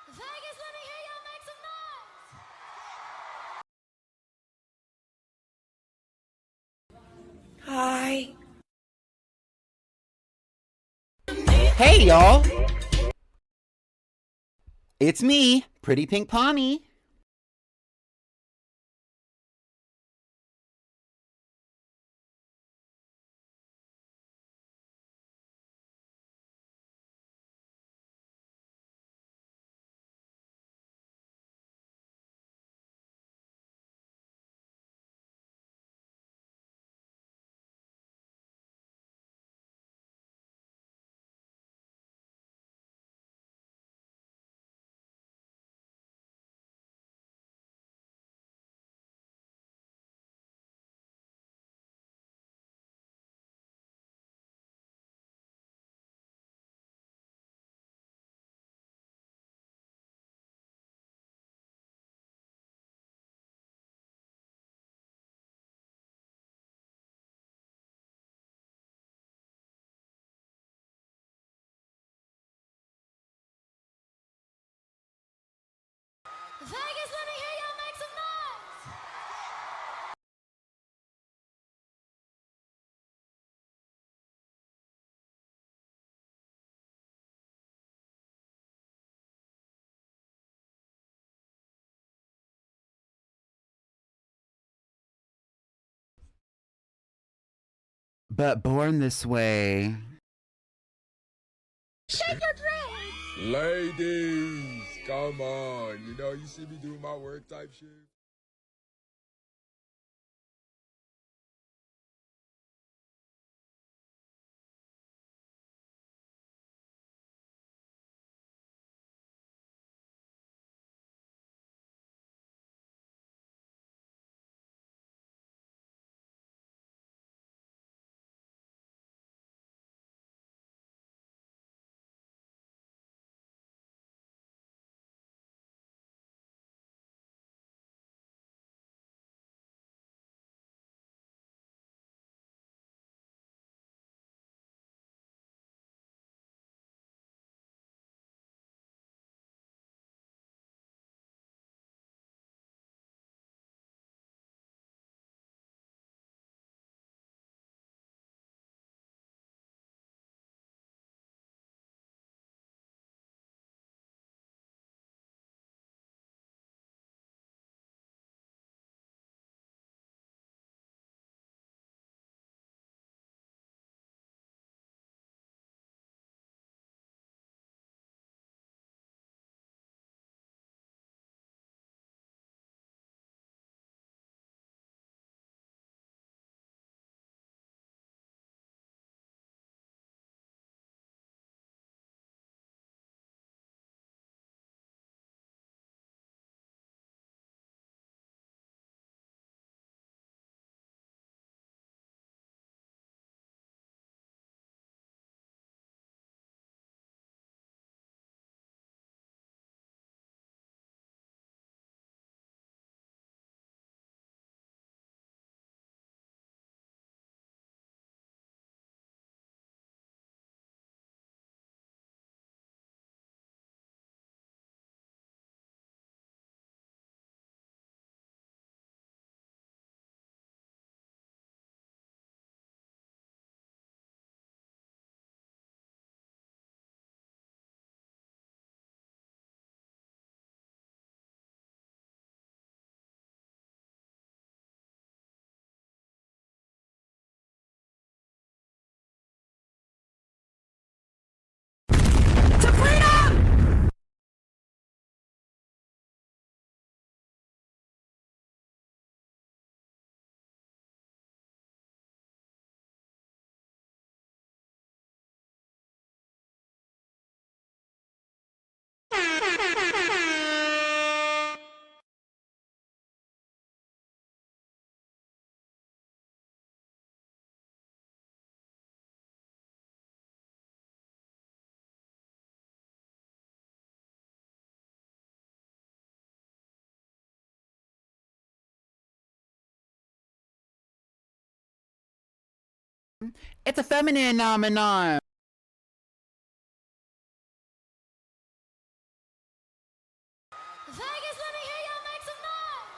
Vegas, let me hear y'all make some noise. Hi. Hey, y'all. It's me, Pretty Pink Pommy. Vegas, let me hear y'all make some noise. But born this way. Shake your dress. Ladies, come on. You know, you see me doing my work type shit. It's a feminine phenomenon. Vegas, let me hear y'all make some noise.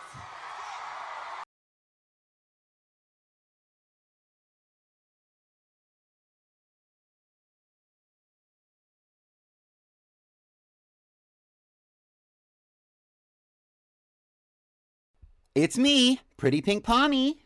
It's me, Pretty Pink Pommy.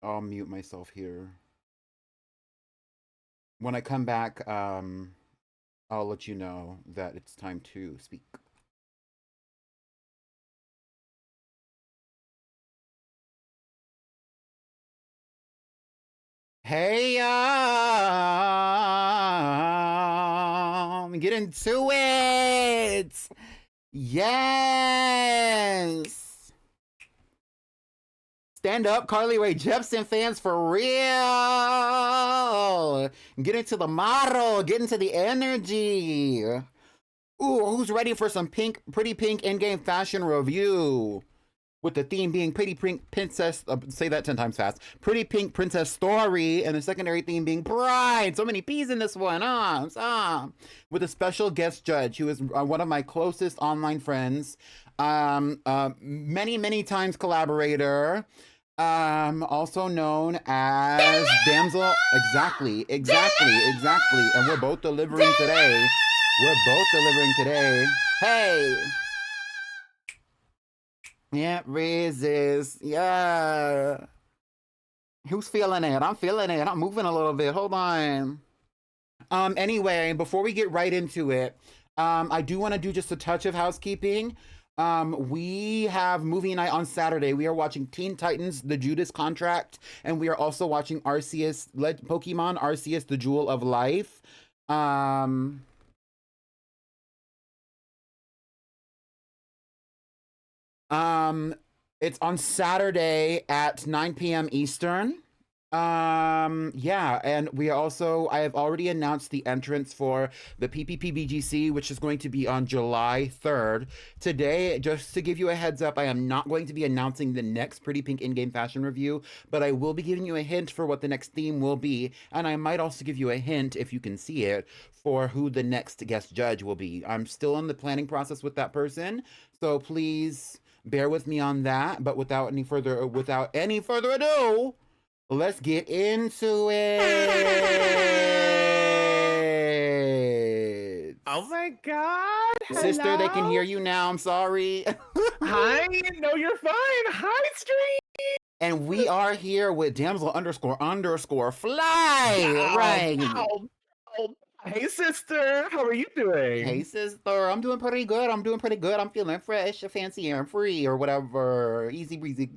I'll mute myself here. When I come back, I'll let you know that it's time to speak. Hey, get into it. Yes. Stand up, Carly Rae Jepsen fans, for real. Get into the motto, get into the energy. Ooh, who's ready for some pretty pink in-game fashion review? With the theme being Pretty Pink Princess, say that 10 times fast, Pretty Pink Princess Story, and the secondary theme being Bride. So many P's in this one, with a special guest judge who is one of my closest online friends, many times collaborator, also known as Damsel. Exactly. And we're both delivering today. Hey! Yeah, resist. Yeah. Who's feeling it? I'm feeling it. I'm moving a little bit. Hold on. Anyway, before we get right into it, I do want to do just a touch of housekeeping. We have movie night on Saturday. We are watching Teen Titans: The Judas Contract, and we are also watching Pokemon Arceus: The Jewel of Life. It's on Saturday at 9 p.m. Eastern. Yeah, and I have already announced the entrance for the PPPBGC, which is going to be on July 3rd. Today, just to give you a heads up, I am not going to be announcing the next Pretty Pink in-game fashion review, but I will be giving you a hint for what the next theme will be, and I might also give you a hint, if you can see it, for who the next guest judge will be. I'm still in the planning process with that person, so please bear with me on that. But without any further ado, let's get into it. Oh my god. Sister, they can Hello? hear you now. I'm sorry. Hi. No, you're fine. Hi, Street. And we are here with damsel__fly. Right. Ow. Hey, sister. How are you doing? Hey, sister. I'm doing pretty good. I'm feeling fresh, fancy, and free, or whatever. Easy breezy.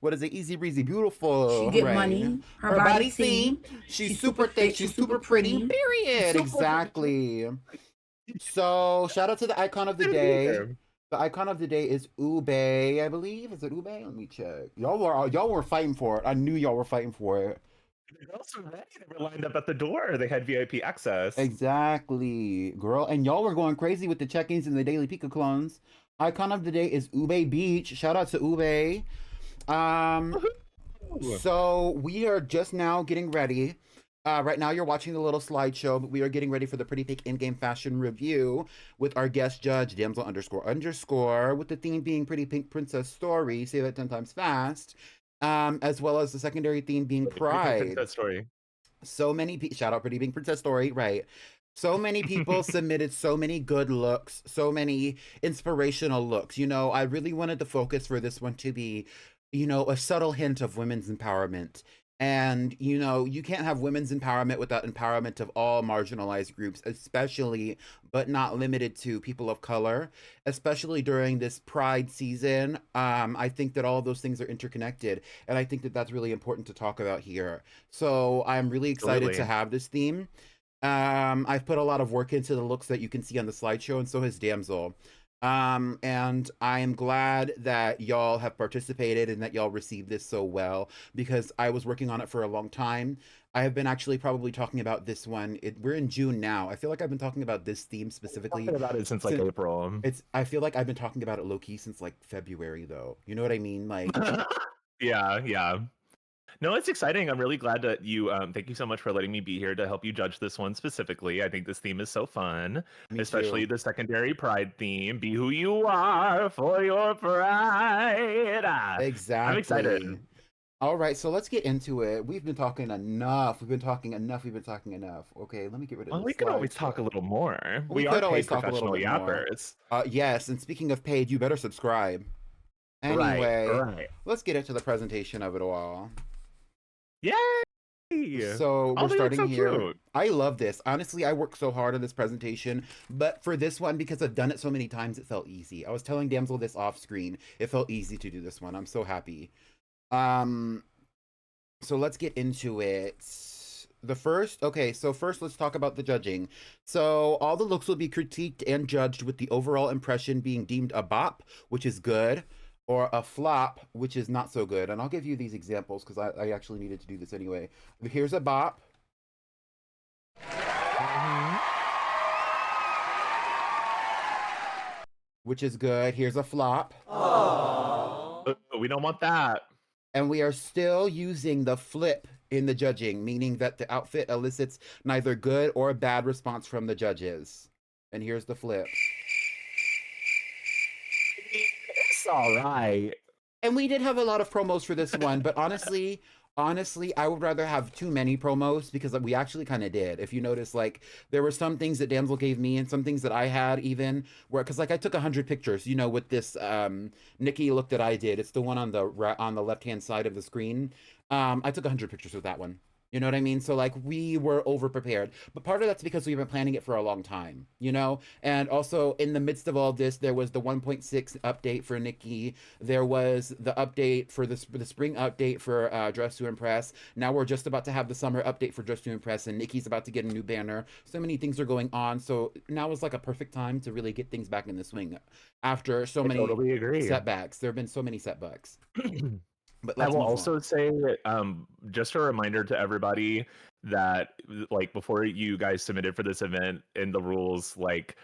What is it? Easy breezy, beautiful. She get right. money. Her body seen. She's super thick. She's super pretty. Period. Super Exactly. So, shout out to the icon of the day. The icon of the day is Ube, I believe. Is it Ube? Let me check. Y'all were fighting for it. I knew y'all were fighting for it. The girls were ready. They were lined up at the door. They had VIP access. Exactly, girl. And y'all were going crazy with the check-ins and the daily Pika clones. Icon of the day is Ube Beach. Shout out to Ube. So we are just now getting ready. Right now you're watching the little slideshow, but we are getting ready for the Pretty Pink in-game fashion review with our guest judge, damsel__, with the theme being Pretty Pink Princess Story, say that 10 times fast, as well as the secondary theme being Pride. Princess Story. So many people, shout out Pretty Pink Princess Story, right. So many people submitted so many good looks, so many inspirational looks. You know, I really wanted the focus for this one to be, you know, a subtle hint of women's empowerment. And, you know, you can't have women's empowerment without empowerment of all marginalized groups, especially, but not limited to, people of color, especially during this Pride season. I think that all of those things are interconnected, and I think that that's really important to talk about here. So I'm really excited to have this theme. I've put a lot of work into the looks that you can see on the slideshow, and so has Damsel. And I am glad that y'all have participated and that y'all received this so well, because I was working on it for a long time. I have been actually probably talking about this one. We're in June now. I feel like I've been talking about this theme specifically. Talking about it since like April. I feel like I've been talking about it low-key since like February though. You know what I mean? Like yeah. No, it's exciting. I'm really glad that you thank you so much for letting me be here to help you judge this one specifically. I think this theme is so fun, especially the secondary Pride theme. Be who you are for your pride. Exactly. I'm excited. All right, so let's get into it. We've been talking enough. Okay, let me get rid of this. We could always talk a little more. We are could always paid talk a little bit yappers. more. Yes, and speaking of paid, you better subscribe. Anyway, right. Let's get into the presentation of it all. Yay! So we're starting here. Cute. I love this. Honestly, I worked so hard on this presentation, but for this one, because I've done it so many times, it felt easy. I was telling Damsel this off screen. It felt easy to do this one. I'm so happy. So let's get into it. First, let's talk about the judging. So all the looks will be critiqued and judged with the overall impression being deemed a bop, which is good, or a flop, which is not so good. And I'll give you these examples because I actually needed to do this anyway. Here's a bop. Which is good. Here's a flop. Aww. We don't want that. And we are still using the flip in the judging, meaning that the outfit elicits neither good or bad response from the judges. And here's the flip. It's all right. And we did have a lot of promos for this one, but honestly, I would rather have too many promos, because we actually kind of did. If you notice, like, there were some things that Damsel gave me and some things that I had even, where, because like I took 100 pictures, you know, with this Nikki look that I did. It's the one on the left-hand side of the screen. I took 100 pictures with that one. You know what I mean? So like we were over prepared, but part of that's because we've been planning it for a long time, you know? And also in the midst of all this, there was the 1.6 update for Nikki. There was the update for the spring update for Dress to Impress. Now we're just about to have the summer update for Dress to Impress, and Nikki's about to get a new banner. So many things are going on. So now is like a perfect time to really get things back in the swing after so many setbacks. There have been so many setbacks. But I will also say, just a reminder to everybody that, like, before you guys submitted for this event, in the rules, like,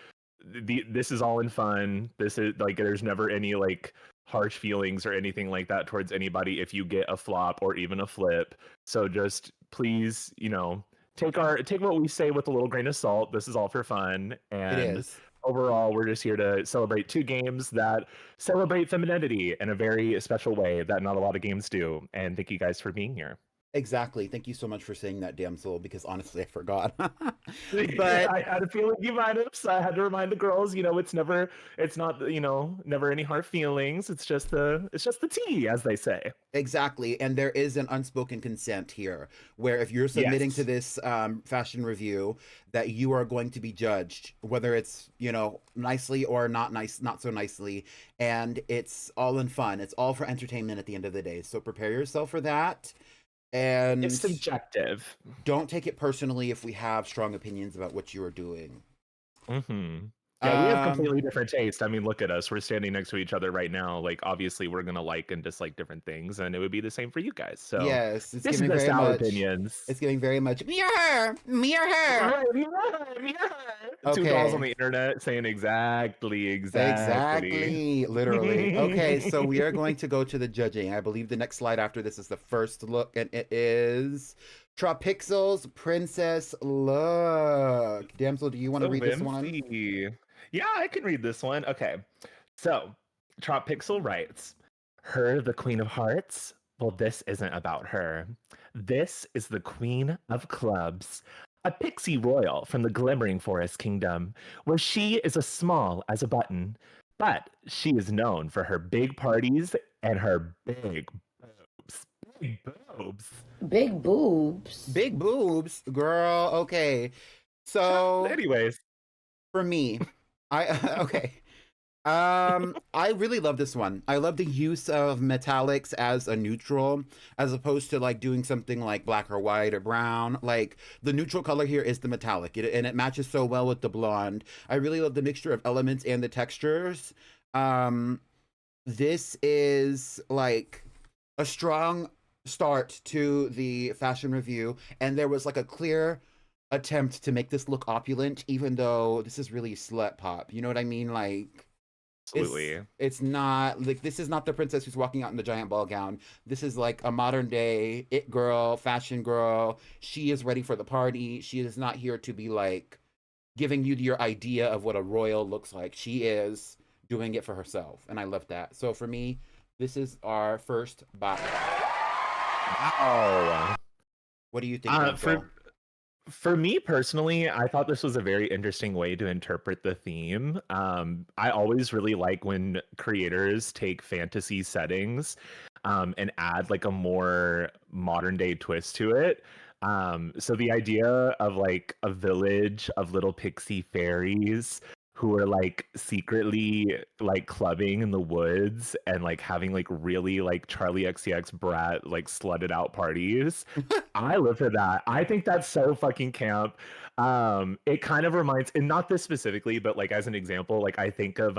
this is all in fun. This is like, there's never any like harsh feelings or anything like that towards anybody if you get a flop or even a flip. So just please, you know, take what we say with a little grain of salt. This is all for fun. And it is. Overall, we're just here to celebrate two games that celebrate femininity in a very special way that not a lot of games do. And thank you guys for being here. Exactly. Thank you so much for saying that, damsel, because honestly, I forgot. But I had a feeling you might have, so I had to remind the girls, it's not, never any hard feelings. It's just the tea, as they say. exactly. And there is an unspoken consent here where if you're submitting to Yes. this fashion review, that you are going to be judged, whether it's, nicely or not nice, not so nicely. And it's all in fun. It's all for entertainment at the end of the day. So prepare yourself for that. It's And subjective. don't take it personally if we have strong opinions about what you are doing. Hmm. Yeah, we have Um, completely different taste. I mean, look at us. We're standing next to each other right now. Like, obviously, we're gonna like and dislike different things, and it would be the same for you guys. So, yes, this is just our opinions. it's giving very much me or her, me or her. Right, yeah. Two dolls on Okay. the internet saying exactly. Exactly, literally. Okay, so we are going to go to the judging. I believe the next slide after this is the first look, and it is Tropixel's Princess Look. Damsel, do you want to So read this one? whimsy. Yeah, I can read this one. Okay. So, Trop Pixel writes, Her, the Queen of Hearts? Well, this isn't about her. This is the Queen of Clubs, a pixie royal from the Glimmering Forest Kingdom, where she is as small as a button. But she is known for her big parties and her big boobs. Big boobs. Big boobs. Big boobs, girl. Okay. So Anyways, for me, I okay. I really love this one. I love the use of metallics as a neutral, as opposed to like doing something like black or white or brown. Like the neutral color here is the metallic, and it matches so well with the blonde. I really love the mixture of elements and the textures. Um, this is like a strong start to the fashion review, and there was like a clear attempt to make this look opulent, even though this is really slut pop. You know what I mean? Like absolutely. it's not like this is not the princess who's walking out in the giant ball gown. This is like a modern day it girl, fashion girl. She is ready for the party. She is not here to be like giving you your idea of what a royal looks like. She is doing it for herself, and I love that. So for me, this is our first bot. Wow. What do you think, Uh, Damsel? for me personally, I thought this was a very interesting way to interpret the theme. I always really like when creators take fantasy settings and add like a more modern day twist to it. So the idea of like a village of little pixie fairies who are like secretly like clubbing in the woods and like having like really like Charlie XCX brat like slutted out parties. I live for that. I think that's so fucking camp. It kind of reminds, and not this specifically, but like as an example, like I think of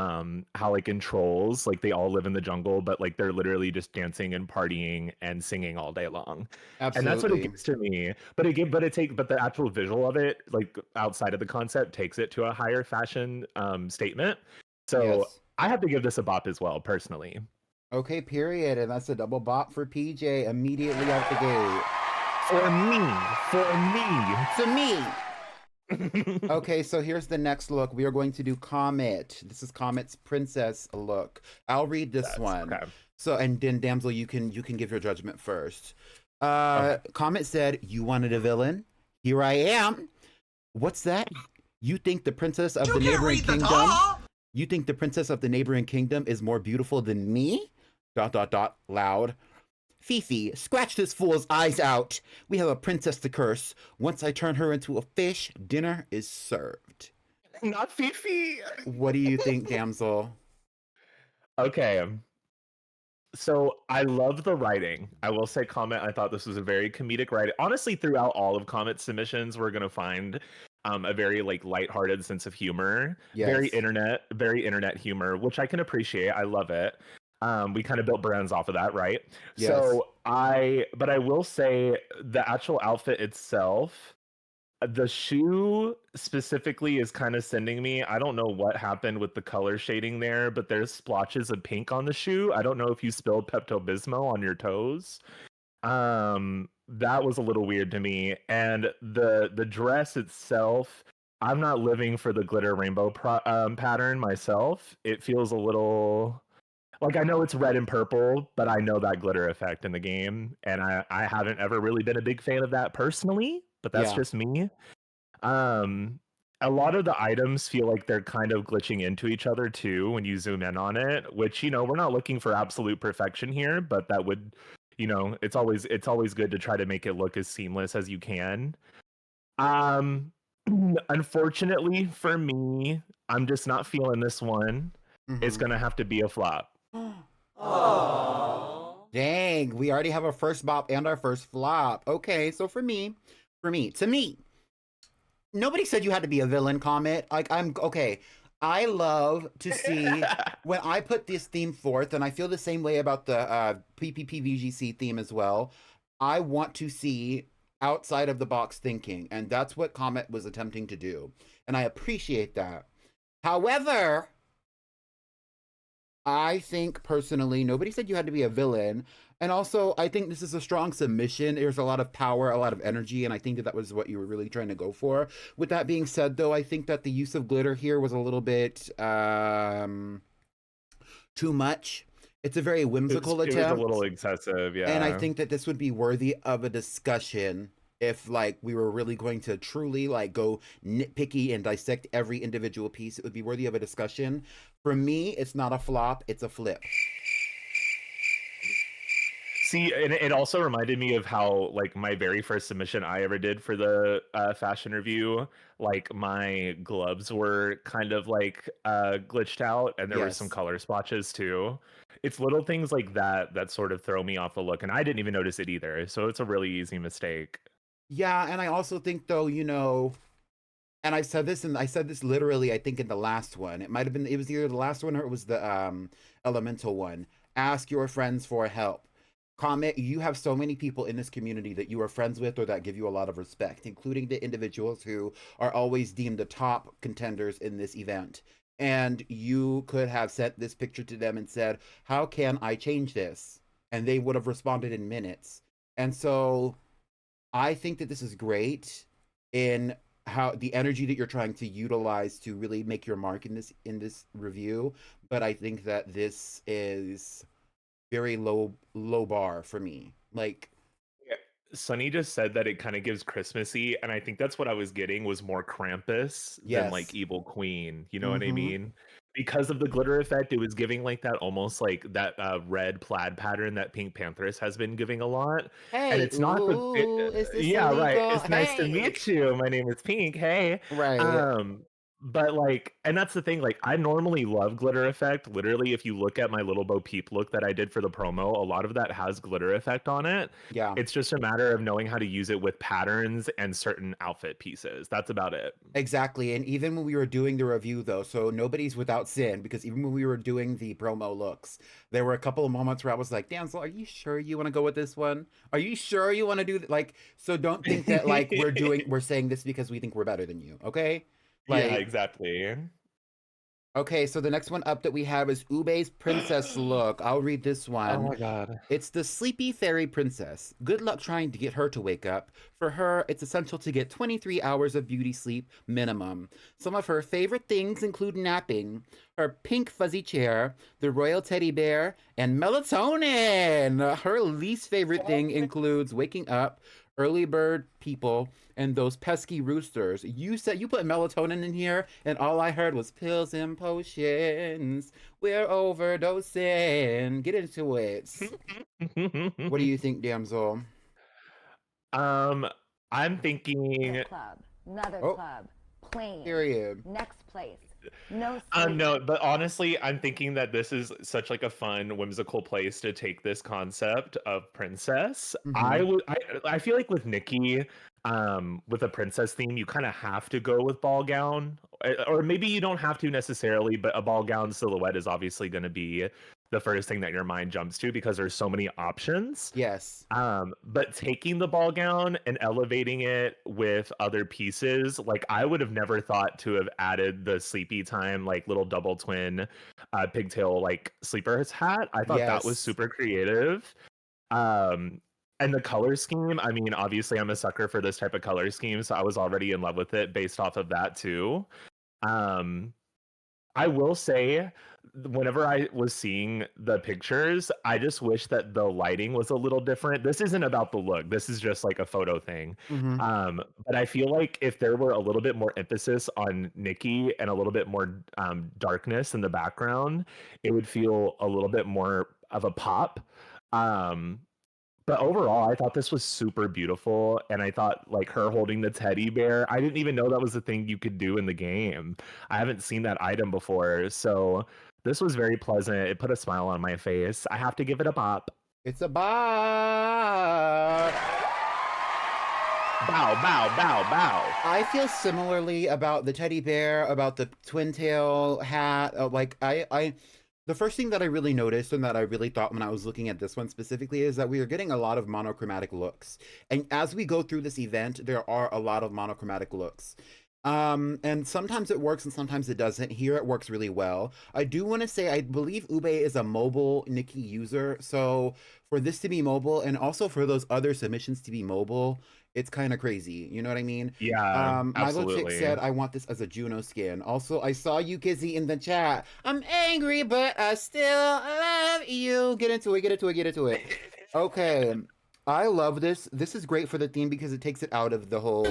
how like in Trolls, like they all live in the jungle, but like they're literally just dancing and partying and singing all day long. And that's what it Absolutely. gives to me. But the actual visual of it, like outside of the concept, takes it to a higher fashion statement. So Yes. I have to give this a bop as well, personally. Okay, period. And that's a double bop for PJ immediately out the gate. For me. To me. Okay, so here's the next look. We are going to do Comet. This is Comet's princess look. I'll read this That's one. okay. So, and then Damsel, you can give your judgment first. Okay. Comet said, "You wanted a villain? Here I am. What's that? You think the princess of the neighboring kingdom? You think the princess of the neighboring kingdom is more beautiful than me?" Dot dot dot. Loud. Fifi, scratch this fool's eyes out. We have a princess to curse. Once I turn her into a fish, dinner is served. Not Fifi. What do you think, damsel? Okay. So I love the writing. I will say, Comet, I thought this was a very comedic writing. Honestly, throughout all of Comet's submissions, we're gonna find a very like lighthearted sense of humor, Yes. very internet humor, which I can appreciate. I love it. We kind of built brands off of that, right? Yes. But I will say the actual outfit itself, the shoe specifically is kind of sending me. I don't know what happened with the color shading there, but there's splotches of pink on the shoe. I don't know if you spilled Pepto Bismol on your toes. That was a little weird to me. And the dress itself, I'm not living for the glitter rainbow pattern myself. It feels a little Like I know it's red and purple, but I know that glitter effect in the game, and I haven't ever really been a big fan of that personally, but that's Yeah. just me. Um, a lot of the items feel like they're kind of glitching into each other too when you zoom in on it, which we're not looking for absolute perfection here, but that would, it's always good to try to make it look as seamless as you can. Um, unfortunately for me, I'm just not feeling this one. It's Mm-hmm. gonna have to be a flop. Dang, we already have our first bop and our first flop. Okay, so to me, nobody said you had to be a villain, Comet. Like, I'm okay. I love to see when I put this theme forth, and I feel the same way about the PPPVGC theme as well. I want to see outside of the box thinking, and that's what Comet was attempting to do. And I appreciate that. However, I think personally, nobody said you had to be a villain. And also, I think this is a strong submission. There's a lot of power, a lot of energy, and I think that that was what you were really trying to go for. With that being said, though, I think that the use of glitter here was a little bit too much. It's a very whimsical It was a little attempt. excessive, And I yeah. think that this would be worthy of a discussion if like we were really going to truly like go nitpicky and dissect every individual piece. It would be worthy of a discussion. For me, it's not a flop, it's a flip. See, and it also reminded me of how, like, my very first submission I ever did for the fashion review, like, my gloves were kind of like glitched out, and there were some Yes. color splotches too. It's little things like that that sort of throw me off the look, and I didn't even notice it either. So it's a really easy mistake. Yeah, and I also think though, and I said this literally, I think in the last one. It was either the last one or it was the elemental one. Ask your friends for help. Comment, you have so many people in this community that you are friends with or that give you a lot of respect, including the individuals who are always deemed the top contenders in this event. And you could have sent this picture to them and said, how can I change this? And they would have responded in minutes. And so I think that this is great in how the energy that you're trying to utilize to really make your mark in this review, but I think that this is very low bar for me. Like, Yeah. Sunny just said that it kind of gives Christmassy, and I think that's what I was getting was more Krampus than like yes. Evil Queen. You know what I Mhm. mean? Because of the glitter effect, it was giving like that almost like that red plaid pattern that Pink Panthers has been giving a lot. And Hey, it's not ooh, is this yeah, right. illegal? It's nice to Hey. meet you. My name is Pink. Hey. Right. Um, but like, and that's the thing, like I normally love glitter effect. Literally, if you look at my little Bo Peep look that I did for the promo, a lot of that has glitter effect on it. Yeah. It's just a matter of knowing how to use it with patterns and certain outfit pieces. That's about it. Exactly. And even when we were doing the review though, so nobody's without sin, because even when we were doing the promo looks, there were a couple of moments where I was like, Damsel, are you sure you want to go with this one? Are you sure you want to do like, so don't think that like we're saying this because we think we're better than you, okay? Yeah, Like, exactly. okay, so the next one up that we have is Ube's princess look. I'll read this Oh one. my god. It's the sleepy fairy princess. Good luck trying to get her to wake up. For her, it's essential to get 23 hours of beauty sleep minimum. Some of her favorite things include napping, her pink fuzzy chair, the royal teddy bear, and melatonin. Her least favorite thing includes waking up, early bird people, and those pesky roosters. You said you put melatonin in here, and all I heard was pills and potions. We're overdosing. Get into it. What do you think, damsel? um, I'm thinking Club, another Oh, club, plane, period. next place, no sleep. no, but honestly, I'm thinking that this is such like a fun, whimsical place to take this concept of princess. Mm-hmm. I feel like with Nikki, with a princess theme, you kind of have to go with ball gown, or maybe you don't have to necessarily, but a ball gown silhouette is obviously going to be the first thing that your mind jumps to because there's so many options. Yes. But taking the ball gown and elevating it with other pieces, like I would have never thought to have added the sleepy time, like little double twin pigtail like sleepers hat. I thought that was Yes. super creative. And the color scheme, I mean, obviously I'm a sucker for this type of color scheme, so I was already in love with it based off of that too. Um, I will say, whenever I was seeing the pictures, I just wish that the lighting was a little different. This isn't about the look. This is just like a photo thing. Mm-hmm. But I feel like if there were a little bit more emphasis on Nikki and a little bit more darkness in the background, it would feel a little bit more of a pop. Um, but overall, I thought this was super beautiful, and I thought like her holding the teddy bear. I didn't even know that was a thing you could do in the game. I haven't seen that item before, so this was very pleasant. It put a smile on my face. I have to give it a bop. It's a bop. Bow, bow, bow, bow. I feel similarly about the teddy bear, about the twin tail hat. The first thing that I really noticed and that I really thought when I was looking at this one specifically is that we are getting a lot of monochromatic looks. And as we go through this event, there are a lot of monochromatic looks. And sometimes it works and sometimes it doesn't. Here it works really well. I do want to say I believe Ube is a mobile Nikki user. So for this to be mobile and also for those other submissions to be mobile, it's kind of crazy. You know what I mean? Yeah, Milo Chick absolutely. said, I want this as a Juno skin. Also, I saw you, Kizzy, in the chat. I'm angry, but I still love you. Get into it, get into it, get into it. Okay. I love this. This is great for the theme because it takes it out of the whole...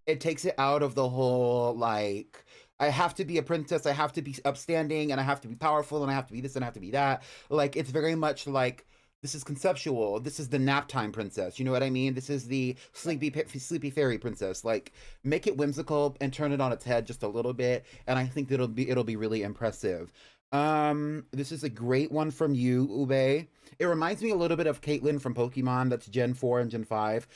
It takes it out of the whole, like... I have to be a princess, I have to be upstanding, and I have to be powerful, and I have to be this, and I have to be that. Like, it's very much like... This is conceptual. This is the nap time princess. You know what I mean? This is the sleepy fairy princess. Like, make it whimsical and turn it on its head just a little bit, and I think that it'll be really impressive. This is a great one from you, Ube. It reminds me a little bit of Caitlyn from Pokemon. That's Gen 4 and Gen 5.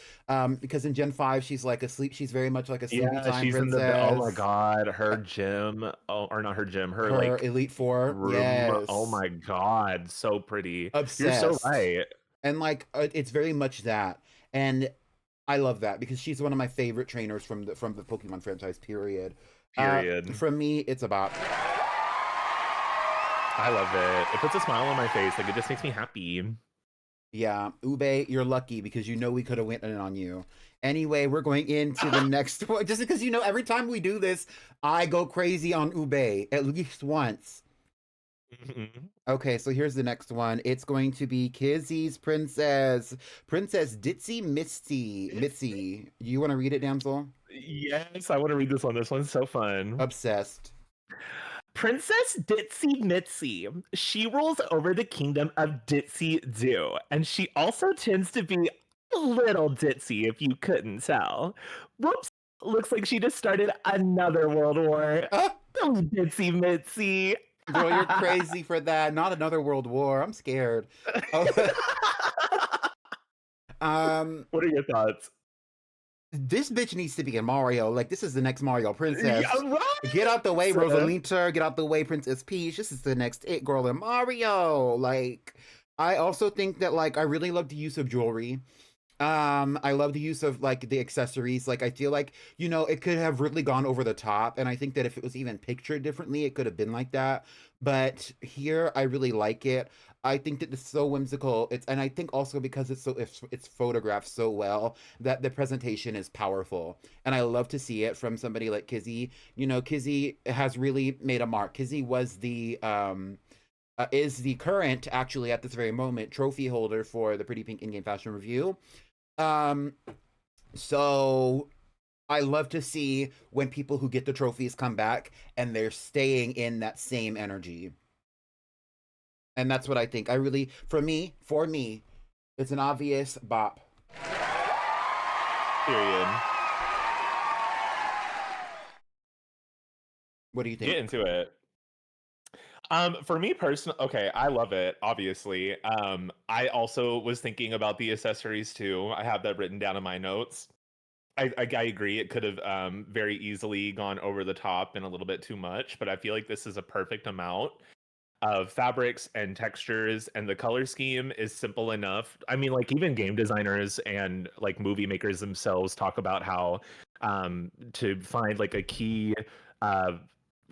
Because in Gen 5 she's like she's very much like a sleepy time she's princess. oh my god, her gym. Oh, or not her gym. Her like Elite Four room. Yes. Oh my god, so pretty. Obsessed. You're so right. And like it's very much that. And I love that because she's one of my favorite trainers from the Pokemon franchise, period. For me, it's about... I love it. It puts a smile on my face. Like, it just makes me happy. Yeah, Ube, you're lucky because you know we could have went in on you. Anyway, we're going into the next one. Just because, you know, every time we do this, I go crazy on Ube at least once. Okay, so here's the next one. It's going to be Kizzy's Princess Ditzy Mitzi. You want to read it, damsel? Yes, I want to read this one. This one's so fun. Obsessed. Princess Ditzy Mitzi. She rules over the kingdom of Ditzy Do, and she also tends to be a little ditzy, if you couldn't tell. Whoops! Looks like she just started another world war. Oh, Ditzy Mitzi. Girl, you're crazy for that. Not another world war. I'm scared. What are your thoughts? This bitch needs to be in Mario. Like, this is the next Mario princess. Yeah, right? Get out the way, Rosalita. Get out the way, Princess Peach. This is the next it girl in Mario. Like, I also think that, like, I really love the use of jewelry. I love the use of, like, the accessories. Like, I feel like, you know, it could have really gone over the top. And I think that if it was even pictured differently, it could have been like that. But here, I really like it. I think that it's so whimsical. And I think also because it's photographed so well that the presentation is powerful. And I love to see it from somebody like Kizzy. You know, Kizzy has really made a mark. Kizzy was is the current, actually at this very moment, trophy holder for the Pretty Pink in-game fashion review. So I love to see when people who get the trophies come back and they're staying in that same energy. And that's what I think. For me, it's an obvious bop. Period. What do you think? Get into it. For me personally, okay, I love it, obviously. I also was thinking about the accessories too. I have that written down in my notes. I agree. It could have very easily gone over the top and a little bit too much, but I feel like this is a perfect amount of fabrics and textures, and the color scheme is simple enough. I mean, like, even game designers and like movie makers themselves talk about how to find like a key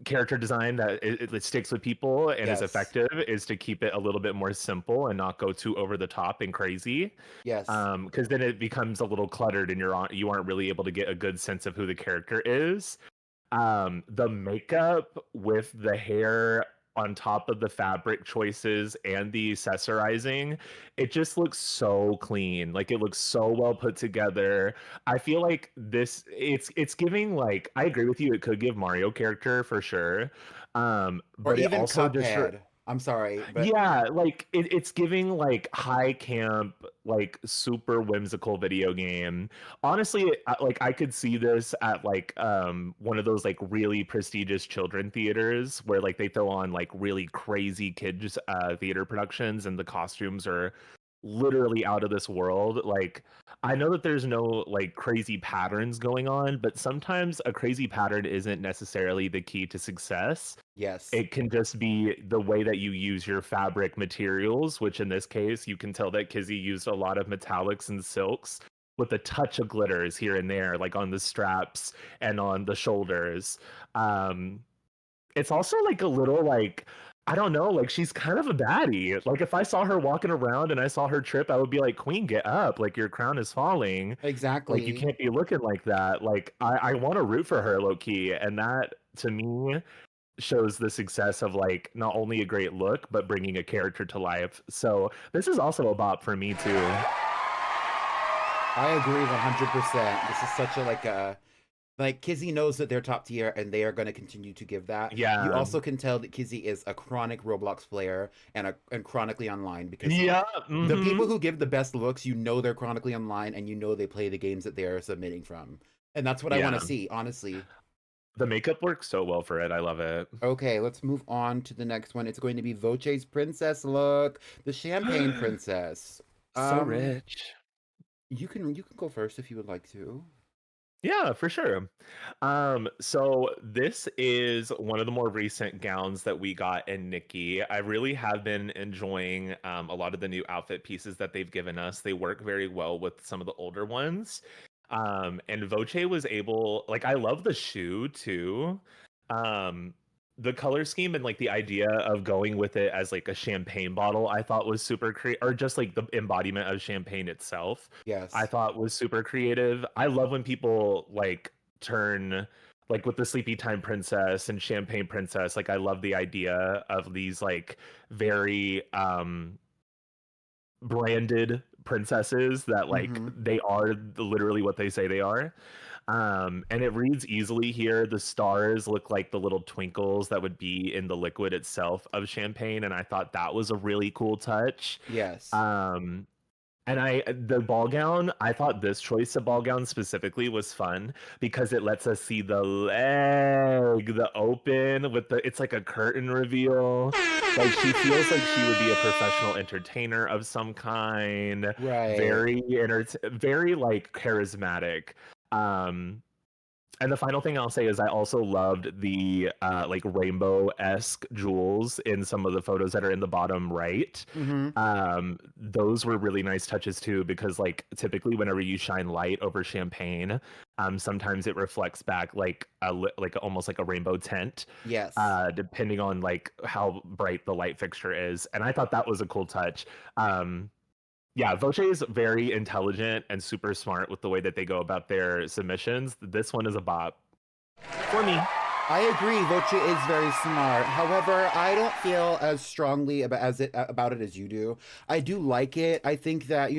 character design that it sticks with people and is effective is to keep it a little bit more simple and not go too over the top and crazy. Yes. Because then it becomes a little cluttered and you aren't really able to get a good sense of who the character is. The makeup with the hair on top of the fabric choices and the accessorizing, it just looks so clean. Like it looks so well put together. I feel like it's giving like I agree with you, it could give Mario character for sure. Or But it even also just Cuphead. I'm sorry, but yeah, like it's giving like high camp, like super whimsical video game. Honestly, like I could see this at like one of those like really prestigious children theaters where like they throw on like really crazy kids theater productions and the costumes are literally out of this world. Like I know that there's no like crazy patterns going on, but sometimes a crazy pattern isn't necessarily the key to success. yes. It can just be the way that you use your fabric materials, which in this case, you can tell that Kizzy used a lot of metallics and silks with a touch of glitters here and there, like on the straps and on the shoulders. Um, it's also like a little like, I don't know, like she's kind of a baddie. Like if I saw her walking around and I saw her trip, I would be like, Queen, get up. Like your crown is falling. Like you Exactly. can't be looking like that. Like I want to root for her low key. And that to me shows the success of like not only a great look but bringing a character to life. So this is also a bop for me too. I agree 100%. This is such a like Kizzy knows that they're top tier and they are going to continue to give that. You Yeah. also can tell that Kizzy is a chronic Roblox player and chronically online because Yeah. the people who give the best looks, you know they're chronically online and you know they play the games that they are submitting from. And that's what I want Yeah. to see, honestly. The makeup works so well for it. I love it. Okay, let's move on to the next one. It's going to be Voce's princess look, the champagne princess. So rich. You can go first if you would like to. Yeah, for sure. So this is one of the more recent gowns that we got in Nikki. I really have been enjoying a lot of the new outfit pieces that they've given us. They work very well with some of the older ones. And Voce was able, like, I love the shoe too. Um, the color scheme and like the idea of going with it as like a champagne bottle, I thought was super creative, or just like the embodiment of champagne itself. I Yes. thought was super creative. I love when people like turn like with the Sleepy Time Princess and Champagne Princess. Like I love the idea of these like very branded princesses that like Mm-hmm. they are literally what they say they are. And it reads easily here. The stars look like the little twinkles that would be in the liquid itself of champagne, and I thought that was a really cool touch. Yes. Um, and the ball gown, I thought this choice of ball gown specifically was fun because it lets us see the leg, the open with the it's like a curtain reveal. Like she feels like she would be a professional entertainer of some kind, Right. very like charismatic. Um and the final thing I'll say is I also loved the like rainbow-esque jewels in some of the photos that are in the bottom right. Mm-hmm. Those were really nice touches too, because like typically whenever you shine light over champagne, sometimes it reflects back like like almost like a rainbow tint, Yes. depending on like how bright the light fixture is. And I thought that was a cool touch. Yeah, Voce is very intelligent and super smart with the way that they go about their submissions. This one is a bop for me. I agree. Voce is very smart. However, I don't feel as strongly about it as you do. I do like it. I think that,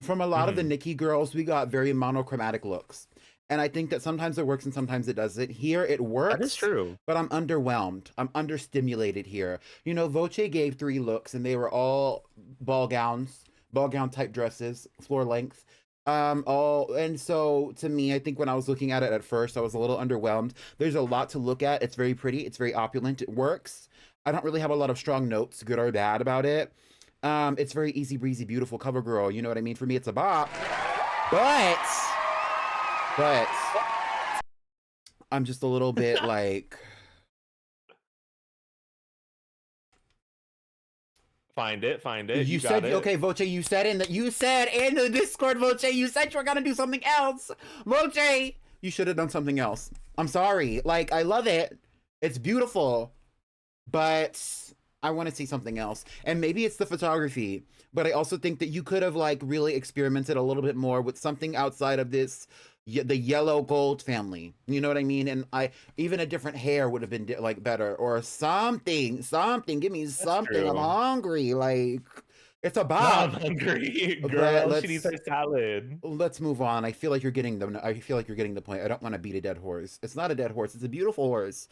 from a lot of the Mhm. Nicki girls, we got very monochromatic looks. And I think that sometimes it works and sometimes it doesn't. Here it That is works, true. but I'm underwhelmed. I'm understimulated here. Voce gave 3 looks and they were all ball gown type dresses, floor length. All and so to me, I think when I was looking at it at first, I was a little underwhelmed. There's a lot to look at. It's very pretty, it's very opulent, it works. I don't really have a lot of strong notes, good or bad, about it. It's very easy breezy, beautiful cover girl. You know what I mean? For me, it's a bop. But I'm just a little bit like, Find it. you You got said it. okay, Voce. You said in the Discord, Voce. You said you were gonna do something else, Voce. You should have done something else. I'm sorry. Like I love it. It's beautiful, but I want to see something else. And maybe it's the photography, but I also think that you could have like really experimented a little bit more with something outside of this, the yellow gold family. You know what I mean? And I even a different hair would have been like better or something. Something. Give me That's something. I'm true. hungry. Like it's a No, I'm bop. hungry, But girl. She needs her salad. let's move on. I feel like you're getting the. I feel like you're getting the point. I don't want to beat a dead horse. It's not a dead horse. It's a beautiful horse.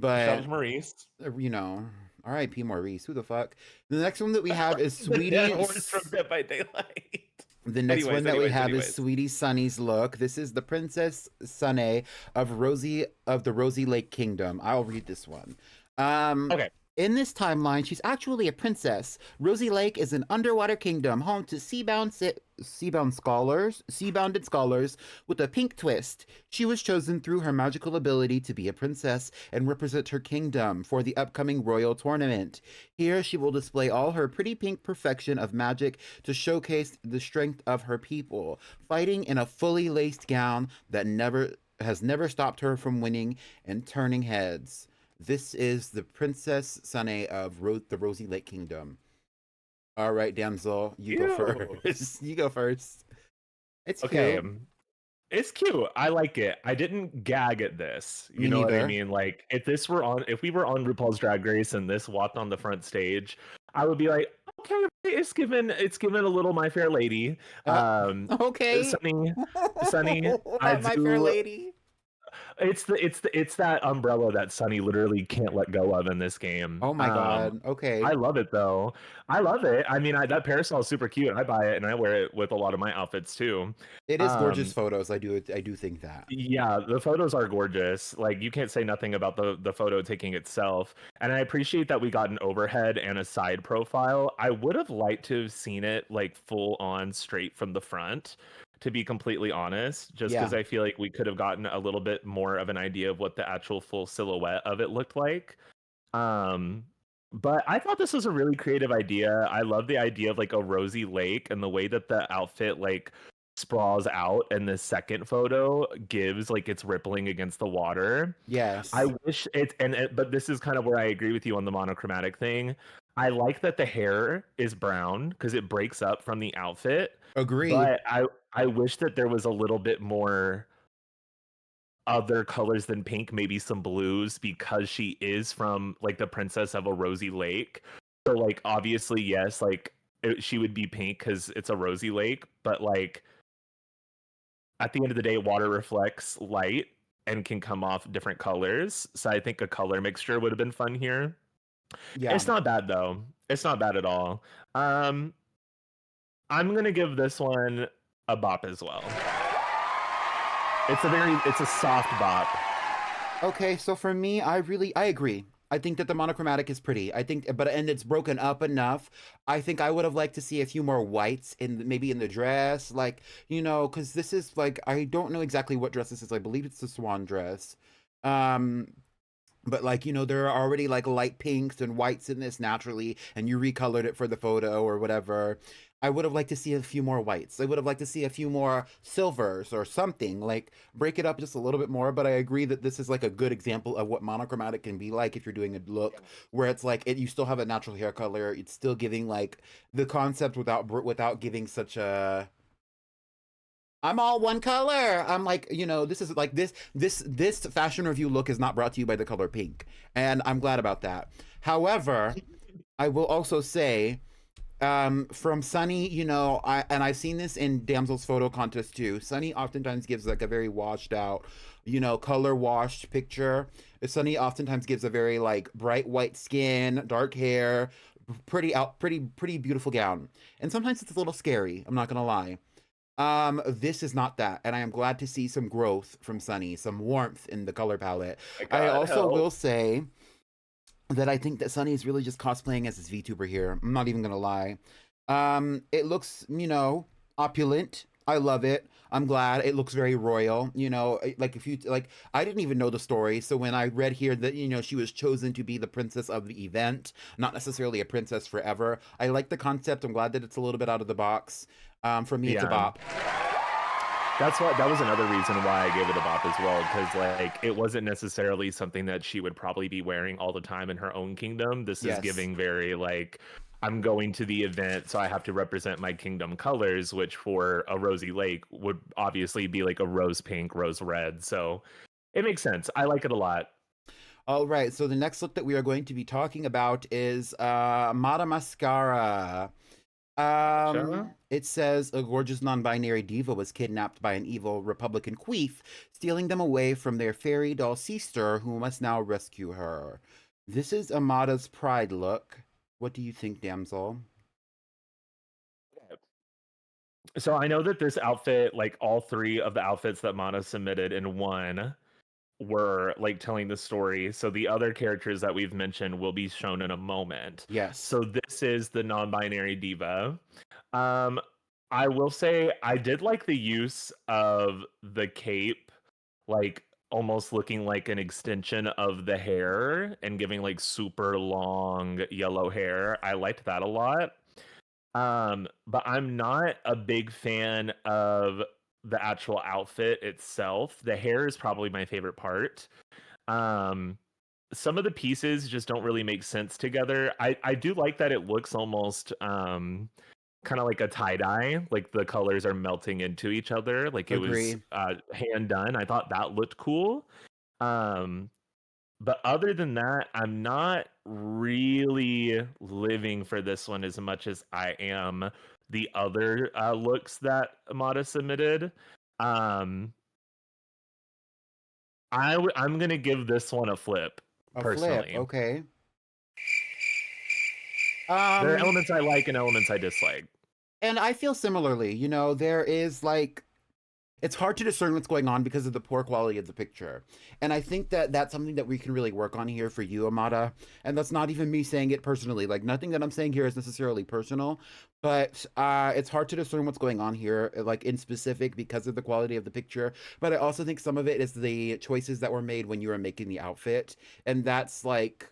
Shout out But to Maurice. you know, R.I.P. Maurice. Who the fuck? The next one that we have is The dead horse Sweetie. from Dead by Daylight. The next one that we have is Anyways. Sweetie Sunny's look. This is the Princess Sunny of the Rosy Lake Kingdom. I'll read this one. Okay. In this timeline, she's actually a princess. Rosy Lake is an underwater kingdom home to seabounded scholars with a pink twist. She was chosen through her magical ability to be a princess and represent her kingdom for the upcoming royal tournament. Here, she will display all her pretty pink perfection of magic to showcase the strength of her people, fighting in a fully laced gown that has never stopped her from winning and turning heads. This is the Princess Sunny of the Rosy Lake Kingdom. All right, damsel, you go first. You go first. It's Okay. cute. It's cute. I like it. I didn't gag at this. You Me know what I neither. mean? Like if we were on RuPaul's Drag Race and this walked on the front stage, I would be like, okay, it's given a little My Fair Lady. Okay. Sunny, I My do. Fair Lady. It's that umbrella that Sunny literally can't let go of in this game. Oh my god. Okay. I love it though. I love it. I mean, that parasol is super cute. I buy it and I wear it with a lot of my outfits too. It is gorgeous photos. I do think that. Yeah, the photos are gorgeous. Like you can't say nothing about the photo taking itself. And I appreciate that we got an overhead and a side profile. I would have liked to have seen it like full on straight from the front, to be completely honest, just because I feel like we could have gotten a little bit more of an idea of what the actual full silhouette of it looked like. But I thought this was a really creative idea. I love the idea of like a rosy lake and the way that the outfit like sprawls out and the second photo gives like it's rippling against the water. Yes. I wish but this is kind of where I agree with you on the monochromatic thing. I like that the hair is brown because it breaks up from the outfit. Agree. But I wish that there was a little bit more other colors than pink, maybe some blues, because she is from like the princess of a rosy lake. So like obviously yes, like she would be pink because it's a rosy lake, but like at the end of the day, water reflects light and can come off different colors. So I think a color mixture would have been fun here. Yeah. It's not bad though. It's not bad at all. I'm gonna give this one a bop as well. It's a soft bop. Okay, so for me, I agree. I think that the monochromatic is pretty. I think, and it's broken up enough. I think I would have liked to see a few more whites maybe in the dress, like because this is like I don't know exactly what dress this is. I believe it's the swan dress. But like there are already like light pinks and whites in this naturally, and you recolored it for the photo or whatever. I would have liked to see a few more whites. I would have liked to see a few more silvers or something, like break it up just a little bit more. But I agree that this is like a good example of what monochromatic can be like if you're doing a look where it's like you still have a natural hair color. It's still giving like the concept without giving such a I'm all one color. I'm like, this is like this fashion review look is not brought to you by the color pink. And I'm glad about that. However, I will also say, from Sunny, I've seen this in Damsel's photo contest too. Sunny oftentimes gives like a very washed out, color washed picture. Sunny oftentimes gives a very like bright white skin, dark hair, pretty beautiful gown. And sometimes it's a little scary. I'm not gonna lie. This is not that, and I am glad to see some growth from Sunny, some warmth in the color palette. I also will say that I think that Sunny is really just cosplaying as this VTuber here. I'm not even gonna lie. It looks, opulent. I love it. I'm glad. It looks very royal. Like if you like, I didn't even know the story. So when I read here that she was chosen to be the princess of the event, not necessarily a princess forever. I like the concept. I'm glad that it's a little bit out of the box. For me, it's a bop. That was another reason why I gave it a bop as well, because like it wasn't necessarily something that she would probably be wearing all the time in her own kingdom. This is giving very like I'm going to the event, so I have to represent my kingdom colors, which for a rosy lake would obviously be like a rose pink, rose red. So it makes sense. I like it a lot. All right, so the next look that we are going to be talking about is Mata Mascara. It says a gorgeous non-binary diva was kidnapped by an evil Republican queef, stealing them away from their fairy doll sister, who must now rescue her. This is Amada's Pride look. What do you think, damsel? So I know that this outfit, like all three of the outfits that Mana submitted in one, were like telling the story. So the other characters that we've mentioned will be shown in a moment. Yes. So this is the non-binary diva. I will say I did like the use of the cape, like almost looking like an extension of the hair and giving like super long yellow hair. I liked that a lot. But I'm not a big fan of the actual outfit itself. The hair is probably my favorite part. Some of the pieces just don't really make sense together. I do like that it looks almost kind of like a tie-dye, like the colors are melting into each other, like it Agree. was hand done. I thought that looked cool. But other than that, I'm not really living for this one as much as I am the other looks that Amada submitted. I'm gonna give this one a flip. A personally, flip, okay. There are elements I like and elements I dislike. And I feel similarly. You know, there is like, it's hard to discern what's going on because of the poor quality of the picture. And I think that that's something that we can really work on here for you, Amada. And that's not even me saying it personally. Like, nothing that I'm saying here is necessarily personal, but it's hard to discern what's going on here, like in specific, because of the quality of the picture. But I also think some of it is the choices that were made when you were making the outfit. And that's like,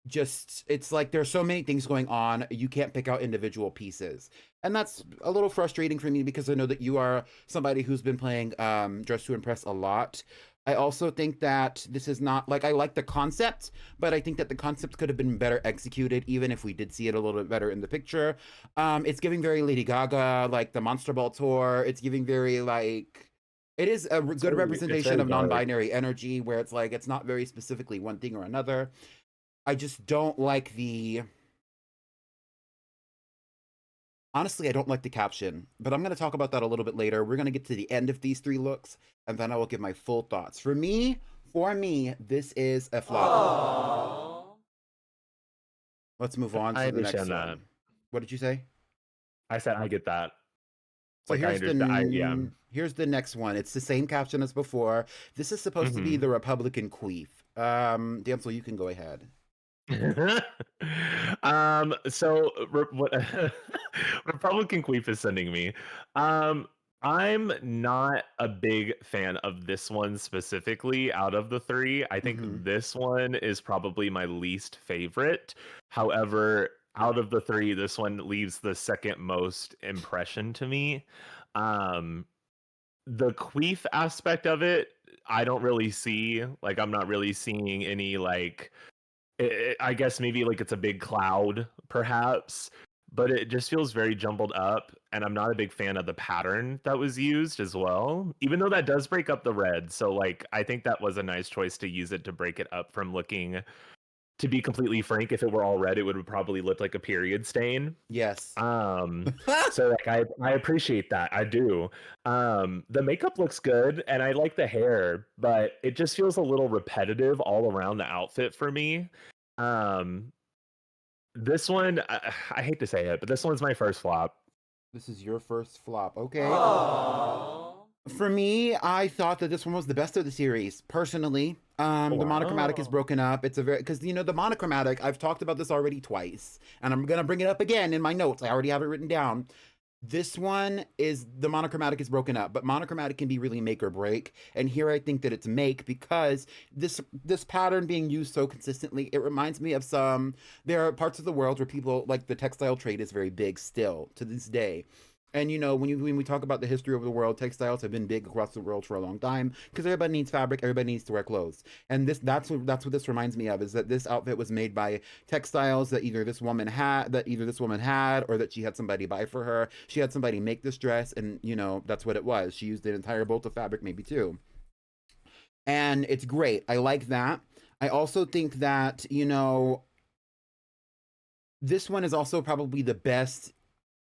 just, it's like there's so many things going on, you can't pick out individual pieces, and that's a little frustrating for me because I know that you are somebody who's been playing Dress to Impress a lot. I also think that this is not, like, I like the concept, but I think that the concept could have been better executed, even if we did see it a little bit better in the picture. It's giving very Lady Gaga, like the Monster Ball tour. It's giving very, like, it is a good representation of non-binary energy, where it's like it's not very specifically one thing or another. I just don't like the... Honestly, I don't like the caption, but I'm going to talk about that a little bit later. We're going to get to the end of these three looks, and then I will give my full thoughts. For me, this is a flop. Aww. Let's move on to the next one. What did you say? I said I get that. So like, here's the next one. It's the same caption as before. This is supposed to be the Republican queef. Damsel, you can go ahead. So what Republican queef is sending me. I'm not a big fan of this one specifically out of the three. I think this one is probably my least favorite. However, out of the three, this one leaves the second most impression to me. The queef aspect of it, I don't really see. Like, I'm not really seeing any, like, I guess maybe like it's a big cloud, perhaps, but it just feels very jumbled up, and I'm not a big fan of the pattern that was used as well, even though that does break up the red. So, like, I think that was a nice choice to use it to break it up from looking, to be completely frank, if it were all red, it would probably look like a period stain. Yes. So like I appreciate that. I do. The makeup looks good and I like the hair, but it just feels a little repetitive all around the outfit for me. This one, I hate to say it, but this one's my first flop. This is your first flop. Okay. Aww. For me, I thought that this one was the best of the series, personally. The monochromatic is broken up. It's a very, because, you know, the monochromatic, I've talked about this already twice, and I'm going to bring it up again in my notes. I already have it written down. This one is, the monochromatic is broken up, but monochromatic can be really make or break. And here I think that it's make, because this pattern being used so consistently, it reminds me of there are parts of the world where people, like, the textile trade is very big still to this day. And when we talk about the history of the world, textiles have been big across the world for a long time because everybody needs fabric, everybody needs to wear clothes. And that's what this reminds me of, is that this outfit was made by textiles that either this woman had or that she had somebody buy for her. She had somebody make this dress, and that's what it was. She used an entire bolt of fabric, maybe two. And it's great. I like that. I also think that, this one is also probably the best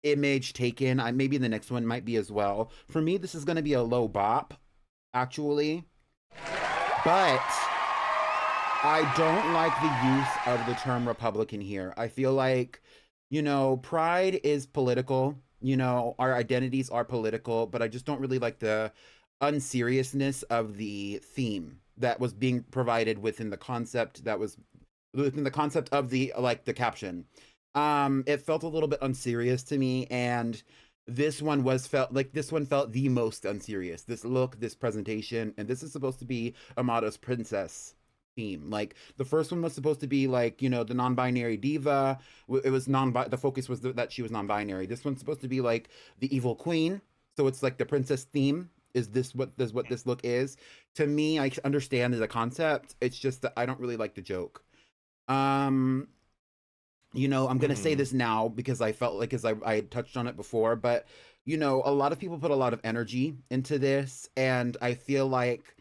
image taken. Maybe the next one might be as well. For me, this is going to be a low bop, actually. But I don't like the use of the term Republican here. I feel like, pride is political. Our identities are political, but I just don't really like the unseriousness of the theme that was being provided within the concept of the caption. It felt a little bit unserious to me, and this one felt the most unserious. This look, this presentation, and this is supposed to be Amada's princess theme. Like, the first one was supposed to be like, the non-binary diva. It was the focus was that she was non-binary. This one's supposed to be like the evil queen, so it's like the princess theme. Is this what this look is? To me, I understand the concept. It's just that I don't really like the joke. I'm gonna say this now because I felt like, as I had touched on it before, but a lot of people put a lot of energy into this, and I feel like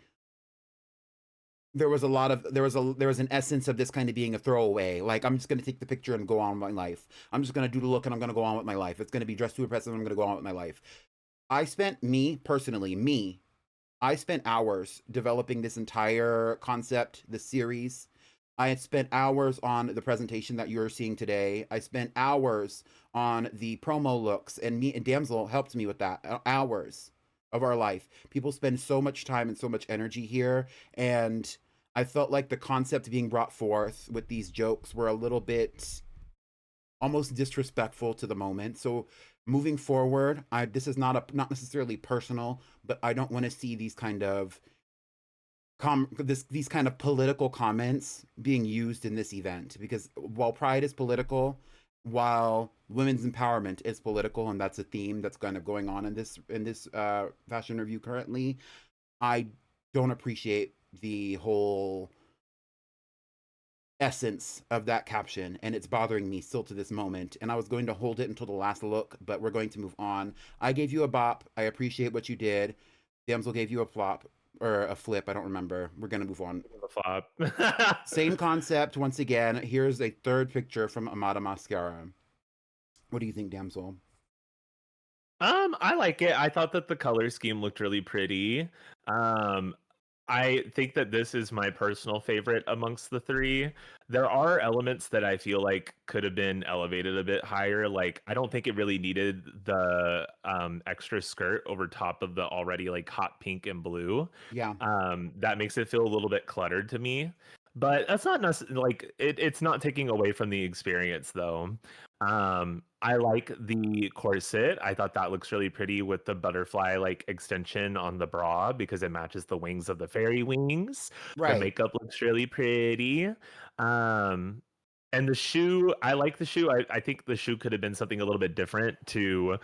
there was an essence of this kind of being a throwaway. Like, I'm just gonna take the picture and go on with my life. I'm just gonna do the look and I'm gonna go on with my life. It's gonna be dressed to impress and I'm gonna go on with my life. I spent hours developing this entire concept, the series. I had spent hours on the presentation that you're seeing today. I spent hours on the promo looks, and me and Damsel helped me with that. Hours of our life. People spend so much time and so much energy here, and I felt like the concept being brought forth with these jokes were a little bit almost disrespectful to the moment. So moving forward, this is not necessarily personal, but I don't want to see these kind of these kind of political comments being used in this event, because while pride is political, while women's empowerment is political, and that's a theme that's kind of going on in this fashion review currently, I don't appreciate the whole essence of that caption, and it's bothering me still to this moment. And I was going to hold it until the last look, but we're going to move on. I gave you a bop. I appreciate what you did. Damsel gave you a flop or a flip. I don't remember. We're gonna move on. A flop. Same concept once again. Here's a third picture from Amada Mascara. What do you think, Damsel? I like it. I thought that the color scheme looked really pretty. I think that this is my personal favorite amongst the three. There are elements that I feel like could have been elevated a bit higher. Like, I don't think it really needed the extra skirt over top of the already like hot pink and blue. Yeah. That makes it feel a little bit cluttered to me. But that's not like it's not taking away from the experience though. I like the corset. I thought that looks really pretty with the butterfly like extension on the bra because it matches the wings of the fairy wings. Right. The makeup looks really pretty. And the shoe, I like the shoe. I think the shoe could have been something a little bit different to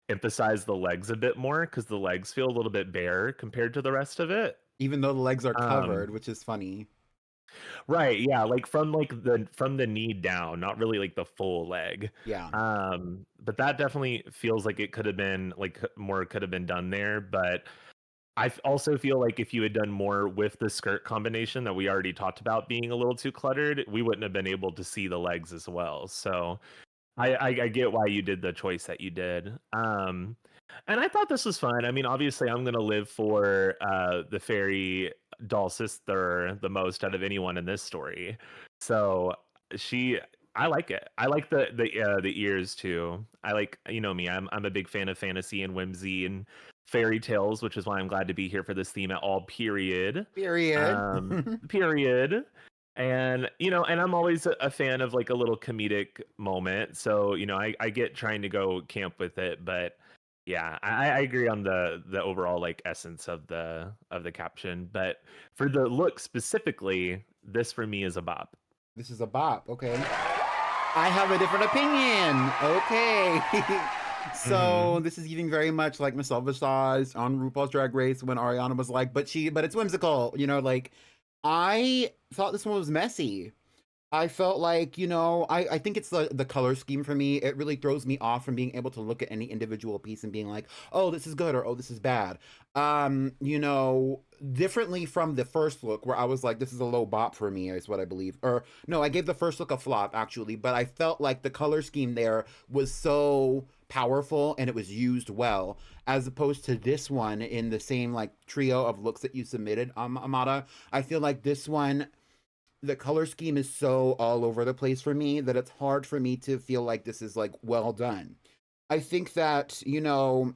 emphasize the legs a bit more, because the legs feel a little bit bare compared to the rest of it. Even though the legs are covered, which is funny. Right, yeah, like from the knee down, not really like the full leg. Yeah. But that definitely feels like it could have been like more could have been done there. But I also feel like if you had done more with the skirt combination that we already talked about being a little too cluttered, we wouldn't have been able to see the legs as well. So I get why you did the choice that you did. And I thought this was fun. I mean, obviously, I'm gonna live for the fairy doll sister the most out of anyone in this story. So I like it. I like the ears too. I like, me. I'm a big fan of fantasy and whimsy and fairy tales, which is why I'm glad to be here for this theme at all. Period. Period. And and I'm always a fan of like a little comedic moment. So I get trying to go camp with it, but yeah, I agree on the overall like essence of the caption. But for the look specifically, this for me is a bop. This is a bop. Okay. I have a different opinion. Okay. So this is giving very much like Michelle Visage on RuPaul's Drag Race when Ariana was like, but it's whimsical, you know, like I thought this one was messy. I felt like, you know, I think it's the color scheme for me. It really throws me off from being able to look at any individual piece and being like, oh, this is good or oh, this is bad. You know, differently from the first look where I was like, this is a low bop for me, is what I believe. Or no, I gave the first look a flop actually, but I felt like the color scheme there was so powerful and it was used well as opposed to this one in the same like trio of looks that you submitted, Amada. I feel like this one, the color scheme is so all over the place for me that it's hard for me to feel like this is like well done. I think that, you know,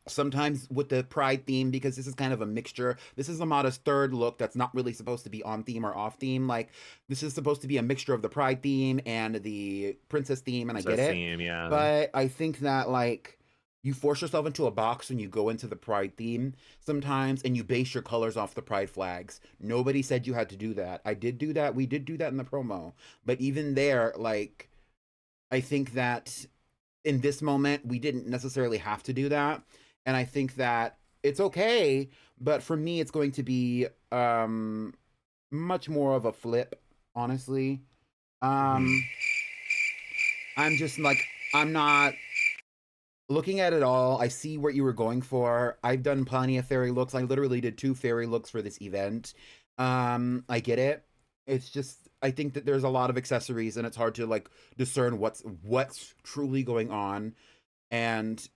sometimes with the pride theme, because this is kind of a mixture, this is Amada's third look that's not really supposed to be on theme or off theme. Like, this is supposed to be a mixture of the pride theme and the princess theme, and I get it. Theme, yeah. But I think that, like, you force yourself into a box when you go into the pride theme sometimes, and you base your colors off the pride flags. Nobody said you had to do that. I did do that. We did do that in the promo. But even there, like, I think that in this moment, we didn't necessarily have to do that. And I think that it's okay, but for me, it's going to be much more of a flip, honestly. I'm just like, I'm not looking at it all. I see what you were going for. I've done plenty of fairy looks. I literally did 2 fairy looks for this event. I get it. It's just, I think that there's a lot of accessories and it's hard to like discern what's truly going on. And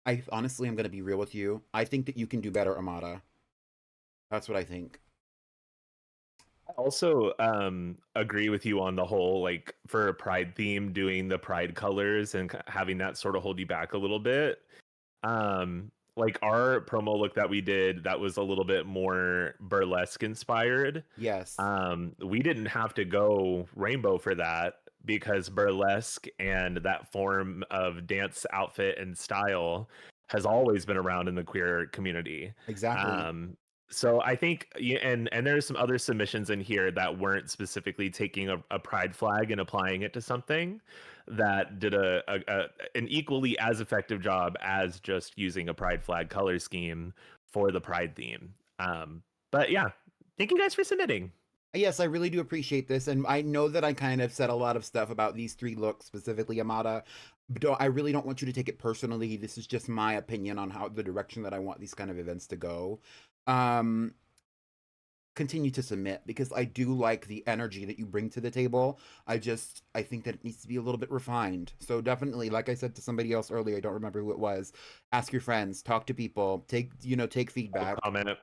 I honestly am going to be real with you. I think that you can do better, Amada. That's what I think. I also agree with you on the whole, like, for a pride theme, doing the pride colors and having that sort of hold you back a little bit. Like our promo look that we did, that was a little bit more burlesque inspired. Yes. We didn't have to go rainbow for that because burlesque and that form of dance outfit and style has always been around in the queer community. Exactly. So I think, and there's some other submissions in here that weren't specifically taking a pride flag and applying it to something, that did an equally as effective job as just using a pride flag color scheme for the pride theme. But yeah, thank you guys for submitting. Yes, I really do appreciate this. And I know that I kind of said a lot of stuff about these 3 looks, specifically Amada. But I really don't want you to take it personally. This is just my opinion on how the direction that I want these kind of events to go. Continue to submit because I do like the energy that you bring to the table. I think that it needs to be a little bit refined. So definitely, like I said to somebody else earlier, I don't remember who it was, ask your friends, talk to people, take feedback. Comment.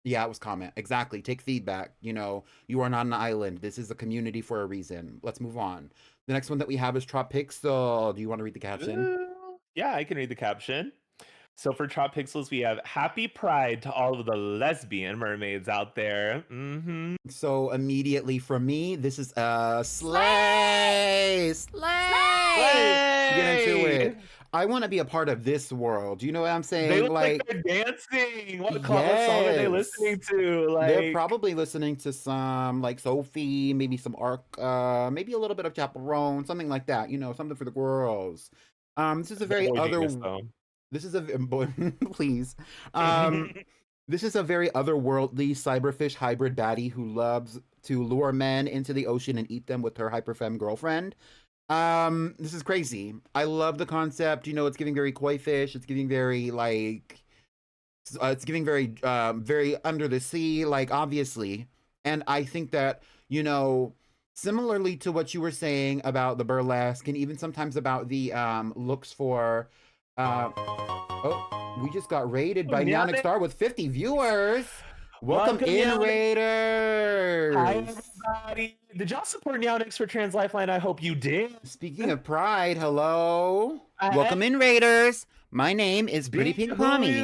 Yeah, it was comment. Exactly. Take feedback. You know, you are not an island. This is a community for a reason. Let's move on. The next one that we have is TropPixel. Do you want to read the caption? Yeah, I can read the caption. So for Trop Pixels, we have Happy Pride to all of the lesbian mermaids out there. Mm-hmm. So immediately from me, this is a slay! Get into it. I want to be a part of this world. You know what I'm saying? They look like they're dancing. What song are they listening to? Like, they're probably listening to some like Sophie, maybe some Arc, maybe a little bit of Chaperone, something like that. You know, something for the girls. This is a very This is a please. This is a very otherworldly cyberfish hybrid baddie who loves to lure men into the ocean and eat them with her hyperfemme girlfriend. This is crazy. I love the concept. You know, it's giving very koi fish. It's giving very like, it's giving very, very under the sea, like obviously. And I think that, you know, similarly to what you were saying about the burlesque and even sometimes about the looks for, oh, we just got raided by Neonic Star with 50 viewers. Welcome in, Raiders. Hi, everybody. Did y'all support Neonix for Trans Lifeline? I hope you did. Speaking of pride, hello. Welcome in, Raiders. My name is Pretty Pink Pommy.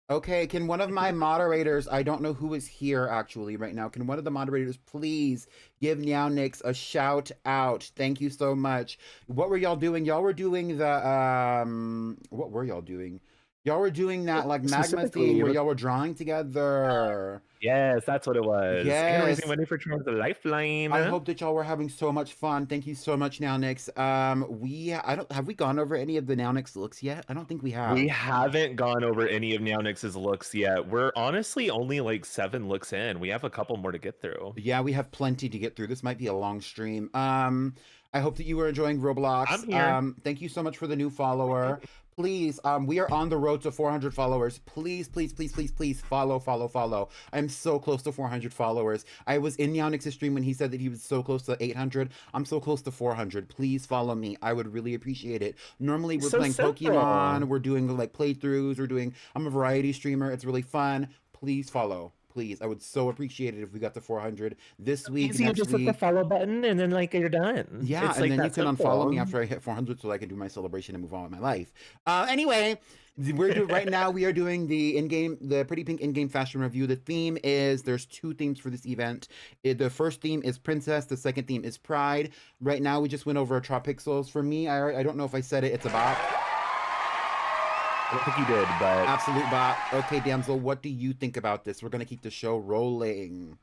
Okay, can one of my moderators, I don't know who is here actually right now, can one of the moderators please give Neonix a shout out? Thank you so much. What were y'all doing? Y'all were doing the, what were y'all doing? Y'all were doing that like magma Specifically, theme where y'all were drawing together. yes, that's what it was. And raising Yes. money for Trans the Lifeline. I hope that y'all were having so much fun. Thank you so much, Now Nix. I don't have we gone over any of the Now Nix looks yet? I don't think we have. We haven't gone over any of Neonix's looks yet. We're honestly only like 7 looks in. We have a couple more to get through. Yeah, we have plenty to get through. This might be a long stream. I hope that you were enjoying Roblox. I'm here. Thank you so much for the new follower. Please, we are on the road to 400 followers. Please, please, please, please, please follow. I'm so close to 400 followers. I was in Yannick's stream when he said that he was so close to 800. I'm so close to 400. Please follow me. I would really appreciate it. Normally we're So playing simple. Pokemon. We're doing like playthroughs. I'm a variety streamer. It's really fun. Please follow. Please, I would so appreciate it if we got to 400 this week. Easy, you just hit the follow button and then like you're done. Yeah, it's and like then you that can simple. unfollow me after I hit 400 so I can do my celebration and move on with my life. Anyway, right now we are doing the Pretty Pink in-game fashion review. The theme is, there's 2 themes for this event. The first theme is Princess. The second theme is Pride. Right now we just went over Tropixels. For me, I don't know if I said it. It's a bop. I don't think you did, but Absolute bop. Okay, Damsel, what do you think about this? We're going to keep the show rolling.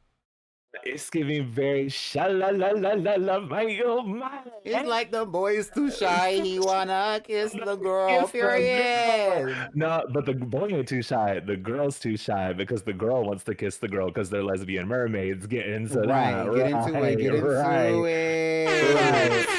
it's giving very sha-la-la-la-la-la, my oh my. It's like the boy's too shy. He wanna kiss the girl. Kiss the Period. No, but the boy ain't too shy. The girl's too shy because the girl wants to kiss the girl because they're lesbian mermaids. Get into Right. that. Get into it. Get into it. Right.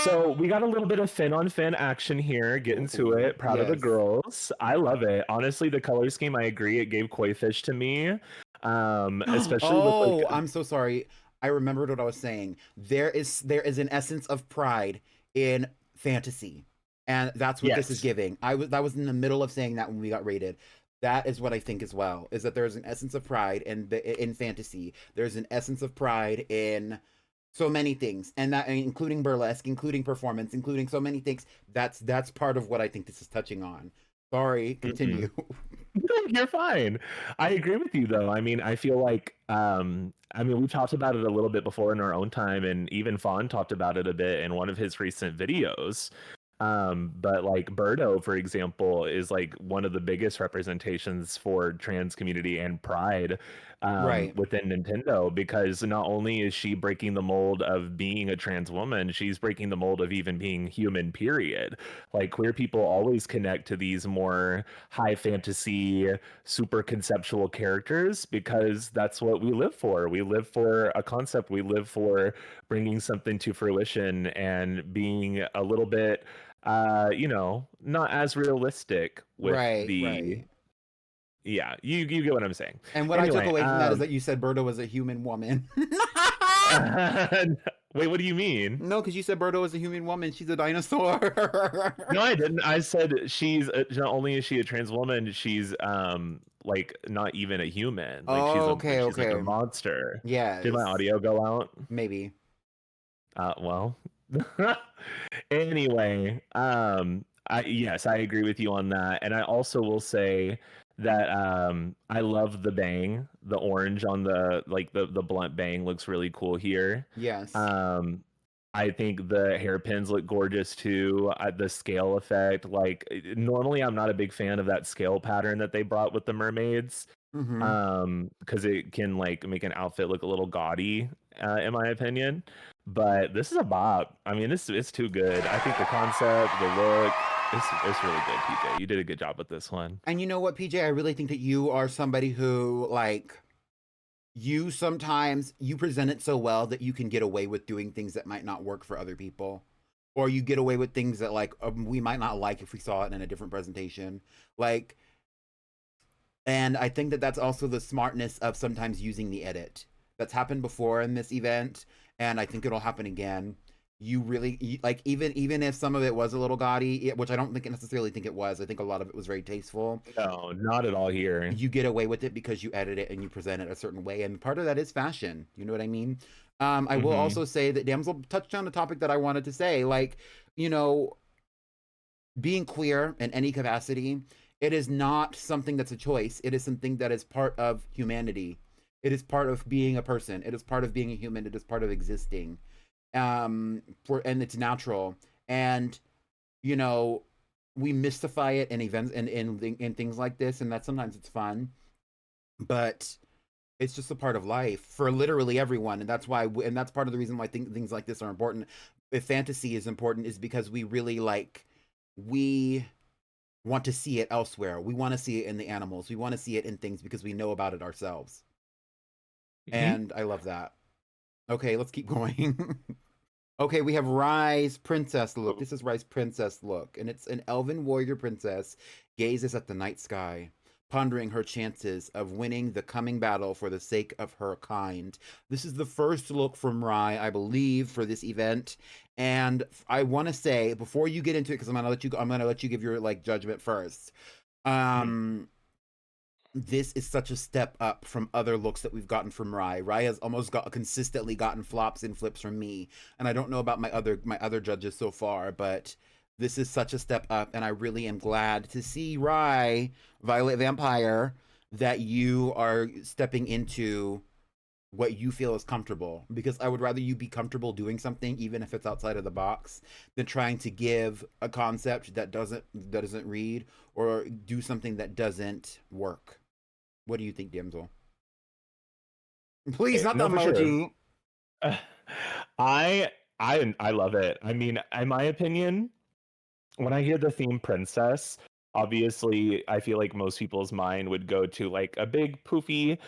So we got a little bit of fin on fin action here. Get into it. Proud of the Yes. girls. I love it. Honestly, the color scheme, I agree. It gave koi fish to me. Especially with like, I'm so sorry. I remembered what I was saying. There is an essence of pride in fantasy, and that's what this is Yes. giving. That was in the middle of saying that when we got rated. That is what I think as well. Is that there's an essence of pride in fantasy. There's an essence of pride in so many things, and that including burlesque, including performance, including so many things. That's part of what I think this is touching on. Sorry, continue. You're fine. I agree with you though. I mean, I feel like we talked about it a little bit before in our own time, and even Fawn talked about it a bit in one of his recent videos. But like Birdo, for example, is like one of the biggest representations for trans community and pride Right. within Nintendo, because not only is she breaking the mold of being a trans woman, she's breaking the mold of even being human, period. Like queer people always connect to these more high fantasy, super conceptual characters because that's what we live for. We live for a concept. We live for bringing something to fruition and being a little bit not as realistic with Right. yeah, you get what I'm saying. And what I took Anyway, away from that is that you said Birdo was a human woman. wait, what do you mean? No, because you said Birdo was a human woman. She's a dinosaur. No, I didn't. I said she's not only is she a trans woman, she's like not even a human. Like she's like a monster. Yeah. Did my audio go out? Maybe. Well. Anyway, yes, I agree with you on that. And I also will say that I love the bang. The orange on the blunt bang looks really cool here. Yes. I think the hairpins look gorgeous too. The scale effect, like normally I'm not a big fan of that scale pattern that they brought with the mermaids. Because it can like make an outfit look a little gaudy, in my opinion. But this is a bop. I mean, it's too good. I think the concept, the look, it's really good, PJ. You did a good job with this one. And you know what, PJ? I really think that you are somebody who, like, you present it so well that you can get away with doing things that might not work for other people. Or you get away with things that, like, we might not like if we saw it in a different presentation. Like, and I think that that's also the smartness of sometimes using the edit. That's happened before in this event, and I think it'll happen again. Like, even if some of it was a little gaudy, which I don't necessarily think it was. I think a lot of it was very tasteful. No, not at all here. You get away with it because you edit it and you present it a certain way, and part of that is fashion. You know what I mean? I will also say that Damsel touched on a topic that I wanted to say, like, being queer in any capacity, it is not something that's a choice. It is something that is part of humanity. It is part of being a person. It is part of being a human. It is part of existing. And it's natural. And, we mystify it in events and in things like this, and that sometimes it's fun, but it's just a part of life for literally everyone, and that's why, and that's part of the reason why things like this are important. If fantasy is important, is because we really we want to see it elsewhere. We want to see it in the animals. We want to see it in things because we know about it ourselves. And I love that. Okay, let's keep going. Okay, we have Rai's princess look. This is Rai's princess look, and it's an elven warrior princess gazes at the night sky, pondering her chances of winning the coming battle for the sake of her kind. This is the first look from Rai, I believe, for this event. And I want to say, before you get into it, because I'm gonna let you give your judgment first. This is such a step up from other looks that we've gotten from Rai. Rai has almost consistently gotten flops and flips from me, and I don't know about my other judges so far, but this is such a step up, and I really am glad to see Rai, Violet Vampire, that you are stepping into what you feel is comfortable, because I would rather you be comfortable doing something, even if it's outside of the box, than trying to give a concept that doesn't read, or do something that doesn't work. What do you think, Damsel? Please, not the emoji. Sure. I love it. I mean, in my opinion, when I hear the theme princess, obviously I feel like most people's mind would go to like a big poofy,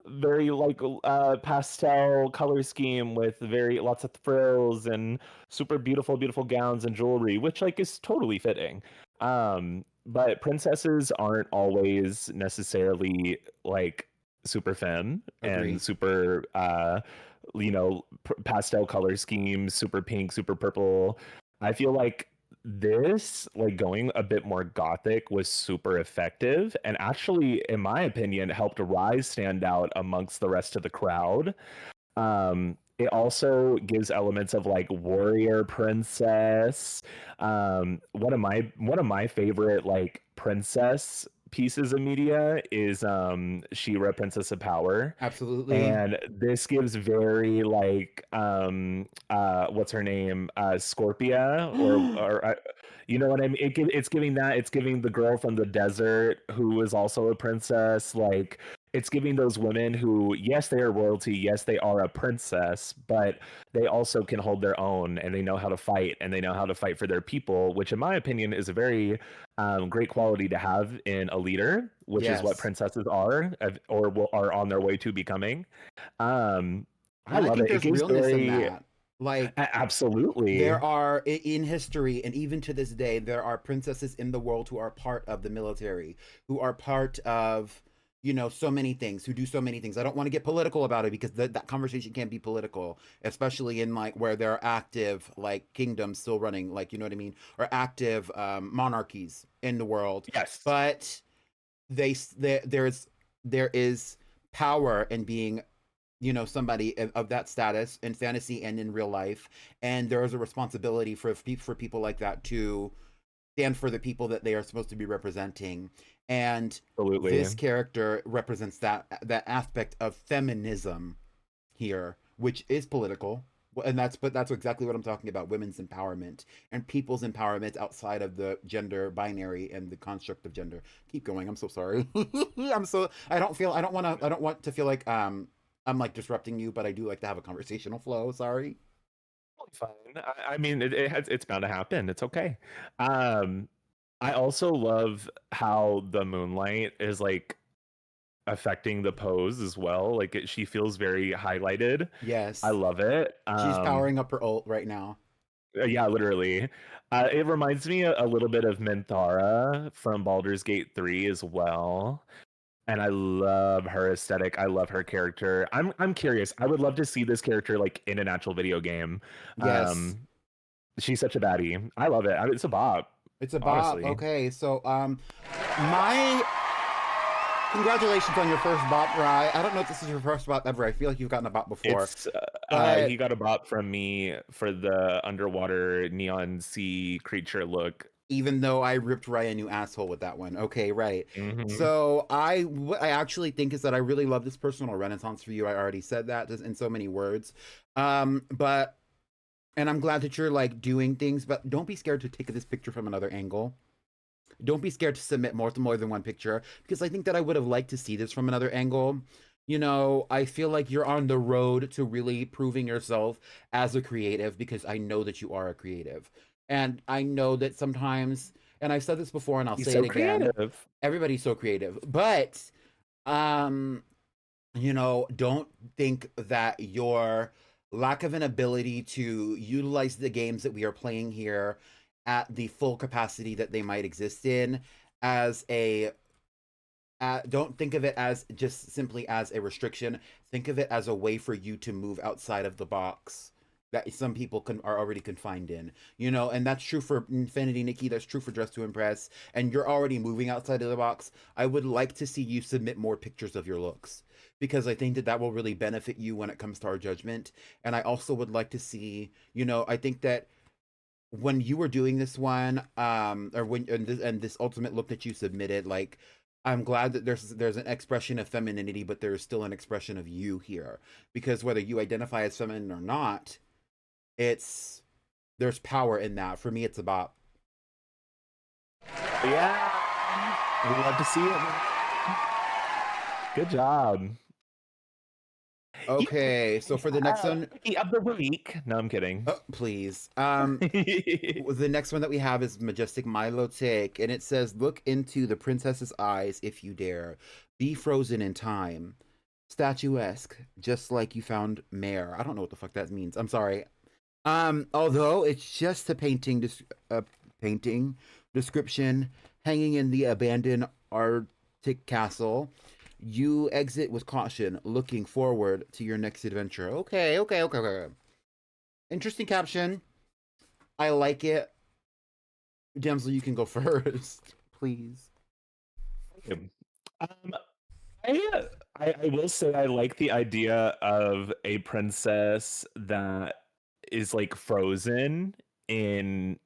very pastel color scheme with very lots of frills and super beautiful gowns and jewelry, which is totally fitting. But princesses aren't always necessarily super femme and super pastel color schemes, super pink, super purple. I feel like this, going a bit more gothic, was super effective, and actually, in my opinion, helped Rise stand out amongst the rest of the crowd. It also gives elements of warrior princess. One of my favorite princess pieces of media is She-Ra, Princess of Power. Absolutely. And this gives very what's her name? Scorpia, or you know what I mean? It's giving that. It's giving the girl from the desert who is also a princess. It's giving those women who, yes, they are royalty, yes, they are a princess, but they also can hold their own, and they know how to fight, and they know how to fight for their people, which in my opinion is a very great quality to have in a leader, which is what princesses are, or are on their way to becoming. I love think it. there's It gives realness in that. Absolutely. There are, in history, and even to this day, there are princesses in the world who are part of the military, who are part of so many things, who do so many things. I don't want to get political about it, because that conversation can be political, especially in where there are active kingdoms still running, you know what I mean, or active monarchies in the world. Yes. But there is power in being somebody of that status in fantasy and in real life, and there is a responsibility for people like that to stand for the people that they are supposed to be representing. And Absolutely. This character represents that aspect of feminism here, which is political, and that's exactly what I'm talking about: women's empowerment and people's empowerment outside of the gender binary and the construct of gender. Keep going. I'm so sorry. I don't want to feel like I'm disrupting you, but I do like to have a conversational flow. Sorry. Fine. I mean, it's bound to happen. It's okay. I also love how the moonlight is affecting the pose as well. She feels very highlighted. Yes, I love it. She's powering up her ult right now. Yeah, literally. It reminds me a little bit of Minthara from Baldur's Gate 3 as well. And I love her aesthetic. I love her character. I'm curious. I would love to see this character in an actual video game. Yes. She's such a baddie. I love it. It's a bop. It's a bop. Honestly. Okay, so my congratulations on your first bop, Rai. I don't know if this is your first bop ever. I feel like you've gotten a bop before. He got a bop from me for the underwater neon sea creature look. Even though I ripped Rai a new asshole with that one. Okay, right. Mm-hmm. So what I actually think is that I really love this personal renaissance for you. I already said that in so many words. And I'm glad that you're doing things, but don't be scared to take this picture from another angle. don't be scared to submit more than one picture, because I think that I would have liked to see this from another angle. You know, I feel like you're on the road to really proving yourself as a creative, because I know that you are a creative. And I know that sometimes, and I've said this before and I'll He's say so it again, creative. everybody's so creative. But um you know, don't think that your lack of an ability to utilize the games that we are playing here at the full capacity that they might exist in as a don't think of it as just simply as a restriction. Think of it as a way for you to move outside of the box that some people are already confined in, you know. And that's true for Infinity Nikki, that's true for Dress to Impress, and you're already moving outside of the box. I would like to see you submit more pictures of your looks, because I think that that will really benefit you when it comes to our judgment. And I also would like to see, you know, I think that when you were doing this one, or when and this ultimate look that you submitted, like, I'm glad that there's an expression of femininity, but there is still an expression of you here, because whether you identify as feminine or not, it's there's power in that. For me, it's about Yeah, we love to see it. Good job. okay. So for the next one, Rookie of the week. No, I'm kidding. oh, please. The next one that we have is Majestic Milo Tick, and it says, "Look into the princess's eyes if you dare. Be frozen in time. Statuesque, just like you found Mare." I don't know what the fuck that means. I'm sorry. Although it's just a painting description hanging in the abandoned Arctic castle. You exit with caution, looking forward to your next adventure. Okay. Interesting caption. I like it. Damsel, you can go first, please. Um, I will say I like the idea of a princess that is like frozen in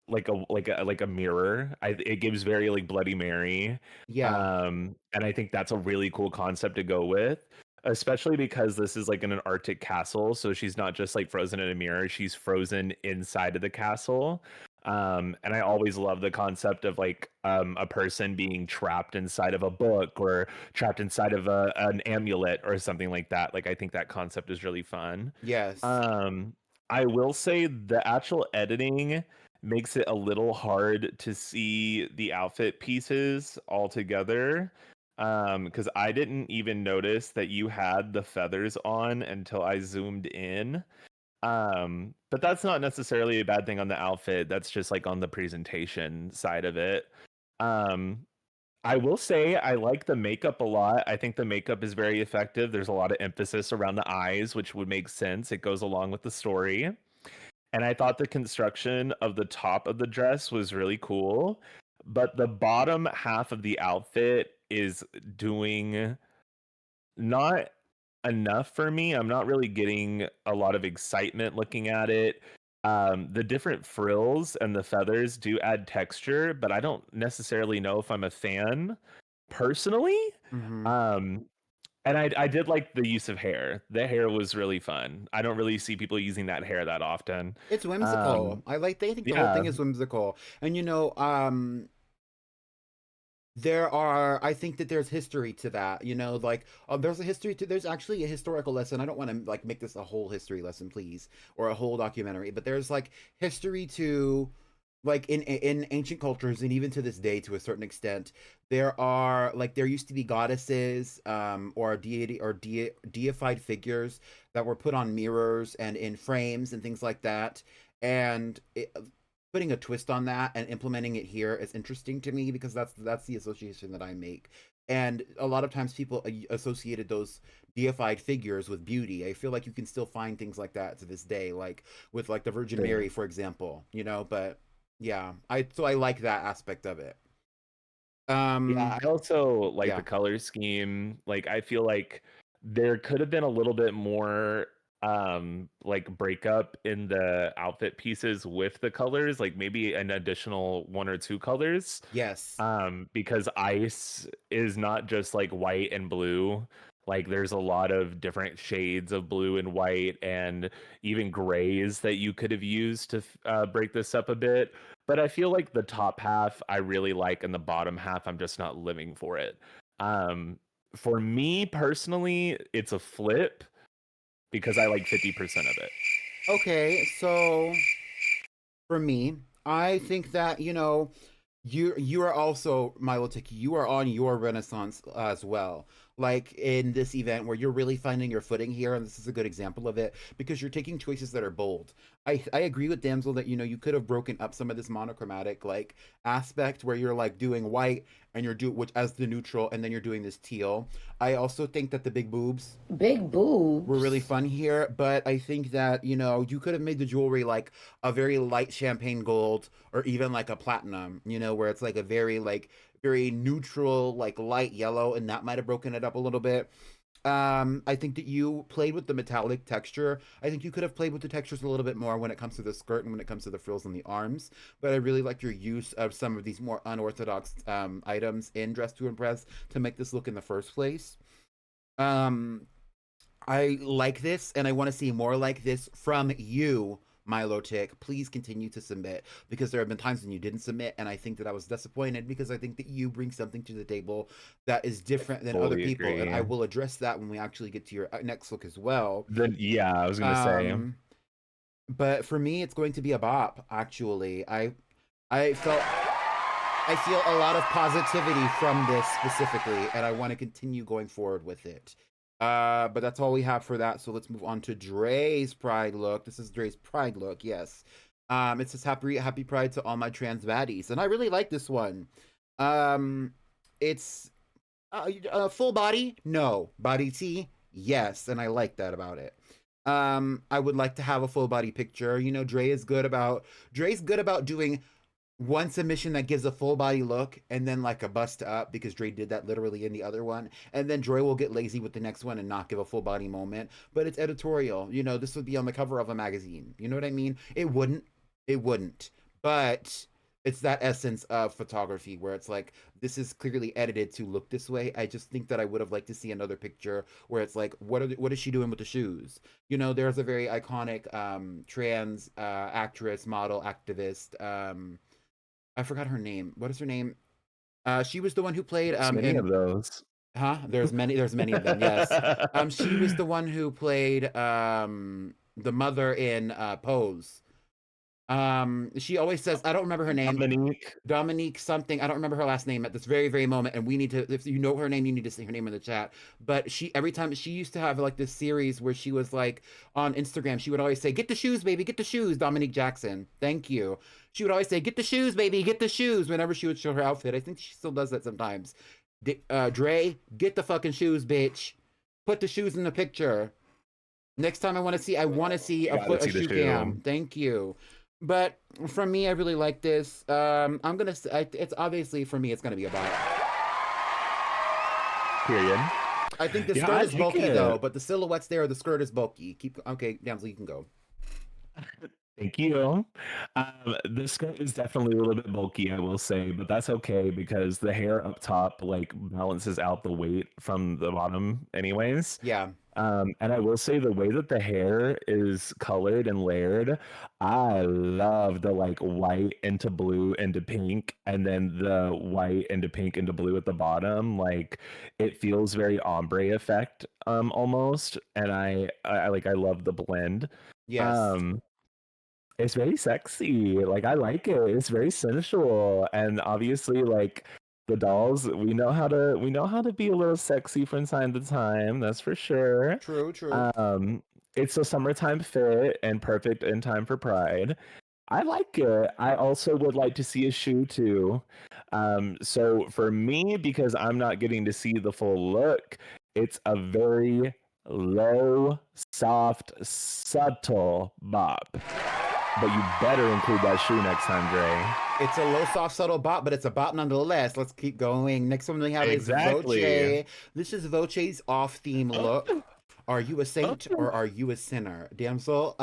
like a mirror. It gives very like Bloody Mary. Yeah. And I think that's a really cool concept to go with, especially because this is like in an Arctic castle, so she's not just like frozen in a mirror, she's frozen inside of the castle. And I always love the concept of like a person being trapped inside of a book or trapped inside of an amulet or something like that. Like I think that concept is really fun. Yes. I will say the actual editing makes it a little hard to see the outfit pieces all together. Because I didn't even notice that you had the feathers on until I zoomed in. But that's not necessarily a bad thing on the outfit. That's just like on the presentation side of it. Um, I will say I like the makeup a lot. I think the makeup is very effective. There's a lot of emphasis around the eyes, which would make sense. It goes along with the story. And I thought the construction of the top of the dress was really cool. But the bottom half of the outfit is doing not enough for me. I'm not really getting a lot of excitement looking at it. The different frills and the feathers do add texture, but I don't necessarily know if I'm a fan personally. Mm-hmm. And I did like the use of hair. The hair was really fun. I don't really see people using that hair that often. It's whimsical. They think the whole thing Yeah, is whimsical. And you know, I think that there's history to that, you know, like there's actually a historical lesson. I don't want to like make this a whole history lesson, please, or a whole documentary, but there's like history to, like, in ancient cultures, and even to this day to a certain extent, there used to be goddesses, or deity or deified figures that were put on mirrors and in frames and things like that. And putting a twist on that and implementing it here is interesting to me, because that's the association that I make. And a lot of times people associated those deified figures with beauty. I feel like you can still find things like that to this day, like with like the Virgin sure. Mary, for example, you know. But yeah, I like that aspect of it. Yeah, I also like Yeah. the color scheme. Like I feel like there could have been a little bit more like breakup in the outfit pieces with the colors, like maybe an additional one or two colors. Yes. Because ice is not just like white and blue. Like there's a lot of different shades of blue and white and even grays that you could have used to break this up a bit. But I feel like the top half I really like, and the bottom half I'm just not living for it. For me personally, it's a flip because I like 50% of it. Okay, so for me, I think that you are also Milo Tiki. You are on your renaissance as well. Like in this event where you're really finding your footing here, and this is a good example of it because you're taking choices that are bold. I agree with Damsel that you could have broken up some of this monochromatic like aspect where you're like doing white and you're do which as the neutral and then you're doing this teal. I also think that the big boobs Big boobs. were really fun here, but I think that you could have made the jewelry like a very light champagne gold or even like a platinum, where it's like a very like very neutral like light yellow, and that might have broken it up a little bit. I think that you played with the metallic texture. I think you could have played with the textures a little bit more when it comes to the skirt and when it comes to the frills on the arms. But I really liked your use of some of these more unorthodox items in Dress to Impress to make this look in the first place. Um, I like this, and I want to see more like this from you, Milo Tick. Please continue to submit because there have been times when you didn't submit, and I think that I was disappointed because I think that you bring something to the table that is different than other Fully people, and agree. I will address that when we actually get to your next look as well. Then yeah, I was gonna say. But for me, it's going to be a bop. Actually, I felt. I feel a lot of positivity from this specifically, and I want to continue going forward with it. But that's all we have for that. So let's move on to Dre's Pride look. This is Dre's Pride look, yes. It says happy Pride to all my trans baddies. And I really like this one. It's full body, no. Body T, yes. And I like that about it. I would like to have a full body picture. Dre's good about doing one submission that gives a full body look and then like a bust up because Dre did that literally in the other one, and then Dre will get lazy with the next one and not give a full body moment, but it's editorial. This would be on the cover of a magazine. You know what I mean? It wouldn't, but it's that essence of photography where it's like this is clearly edited to look this way. I just think that I would have liked to see another picture where it's like what is she doing with the shoes? There's a very iconic trans actress, model, activist, I forgot her name. What is her name? She was the one who played Many of those. Huh? There's many of them, yes. She was the one who played the mother in Pose. She always says, I don't remember her name. Dominique something. I don't remember her last name at this very, very moment. And we need to, if you know her name, you need to say her name in the chat. But every time she used to have like this series where she was like on Instagram, she would always say, "Get the shoes, baby, get the shoes." Dominique Jackson. Thank you. She would always say, "Get the shoes, baby, get the shoes," whenever she would show her outfit. I think she still does that sometimes. Dre, get the fucking shoes, bitch. Put the shoes in the picture. Next time I want to see a shoe cam. Thank you. But for me, I really like this. I'm gonna say it's obviously for me, it's gonna be a buy. Period. I think the skirt is bulky though, but the silhouettes there, the skirt is bulky. Okay, Damsel, you can go. Thank you. The skirt is definitely a little bit bulky, I will say, but that's okay because the hair up top like balances out the weight from the bottom, anyways. Yeah. And I will say the way that the hair is colored and layered, I love the like white into blue into pink, and then the white into pink into blue at the bottom. Like it feels very ombre effect, almost. And I love the blend. Yes. It's very sexy. Like I like it. It's very sensual, and obviously, like the dolls, we know how to be a little sexy from time to time. That's for sure. True. It's a summertime fit and perfect in time for Pride. I like it. I also would like to see a shoe too. So for me, because I'm not getting to see the full look, it's a very low, soft, subtle bop. But you better include that shoe next time, Dre. It's a low, soft, subtle bop, but it's a bop nonetheless. Let's keep going. Next one we have is Exactly. Voce. This is Voce's off-theme look. Are you a saint or are you a sinner? Damsel,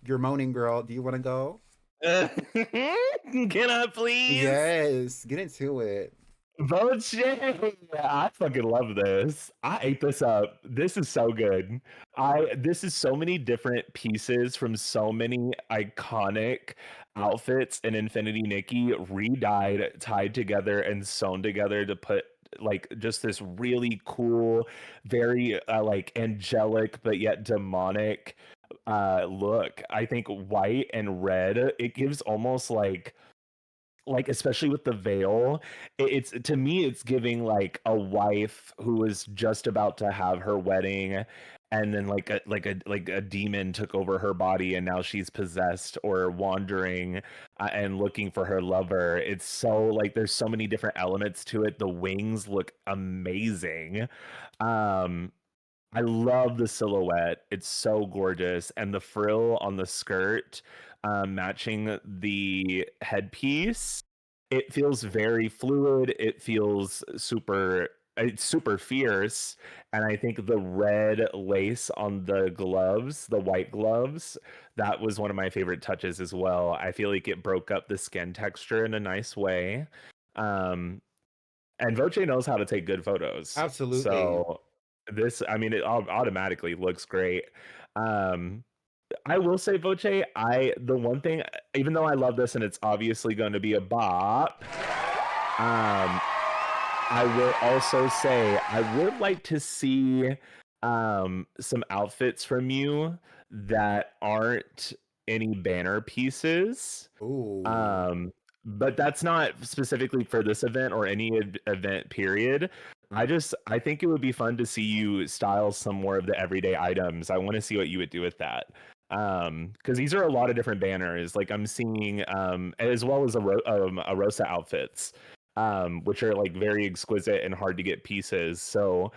you're moaning, girl. Do you want to go? Can I please? Yes, get into it. Voce! I fucking love this. I ate this up. This is so good. This is so many different pieces from so many iconic outfits in Infinity Nikki re-dyed, tied together, and sewn together to put like just this really cool, very like angelic but yet demonic look. I think white and red, it gives almost like especially with the veil, it's to me it's giving like a wife who is just about to have her wedding, and then like a demon took over her body and now she's possessed or wandering and looking for her lover. It's so like there's so many different elements to it. The wings look amazing. um I love the silhouette. It's so gorgeous. And the frill on the skirt, matching the headpiece, it feels very fluid. It feels super, it's super fierce. And I think the red lace on the gloves, the white gloves, that was one of my favorite touches as well. I feel like it broke up the skin texture in a nice way. Um, and Voce knows how to take good photos. Absolutely. So this, I mean, it automatically looks great. Um, I will say, Voce, the one thing, even though I love this and it's obviously going to be a bop, I will also say I would like to see some outfits from you that aren't any banner pieces. Ooh. But that's not specifically for this event or any event period. I think it would be fun to see you style some more of the everyday items. I want to see what you would do with that. Because these are a lot of different banners. Like I'm seeing as well as a Rosa outfits, which are like very exquisite and hard to get pieces. So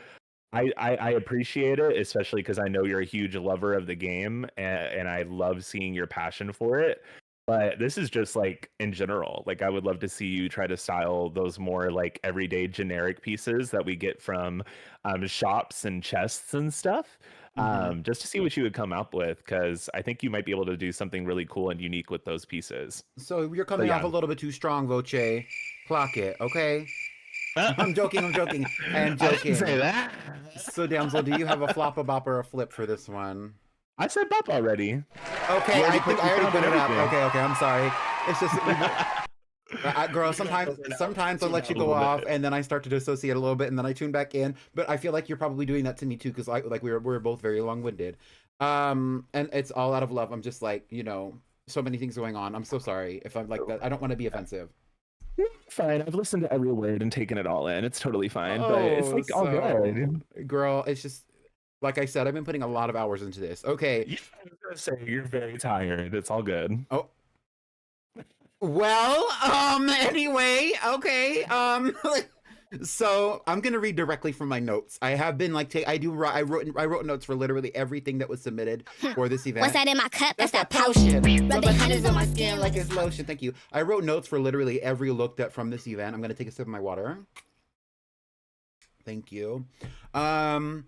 I appreciate it, especially because I know you're a huge lover of the game, and I love seeing your passion for it. But this is just like in general, like I would love to see you try to style those more like everyday generic pieces that we get from shops and chests and stuff, just to see what you would come up with, because I think you might be able to do something really cool and unique with those pieces. So you're coming off a little bit too strong, Voce. Clock it, okay? I'm joking. I am joking. I didn't say that. So, Damsel, do you have a flop, a bop, or a flip for this one? I said bop already. Okay, I think I already put it up. everything. Okay, I'm sorry. It's just, girl, sometimes I let you go off, and then I start to dissociate a little bit, and then I tune back in. But I feel like you're probably doing that to me too, because like we're both very long-winded. And it's all out of love. I'm just like, so many things going on. I'm so sorry if I'm like that. I don't want to be offensive. Fine. I've listened to every word and taken it all in. It's totally fine. But it's like all good. Girl, it's just like I said, I've been putting a lot of hours into this. Okay. Yeah, I was gonna say you're very tired. It's all good. Oh. Well, anyway, okay. So I'm gonna read directly from my notes. I have been like, I wrote notes for literally everything that was submitted for this event. What's that in my cup? That's that potion. potion. Rubbing Rubbing honey's honey's on my skin like it's lotion. Thank you. I wrote notes for literally every look that from this event. I'm gonna take a sip of my water. Thank you. I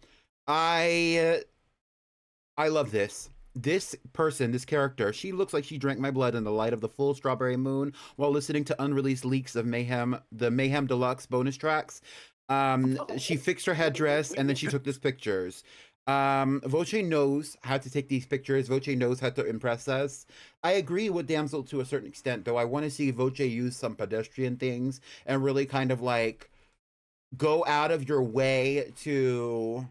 love this. This person, this character, she looks like she drank my blood in the light of the full strawberry moon while listening to unreleased leaks of Mayhem, the Mayhem Deluxe bonus tracks. She fixed her headdress and then she took these pictures. Voce knows how to take these pictures. Voce knows how to impress us. I agree with Damsel to a certain extent, though. I want to see Voce use some pedestrian things and really kind of like go out of your way to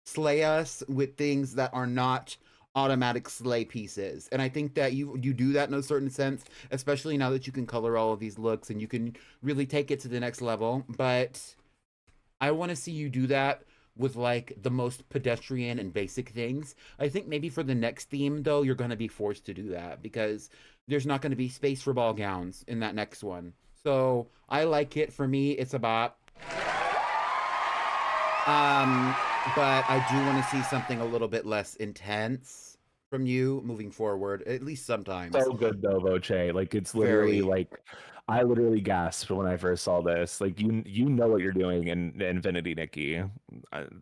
slay us with things that are not automatic slay pieces. And I think that you do that in a certain sense, especially now that you can color all of these looks and you can really take it to the next level. But I want to see you do that with like the most pedestrian and basic things. I think maybe for the next theme though, you're going to be forced to do that because there's not going to be space for ball gowns in that next one. So I like it. For me, it's a bop. But I do want to see something a little bit less intense from you moving forward, at least sometimes. So good though, Voce. Like it's literally like I literally gasped when I first saw this. Like you know what you're doing in Infinity Nikki.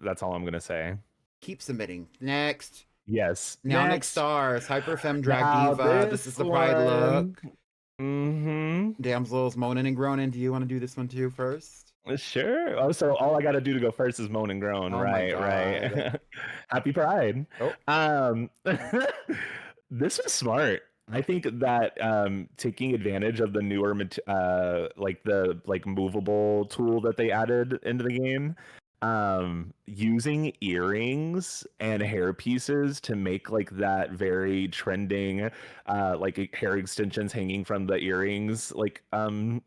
That's all I'm gonna say. Keep submitting. Next. Yes. Now next stars. Hyperfemme Drag Diva. This is the Pride look. Damsels moaning and groaning. Do you want to do this one too first? Sure. Oh, so all I got to do to go first is moan and groan. Oh my Right, God. right. Happy Pride. Oh. This was smart. I think that taking advantage of the newer like the movable tool that they added into the game, using earrings and hair pieces to make like that very trending like hair extensions hanging from the earrings like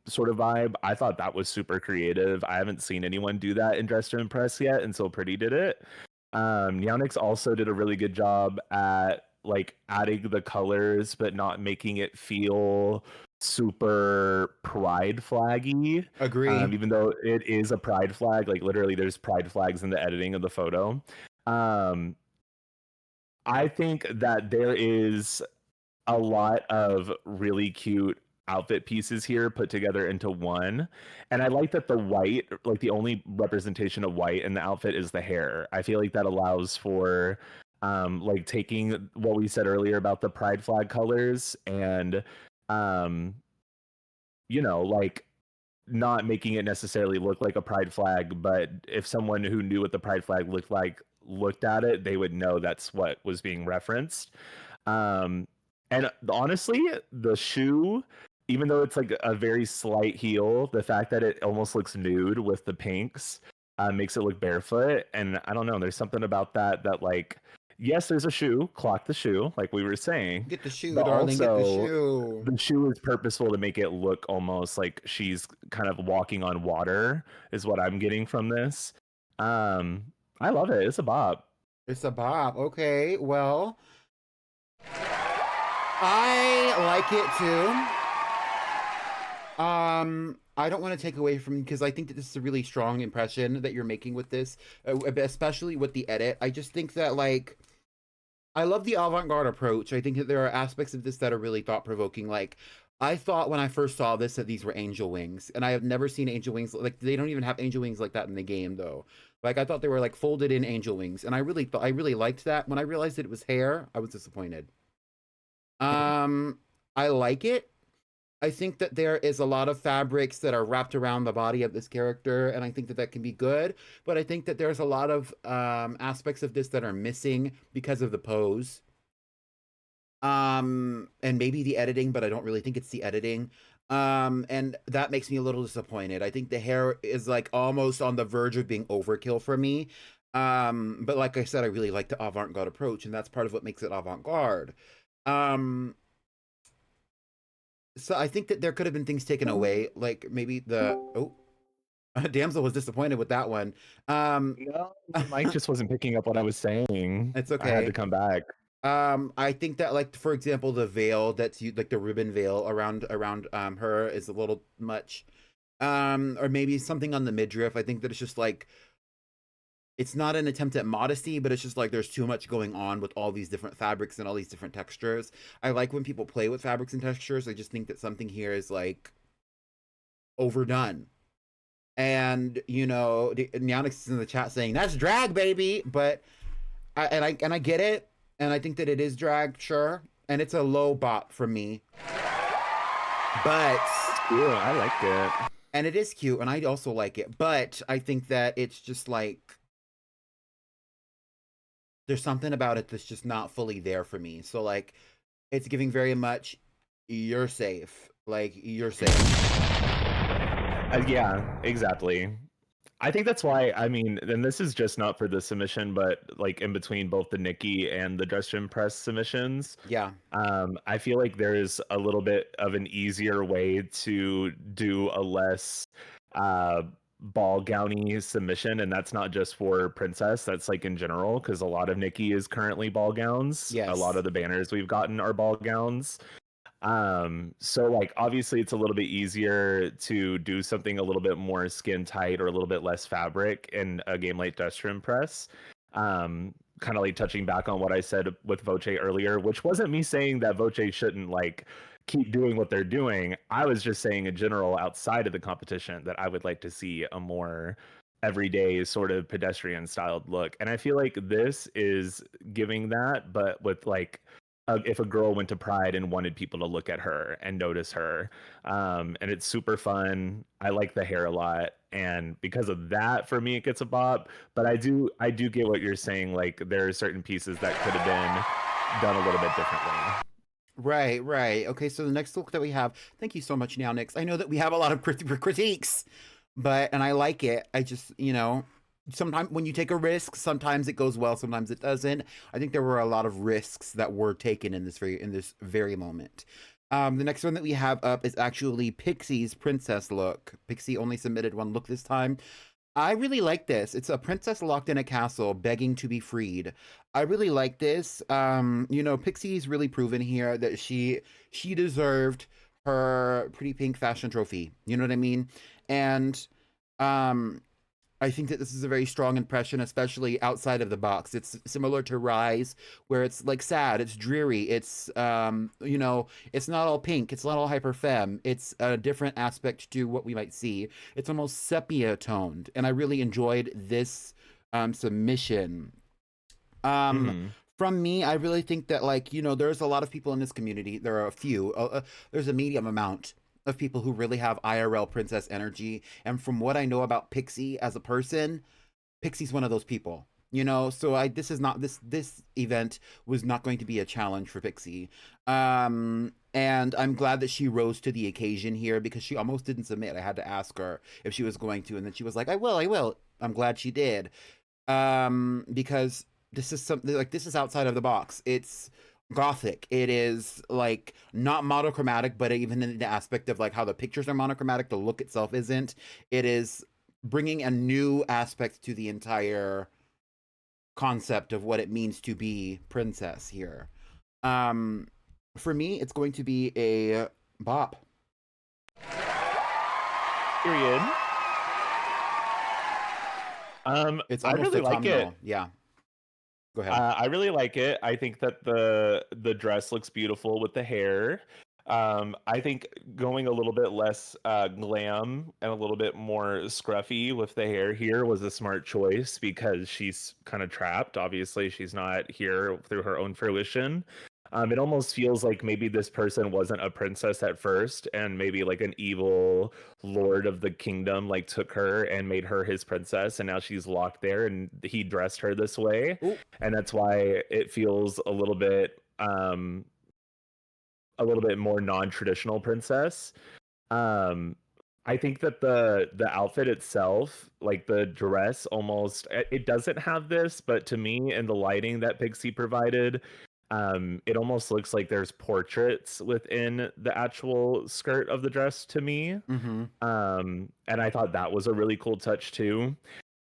sort of vibe. I thought that was super creative. I haven't seen anyone do that in Dress to Impress yet, and so Pretty did it. Neonix also did a really good job at like adding the colors but not making it feel super pride flaggy. Agree. Even though it is a pride flag, like literally there's pride flags in the editing of the photo. I think that there is a lot of really cute outfit pieces here put together into one. And I like that the white, like the only representation of white in the outfit is the hair. I feel like that allows for like taking what we said earlier about the pride flag colors and you know, like not making it necessarily look like a pride flag, but if someone who knew what the pride flag looked like looked at it, they would know that's what was being referenced. And honestly, the shoe, even though it's like a very slight heel, the fact that it almost looks nude with the pinks makes it look barefoot. And I don't know, there's something about that like, yes, there's a shoe, clock the shoe, like we were saying. Get the shoe, But darling. Get the also, shoe. the shoe is purposeful to make it look almost like she's kind of walking on water, is what I'm getting from this. I love it. It's a bop. It's a bop. Okay, well, I like it too. I don't want to take away from, because I think that this is a really strong impression that you're making with this, especially with the edit. I just think that, like, I love the avant-garde approach. I think that there are aspects of this that are really thought-provoking. Like, I thought when I first saw this that these were angel wings, and I have never seen angel wings. Like, they don't even have angel wings like that in the game, though. Like, I thought they were like folded in angel wings, and I really liked that. When I realized that it was hair, I was disappointed. I like it. I think that there is a lot of fabrics that are wrapped around the body of this character, and I think that that can be good. But I think that there's a lot of aspects of this that are missing because of the pose. And maybe the editing, but I don't really think it's the editing. And that makes me a little disappointed. I think the hair is like almost on the verge of being overkill for me. But like I said, I really like the avant-garde approach, and that's part of what makes it avant-garde. So I think that there could have been things taken away, like maybe the Damsel was disappointed with that one. No, Mike just wasn't picking up what I was saying. It's I had okay. to come back. I think that, like, for example, the veil that's like the ribbon veil around her is a little much. Or maybe something on the midriff. I think that it's just like, it's not an attempt at modesty, but it's just like there's too much going on with all these different fabrics and all these different textures. I like when people play with fabrics and textures. I just think that something here is like overdone. And you know, Neonix is in the chat saying that's drag, baby. But I get it, and I think that it is drag, sure, and it's a low bop for me. But Yeah, I liked it. And it is cute, and I also like it. But I think that it's just like, there's something about it that's just not fully there for me. So like, it's giving very much, you're safe. Like, you're safe. Yeah, exactly. I think that's why, I mean, and this is just not for the submission, but like in between both the Nikki and the Dress to Impress submissions. Yeah. I feel like there's a little bit of an easier way to do a less ball gowny submission, and that's not just for Princess, that's like in general, because a lot of Nikki is currently ball gowns. Yes. A lot of the banners we've gotten are ball gowns. So like obviously it's a little bit easier to do something a little bit more skin tight or a little bit less fabric in a game like Dress to Impress. Kind of like touching back on what I said with Voce earlier, which wasn't me saying that Voce shouldn't like keep doing what they're doing. I was just saying in general, outside of the competition, that I would like to see a more everyday sort of pedestrian styled look. And I feel like this is giving that, but with like if a girl went to Pride and wanted people to look at her and notice her. And it's super fun. I like the hair a lot, and because of that, for me, it gets a bop. But I do get what you're saying. Like there are certain pieces that could have been done a little bit differently. Right, right. Okay, so the next look that we have, thank you so much, Now Nix. I know that we have a lot of critiques, and I like it. I just, sometimes when you take a risk, sometimes it goes well, sometimes it doesn't. I think there were a lot of risks that were taken in this very moment. The next one that we have up is actually Pixie's princess look. Pixie only submitted one look this time. I really like this. It's a princess locked in a castle begging to be freed. I really like this. Pixie's really proven here that she deserved her Pretty Pink fashion trophy. You know what I mean? And um I think that this is a very strong impression, especially outside of the box. It's similar to Rise, where it's like sad, it's dreary, it's not all pink, it's not all hyper femme. It's a different aspect to what we might see. It's almost sepia toned, and I really enjoyed this submission. Mhm. From me, I really think that there's a lot of people in this community. There are a few. There's a medium amount of people who really have IRL princess energy. And from what I know about Pixie as a person, Pixie's one of those people. So this is not this event was not going to be a challenge for Pixie. And I'm glad that she rose to the occasion here because she almost didn't submit. I had to ask her if she was going to, and then she was like, I will. I'm glad she did. Because this is something like this is outside of the box. It's gothic. It is like not monochromatic, but even in the aspect of like how the pictures are monochromatic, the look itself isn't. It is bringing a new aspect to the entire concept of what it means to be princess here. For me, it's going to be a bop. Period. It's I almost really like it. autumnal. Yeah. Go ahead. I really like it. I think that the dress looks beautiful with the hair. I think going a little bit less glam and a little bit more scruffy with the hair here was a smart choice because she's kind of trapped. Obviously, she's not here through her own fruition. It almost feels like maybe this person wasn't a princess at first, and maybe like an evil lord of the kingdom like took her and made her his princess, and now she's locked there, and he dressed her this way, Ooh. and that's why it feels a little bit more non-traditional princess. Um, I think that the outfit itself, like the dress, almost it doesn't have this, but to me, in the lighting that Pixie provided, it almost looks like there's portraits within the actual skirt of the dress to me. Mm-hmm. And I thought that was a really cool touch too.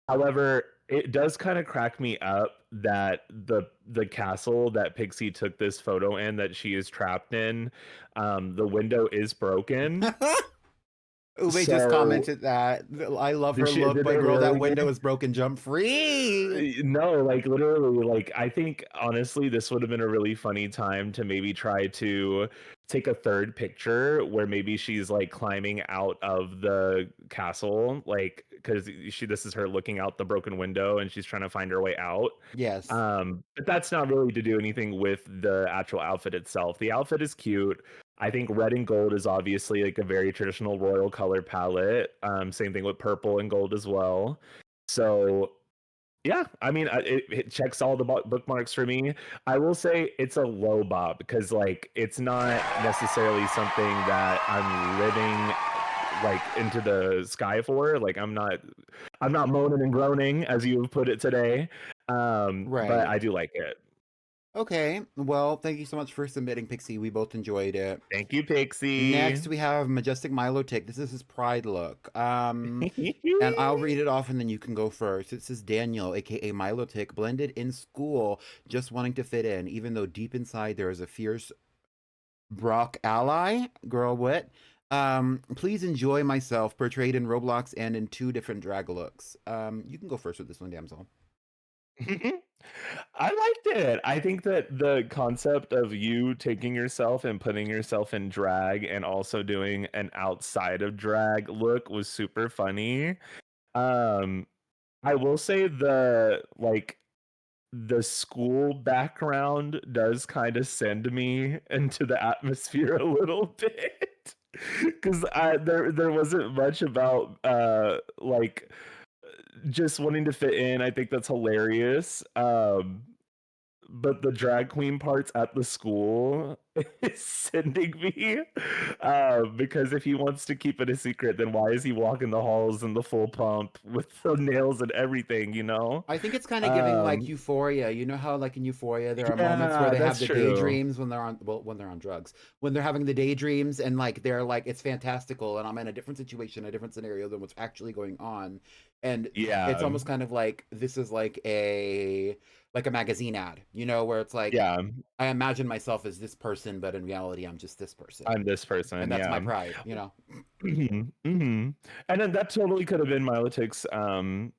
However, it does kind of crack me up that the castle that Pixie took this photo in that she is trapped in, the window is broken. Ube just commented that. I love her look, Did but they girl, that really? window is broken. Jump free. No, like literally, like I think honestly, this would have been a really funny time to maybe try to take a third picture where maybe she's like climbing out of the castle, like because this is her looking out the broken window and she's trying to find her way out. Yes. But that's not really to do anything with the actual outfit itself. The outfit is cute. I think red and gold is obviously like a very traditional royal color palette. Same thing with purple and gold as well. So yeah, I mean, it checks all the bookmarks for me. I will say it's a low bob because like it's not necessarily something that I'm living like into the sky for. Like I'm not moaning and groaning as you put it today. But Right. I do like it. Okay. Well, thank you so much for submitting, Pixie. We both enjoyed it. Thank you, Pixie. Next, we have Majestic Milo Tick. This is his pride look. And I'll read it off and then you can go first. It says Daniel, aka Milo Tick, blended in school, just wanting to fit in, even though deep inside there is a fierce Brock ally. Girl, what? Please enjoy myself, portrayed in Roblox and in 2 different drag looks. You can go first with this one, damsel. I liked it. I think that the concept of you taking yourself and putting yourself in drag and also doing an outside of drag look was super funny. I will say the school background does kind of send me into the atmosphere a little bit because there wasn't much about like just wanting to fit in. I think that's hilarious. But the drag queen parts at the school is sending me because if he wants to keep it a secret, then why is he walking the halls in the full pump with the nails and everything, you know? I think it's kind of giving like Euphoria. You know how like in Euphoria there are moments where Yeah, they have that's the true. daydreams when they're on when they're on drugs. When they're having the daydreams and like they're like it's fantastical and I'm in a different situation, a different scenario than what's actually going on. And it's Yeah, almost kind of like this is like a magazine ad, you know, where it's like yeah, I imagine myself as this person, but in reality I'm just this person. I'm this And person, that's my yeah. pride, you know. And then that totally could have been Milotic's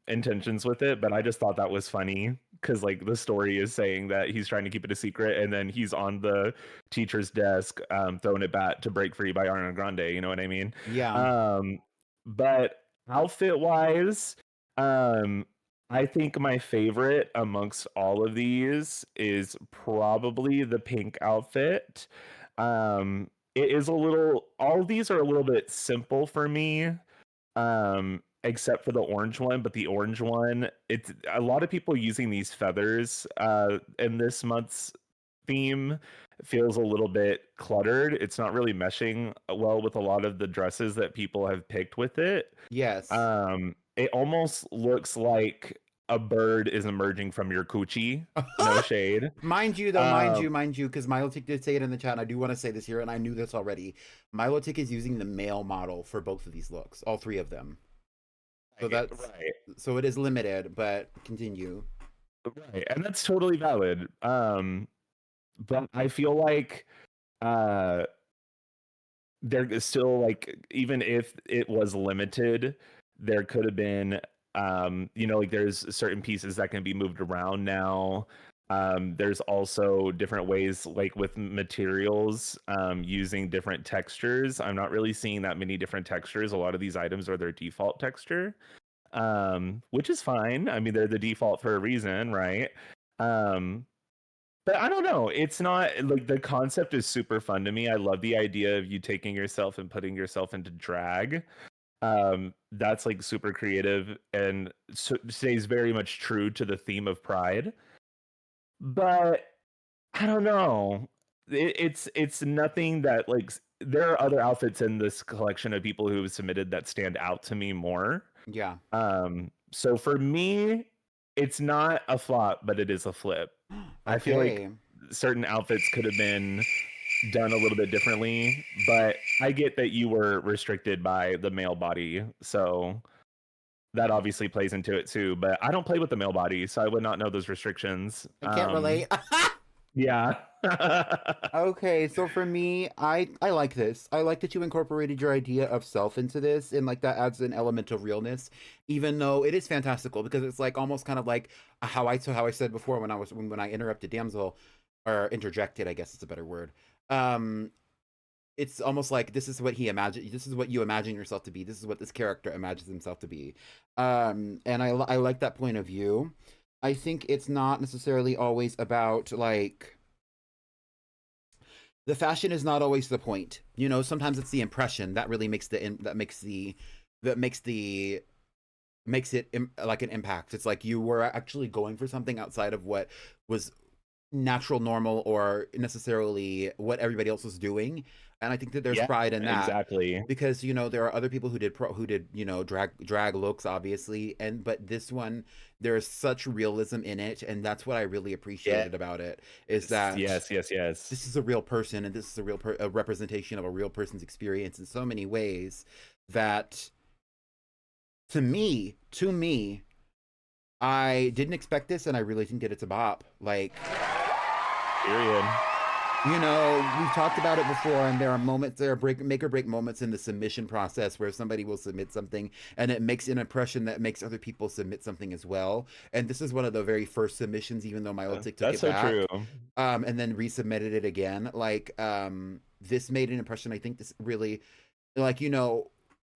intentions with it, but I just thought that was funny because like the story is saying that he's trying to keep it a secret, and then he's on the teacher's desk throwing it back to Break Free by Ariana Grande. You know what I mean? Yeah. But outfit wise, um, I think my favorite amongst all of these is probably the pink outfit. It is a little, all of these are a little bit simple for me, except for the orange one, but the orange one, it's a lot of people using these feathers in this month's theme feels a little bit cluttered. It's not really meshing well with a lot of the dresses that people have picked with it. Yes. It almost looks like a bird is emerging from your coochie. No shade. Mind you, though, Um, mind you, because Milotic did say it in the chat, and I do want to say this here, and I knew this already. Milotic is using the male model for both of these looks, all three of them. So that's right. so it is limited, but continue. Right. And that's totally valid. But I feel like there is still like even if it was limited, there could have been like there's certain pieces that can be moved around now. There's also different ways like with materials using different textures. I'm not really seeing that many different textures. A lot of these items are their default texture, which is fine. I mean, they're the default for a reason, right? But I don't know. It's not like the concept is super fun to me. I love the idea of you taking yourself and putting yourself into drag. That's like super creative and stays very much true to the theme of Pride. But I don't know. It's nothing that like there are other outfits in this collection of people who have submitted that stand out to me more. Yeah. So for me, it's not a flop, but it is a flip. I feel like certain outfits could have been done a little bit differently, but I get that you were restricted by the male body, so that obviously plays into it too. But I don't play with the male body, so I would not know those restrictions. I can't relate. Yeah. Okay, so for me, I like this. I like that you incorporated your idea of self into this, and like that adds an element of realness, even though it is fantastical because it's like almost kind of like how I said before when I interrupted Damsel or interjected, I guess it's a better word. It's almost like this is what he imagined. This is what you imagine yourself to be. This is what this character imagines himself to be. And I like that point of view. I think it's not necessarily always about like the fashion is not always the point. You know, sometimes it's the impression that really makes like an impact. It's like you were actually going for something outside of what was natural, normal, or necessarily what everybody else was doing. And I think that there's pride in that. Exactly. Because, you know, there are other people who did, you know, drag looks, obviously. But this one, there's such realism in it. And that's what I really appreciated about it is that yes. this is a real person, and this is a representation of a real person's experience in so many ways that to me, I didn't expect this, and I really think that it's a bop. Like, period. You know, we've talked about it before, and there are moments, there are make or break moments in the submission process where somebody will submit something, and it makes an impression that makes other people submit something as well. And this is one of the very first submissions, even though Milotic took it back. That's so true. And then resubmitted it again. Like, this made an impression. I think this really, like, you know,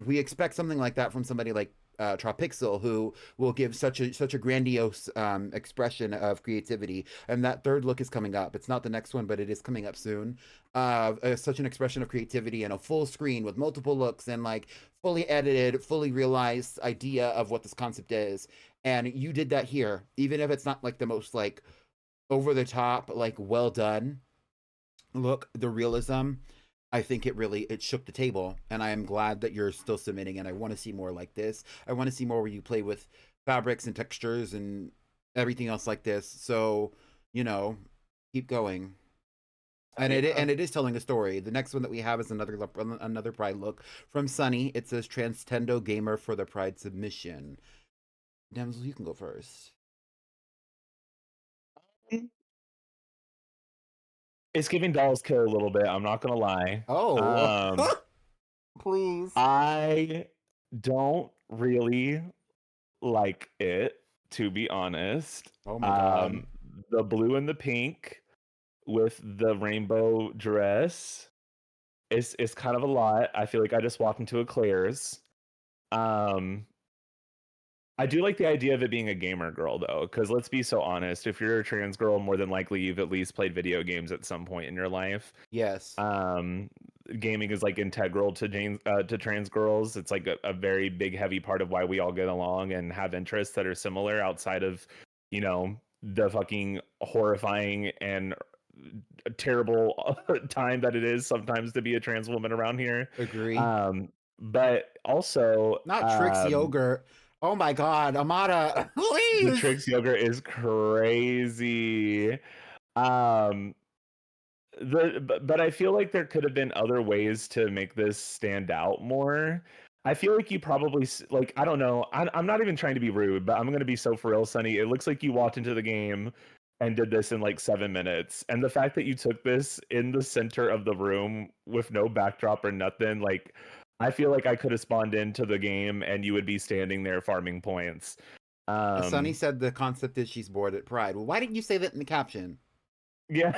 we expect something like that from somebody like Tropixel, who will give such a grandiose expression of creativity. And that third look is coming up. It's not the next one, but it is coming up soon. Such an expression of creativity and a full screen with multiple looks and like fully edited, fully realized idea of what this concept is. And you did that here, even if it's not like the most like over the top, like well done look, the realism. I think it shook the table, and I am glad that you're still submitting. And I want to see more like this. I want to see more where you play with fabrics and textures and everything else like this. So, keep going. And it is telling a story. The next one that we have is another Pride look from Sunny. It says Transcendo Gamer for the Pride submission. Damsel, you can go first. It's giving Dolls Kill a little bit. I'm not gonna lie. Oh, please. I don't really like it, to be honest. Oh my god. The blue and the pink with the rainbow dress is kind of a lot. I feel like I just walked into a Claire's. I do like the idea of it being a gamer girl, though, because let's be so honest. If you're a trans girl, more than likely you've at least played video games at some point in your life. Yes. Gaming is like integral to trans girls. It's like a very big, heavy part of why we all get along and have interests that are similar outside of, the fucking horrifying and terrible time that it is sometimes to be a trans woman around here. Agree. But also not Trix yogurt. Oh my god, Amada, please. The Trix yogurt is crazy. But I feel like there could have been other ways to make this stand out more. I feel like you probably like, I don't know. I'm not even trying to be rude, but I'm going to be so for real, Sunny. It looks like you walked into the game and did this in like 7 minutes. And the fact that you took this in the center of the room with no backdrop or nothing, like, I feel like I could have spawned into the game and you would be standing there farming points. Sunny said the concept is she's bored at Pride. Well, why didn't you say that in the caption? Yeah.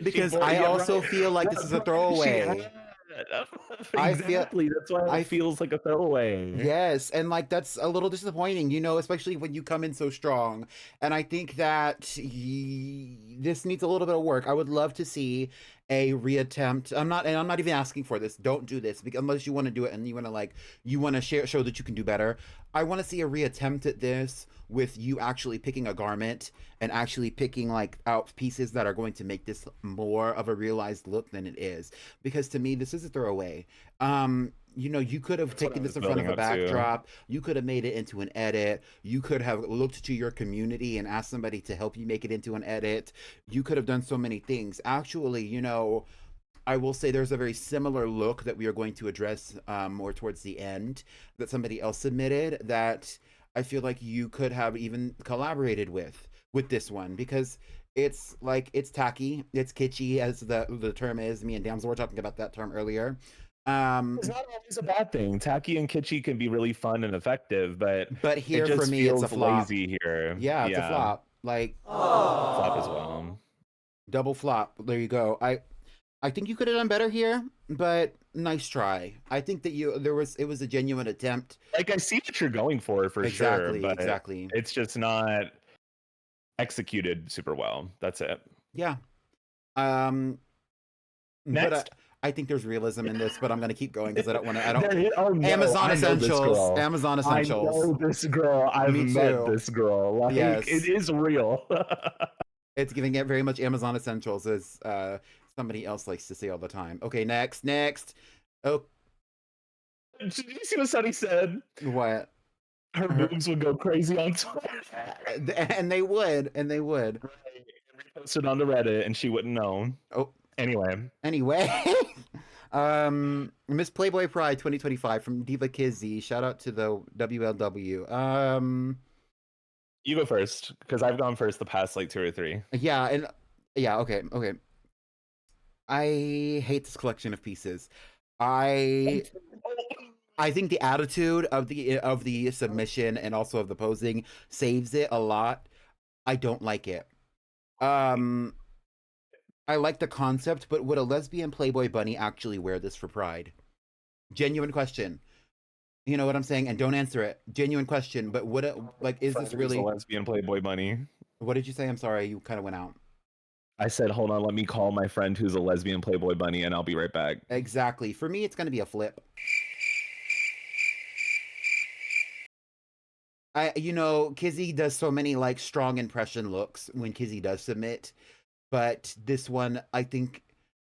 Because I also feel like this is a throwaway. Exactly. That's why it feels like a throwaway. Yes, and like that's a little disappointing, especially when you come in so strong. And I think that this needs a little bit of work. I would love to see a reattempt. I'm not even asking for this. Don't do this unless you want to do it and you want to show that you can do better. I want to see a reattempt at this with you actually picking a garment and actually picking like out pieces that are going to make this more of a realized look than it is. Because to me, this is a throwaway. You could have taken this in front of a backdrop. You could have made it into an edit. You could have looked to your community and asked somebody to help you make it into an edit. You could have done so many things. Actually, I will say there's a very similar look that we are going to address more towards the end that somebody else submitted that I feel like you could have even collaborated with this one, because it's tacky, it's kitschy, as the term is. Me and Damsel were talking about that term earlier. It's not always a bad thing. Tacky and kitschy can be really fun and effective, but here for me it's a flop. Lazy here. Yeah, it's a flop. Like flop as well. Double flop. There you go. I think you could have done better here, but nice try. I think that it was a genuine attempt. Like, I see what you're going for sure, but exactly. It's just not executed super well. That's it. Yeah. Next. But I think there's realism in this, but I'm gonna keep going because I don't want to. No, Amazon Essentials. Amazon Essentials. I know this girl. I've met this girl. Like, yes. It is real. It's giving it very much Amazon Essentials, as somebody else likes to say all the time. Okay, next. Oh, did you see what Sunny said? What? Her boobs would go crazy on Twitter. And they would. Right. And reposted on the Reddit, and she wouldn't know. Oh. Anyway. Miss Playboy Pride 2025 from Diva Kizzy. Shout out to the WLW. You go first, because I've gone first the past like 2 or 3. Yeah, okay. I hate this collection of pieces. I think the attitude of the submission and also of the posing saves it a lot. I don't like it. I like the concept, but would a lesbian Playboy bunny actually wear this for Pride? Genuine question. You know what I'm saying? And don't answer it. Genuine question. But what, like, is this Friend who's a really? lesbian Playboy bunny. What did you say? I'm sorry, you kind of went out. I said, hold on, let me call my friend who's a lesbian Playboy bunny, and I'll be right back. Exactly. For me, it's gonna be a flip. Kizzy does so many like strong impression looks when Kizzy does submit, but this one, I think,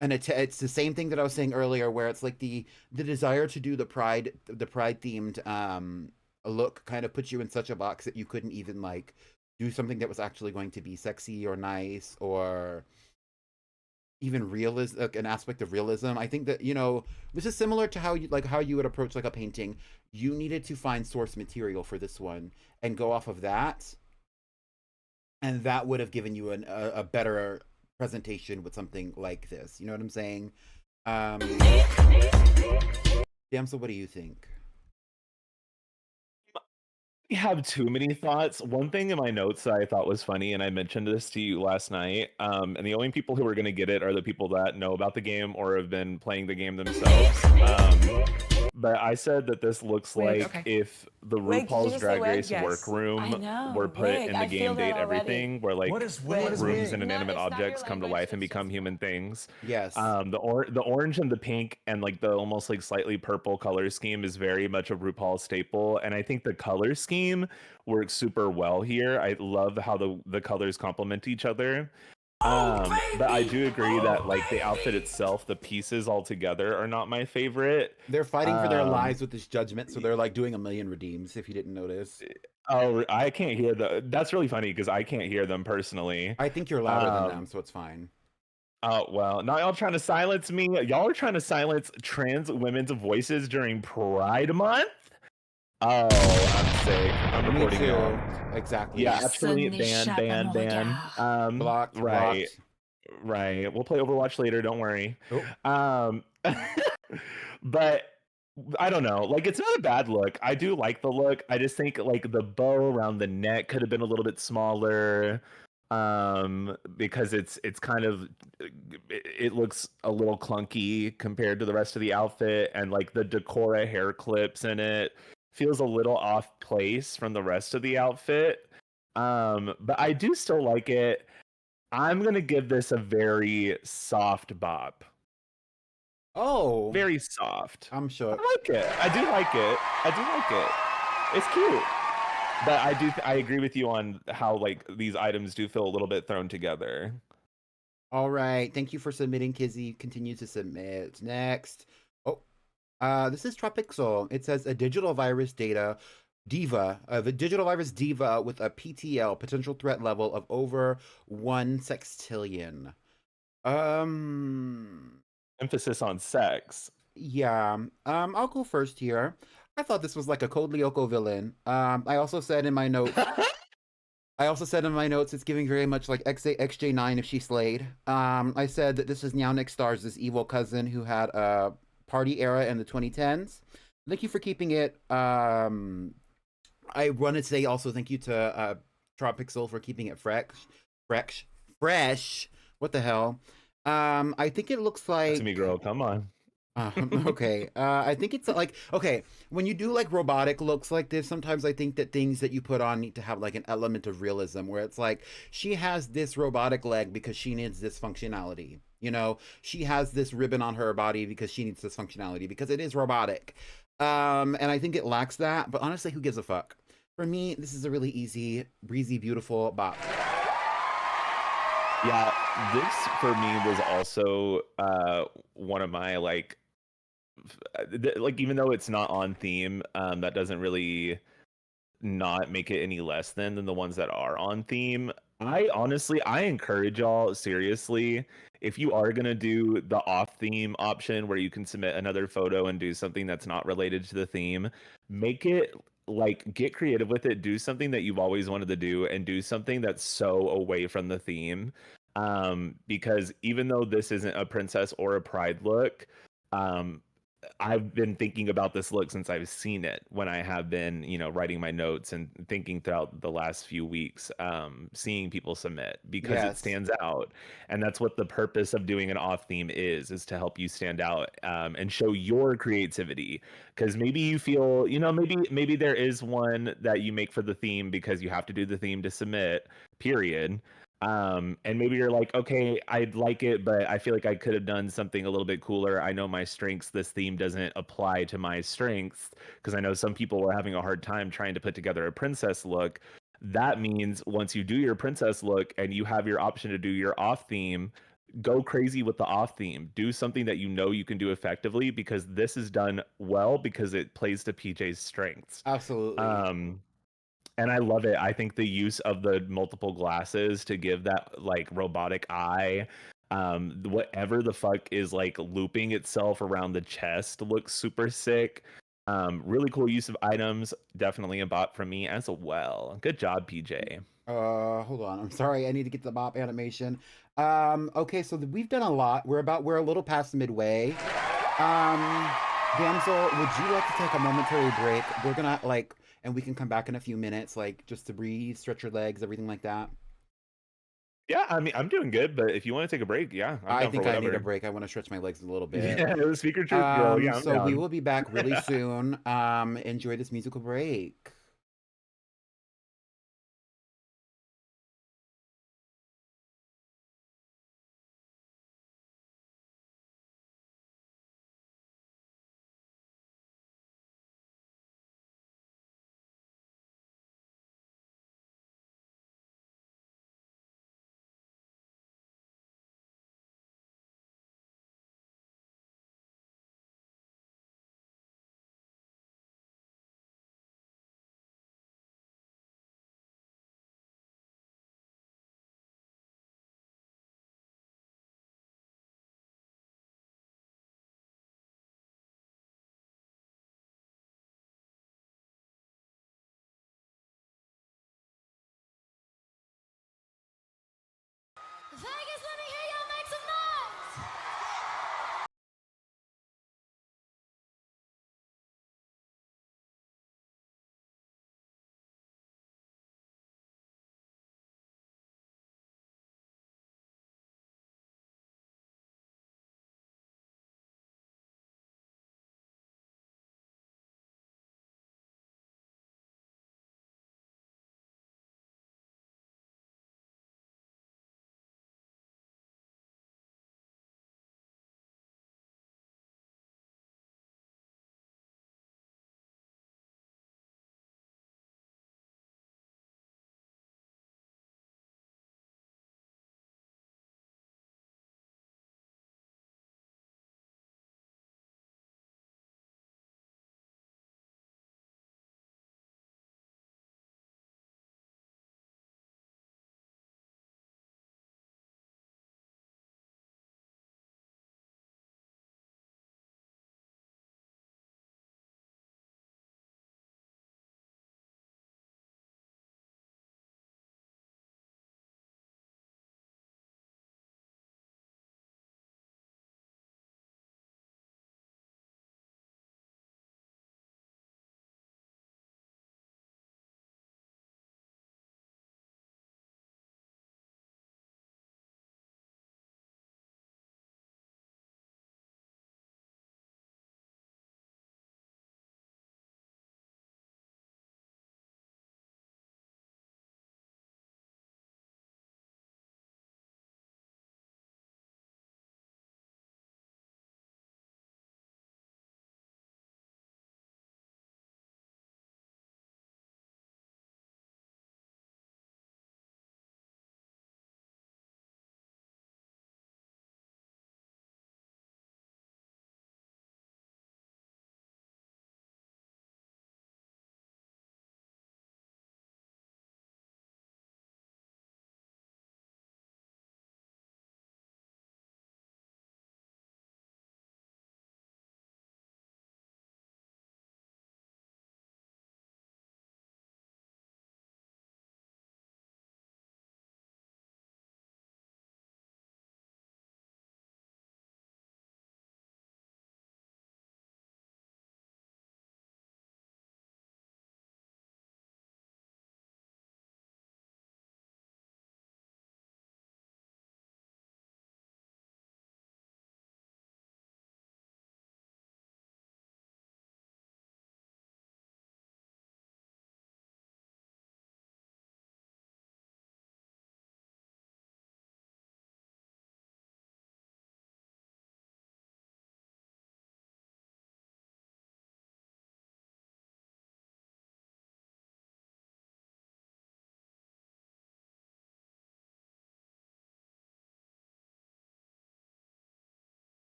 and it's the same thing that I was saying earlier, where it's like the desire to do the pride themed look kind of puts you in such a box that you couldn't even like do something that was actually going to be sexy or nice or even realism, like an aspect of realism. I think that this is similar to how you would approach like a painting. You needed to find source material for this one and go off of that, and that would have given you a better presentation with something like this. You know what I'm saying? Damsel, what do you think? Have too many thoughts. One thing in my notes that I thought was funny, and I mentioned this to you last night, and the only people who are going to get it are the people that know about the game or have been playing the game themselves. But I said that this looks if the RuPaul's Drag Race workroom were put in the game Date Everything, where like rooms and inanimate objects come to life and become human things. Yes. The orange and the pink and like the almost like slightly purple color scheme is very much a RuPaul staple, and I think the color scheme works super well here. I love how the colors complement each other. But I do agree that like the outfit itself, the pieces all together are not my favorite. They're fighting for their lives with this judgment, so they're like doing a million redeems, if you didn't notice. Oh, I can't hear that's really funny because I can't hear them personally. I think you're louder than them, so it's fine. Oh, well, now y'all trying to silence me. Y'all are trying to silence trans women's voices during Pride Month? Oh, I'm sick. I'm reporting y'all. Exactly. Yeah, actually, ban. Blocked. Right. We'll play Overwatch later. Don't worry. Oh. But I don't know. Like, it's not a bad look. I do like the look. I just think like the bow around the neck could have been a little bit smaller. Because it's kind of it looks a little clunky compared to the rest of the outfit, and like the Decora hair clips in it feels a little off place from the rest of the outfit. But I do still like it. I'm gonna give this a very soft bop. Oh, very soft. I'm sure. I like it. I do like it. It's cute. But I agree with you on how like these items do feel a little bit thrown together. All right. Thank you for submitting, Kizzy. Continue to submit. Next. Oh, this is Tropixel. It says a digital virus diva with a PTL, potential threat level of over 1 sextillion. Emphasis on sex. Yeah. I'll go first here. I thought this was like a Code Lyoko villain. I also said in my notes it's giving very much like XJ9 if she slayed. I said that this is Nick Stars' evil cousin who had a party era in the 2010s. Thank you for keeping it. I want to say also thank you to Tropixel for keeping it fresh. What the hell? I think it looks like to me, girl. Come on. Okay. I think it's like, okay, when you do like robotic looks like this, sometimes I think that things that you put on need to have like an element of realism, where it's like she has this robotic leg because she needs this functionality. She has this ribbon on her body because she needs this functionality because it is robotic. And I think it lacks that, but honestly, who gives a fuck? For me, this is a really easy, breezy, beautiful bop. Yeah, this for me was also one of my like even though it's not on theme, that doesn't really not make it any less than the ones that are on theme. I encourage y'all seriously, if you are gonna do the off theme option where you can submit another photo and do something that's not related to the theme, make it like get creative with it. Do something that you've always wanted to do and do something that's so away from the theme. Because even though this isn't a princess or a pride look, I've been thinking about this look since I've seen it when I have been, writing my notes and thinking throughout the last few weeks, seeing people submit because it Yes. stands out. And that's what the purpose of doing an off theme is to help you stand out, and show your creativity. Because maybe you feel, maybe there is one that you make for the theme because you have to do the theme to submit, period. And maybe you're like, okay, I'd like it, but I feel like I could have done something a little bit cooler. I know my strengths, this theme doesn't apply to my strengths, because I know some people were having a hard time trying to put together a princess look. That means once you do your princess look and you have your option to do your off theme, go crazy with the off theme. Do something that you know you can do effectively, because this is done well because it plays to PJ's strengths. Absolutely. And I love it. I think the use of the multiple glasses to give that like robotic eye, whatever the fuck is like looping itself around the chest looks super sick. Really cool use of items. Definitely a bot from me as well. Good job, PJ. Hold on. I'm sorry. I need to get the mop animation. Okay, so we've done a lot. We're a little past midway. Damsel, would you like to take a momentary break? We're gonna and we can come back in a few minutes, like just to breathe, stretch your legs, everything like that. Yeah, I mean, I'm doing good, but if you want to take a break, yeah, I'm I down for think I need a whatever. break. I want to stretch my legs a little bit. Yeah, speak your truth, girl. Yeah, I'm So we down. will be back really soon. Enjoy this musical break. Vegas, let me hear y'all make some noise.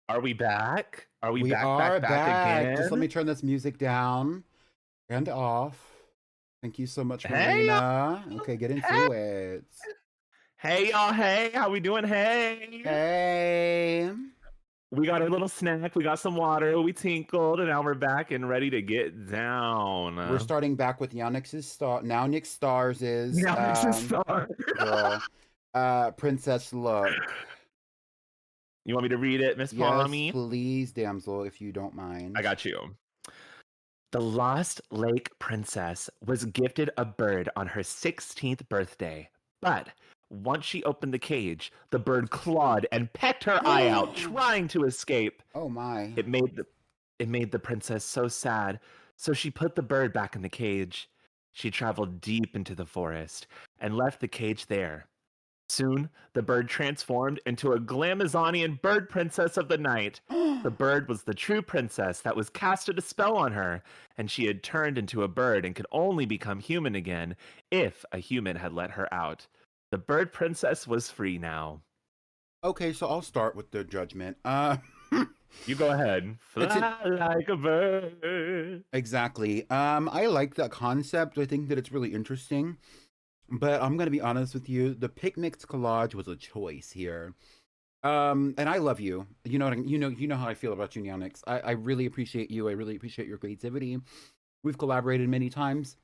Are we back? Are we We back, are back, back back. Just let again? me turn this music down and off. Thank you so much, Hey, y'all. Marina. Okay, get Hey, into it. hey, y'all. Hey, how we doing? Hey. Hey. We got a little snack. We got some water. We tinkled, and now we're back and ready to get We're down. starting back with Yannick's star. Now Nick Stars is Now next is star. girl. Princess look. You want me to read it, Miss Yes, Palmy? please, damsel, if you don't I mind. got you. The Lost Lake Princess was gifted a bird on her 16th birthday, but once she opened the cage, the bird clawed and pecked her eye out, trying to escape. Oh my. It made the it made the princess so sad, so she put the bird back in the cage. She traveled deep into the forest and left the cage there. Soon, the bird transformed into a Glamazonian bird princess of the night. The bird was the true princess that was casted a spell on her, and she had turned into a bird and could only become human again if a human had let her out. The bird princess was free now. Okay, so I'll start with the judgment. You go ahead. It's an Fly like a bird. exactly. I like that concept. I think that it's really interesting. But I'm gonna be honest with you. The picnics collage was a choice here. And I love you. You know what you know how I feel about you, Neonix. I really appreciate you. I really appreciate your creativity. We've collaborated many times,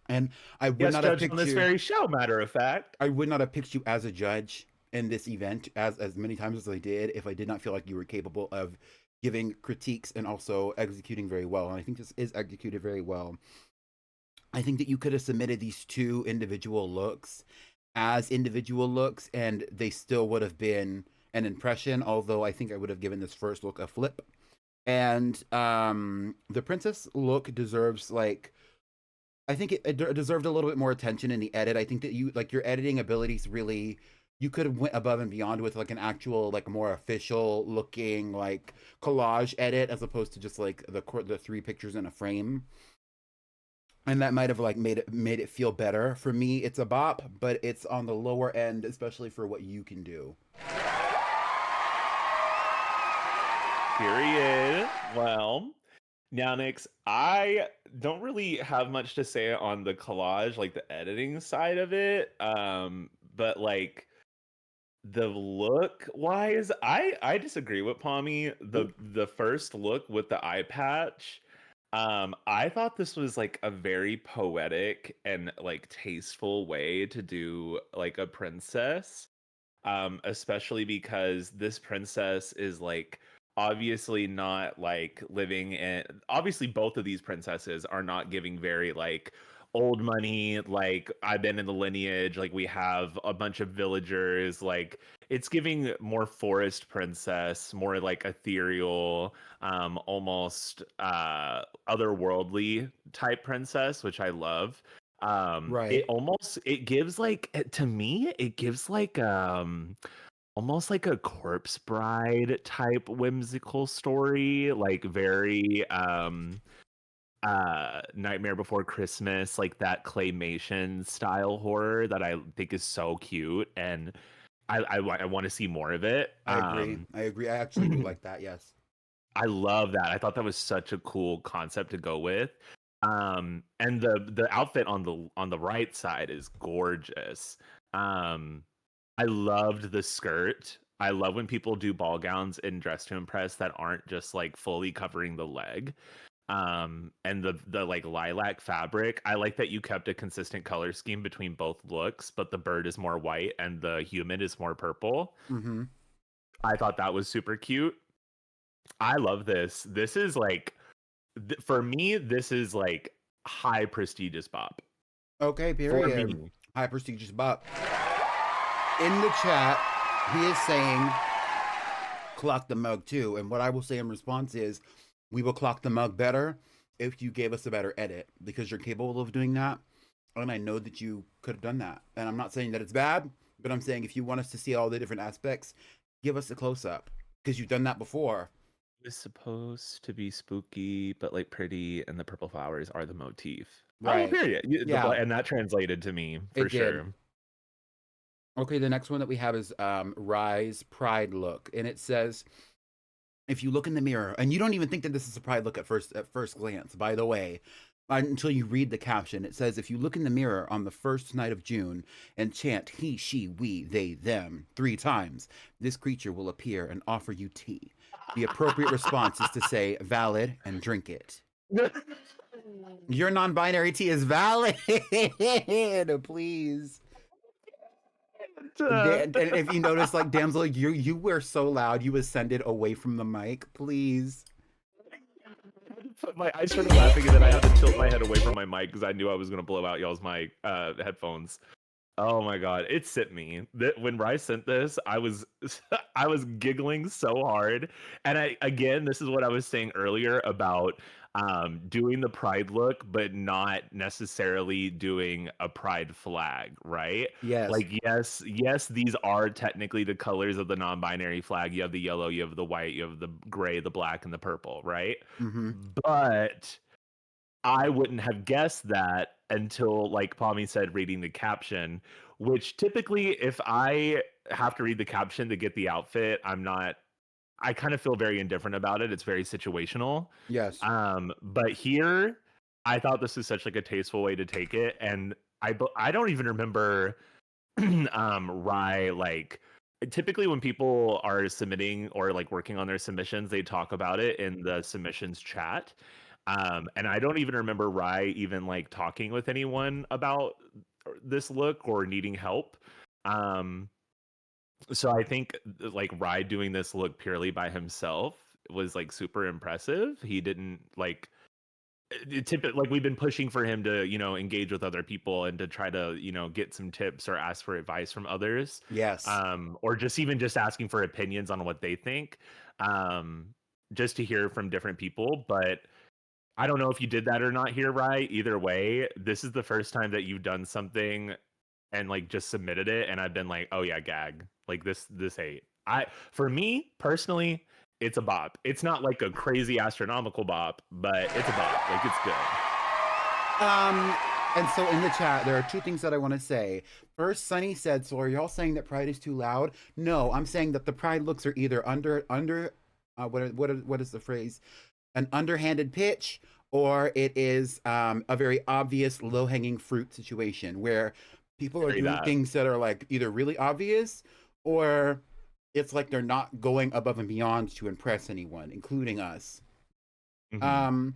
and I would Yes, not have judged on picked this you. very show, matter of fact. I would not have picked you as a judge in this event as many times as I did if I did not feel like you were capable of giving critiques and also executing very well. And I think this is executed very well. I think that you could have submitted these two individual looks as individual looks and they still would have been an impression, although I think I would have given this first look a flip. And the princess look deserves like I think it deserved a little bit more attention in the edit. I think that you like your editing abilities really you could have went above and beyond with like an actual like more official looking like collage edit as opposed to just like the three pictures in a frame. And that might have like made it feel better. For me, it's a bop, but it's on the lower end, especially for what you can do. Period. Well, now, Nix, I don't really have much to say on the collage, like the editing side of it. But like the look wise, I disagree with Pommy. Ooh. The first look with the eye patch, I thought this was like a very poetic and like tasteful way to do like a princess. Especially because this princess is like obviously not like living in obviously both of these princesses are not giving very like old money, like I've been in the lineage, like we have a bunch of villagers, like it's giving more forest princess, more like ethereal, almost otherworldly type princess, which I love. It Right. almost it gives like to me it gives like almost like a corpse bride type whimsical story, like very Nightmare Before Christmas, like that claymation style horror that I think is so cute, and I want to see more of it. I agree. I agree. I actually do like that. Yes. I love that. I thought that was such a cool concept to go with. And the outfit on the right side is gorgeous. I loved the skirt. I love when people do ball gowns and dress to impress that aren't just like fully covering the leg. And the like lilac fabric. I like that you kept a consistent color scheme between both looks, but the bird is more white and the human is more purple. Mm-hmm. I thought that was super cute. I love this. This is like for me, this is like high prestigious bop Okay. for Period. me. High prestigious bop. In the chat, he is saying clock the mug too. And what I will say in response is we will clock the mug better if you gave us a better edit because you're capable of doing that. And I know that you could have done that. And I'm not saying that it's bad, but I'm saying if you want us to see all the different aspects, give us a close up because you've done that before. It's supposed to be spooky, but like pretty, and the purple flowers are the motif. Oh, well, Right. period. Yeah, And that translated to me for it did. sure. Okay, the next one that we have is Rise Pride look. And it says if you look in the mirror, and you don't even think that this is a pride look at first glance, by the way, until you read the caption. It says, if you look in the mirror on the first night of June and chant he, she, we, they, them 3 times, this creature will appear and offer you tea. The appropriate response is to say valid and drink it. Your non-binary tea is valid. Please. And if you notice, like, damsel, you were so loud you ascended away from the mic. Please. I started laughing, and then I had to tilt my head away from my mic because I knew I was going to blow out y'all's mic headphones. Oh my god, it sent me. When Rye sent this, I was I was giggling so hard. And again, this is what I was saying earlier about doing the pride look, but not necessarily doing a pride flag, right? Yes. Like, yes, these are technically the colors of the non-binary flag. You have the yellow, you have the white, you have the gray, the black, and the purple, right? Mm-hmm. But I wouldn't have guessed that until, like Pommy said, reading the caption, which typically, if I have to read the caption to get the outfit, I kind of feel very indifferent about it. It's very situational. Yes. But here, I thought this was such like a tasteful way to take it. And I don't even remember Rye, like, typically when people are submitting or like working on their submissions, they talk about it in the submissions chat. And I don't even remember Rye even like talking with anyone about this look or needing help. So I think like Rye doing this look purely by himself was like super impressive. He didn't like like we've been pushing for him to, engage with other people and to try to, get some tips or ask for advice from others. Yes. Or just asking for opinions on what they think. Just to hear from different people. But I don't know if you did that or not here, Rye. Either way, this is the first time that you've done something and like just submitted it, and I've been like, oh yeah, gag. Like this hate. For me personally, it's a bop. It's not like a crazy astronomical bop, but it's a bop. Like it's good. And so in the chat, there are 2 things that I want to say. First, Sunny said, so are y'all saying that pride is too loud? No, I'm saying that the pride looks are either what is the phrase? An underhanded pitch, or it is a very obvious low-hanging fruit situation where people are doing things that are like either really obvious, or it's like they're not going above and beyond to impress anyone, including us. Mm-hmm.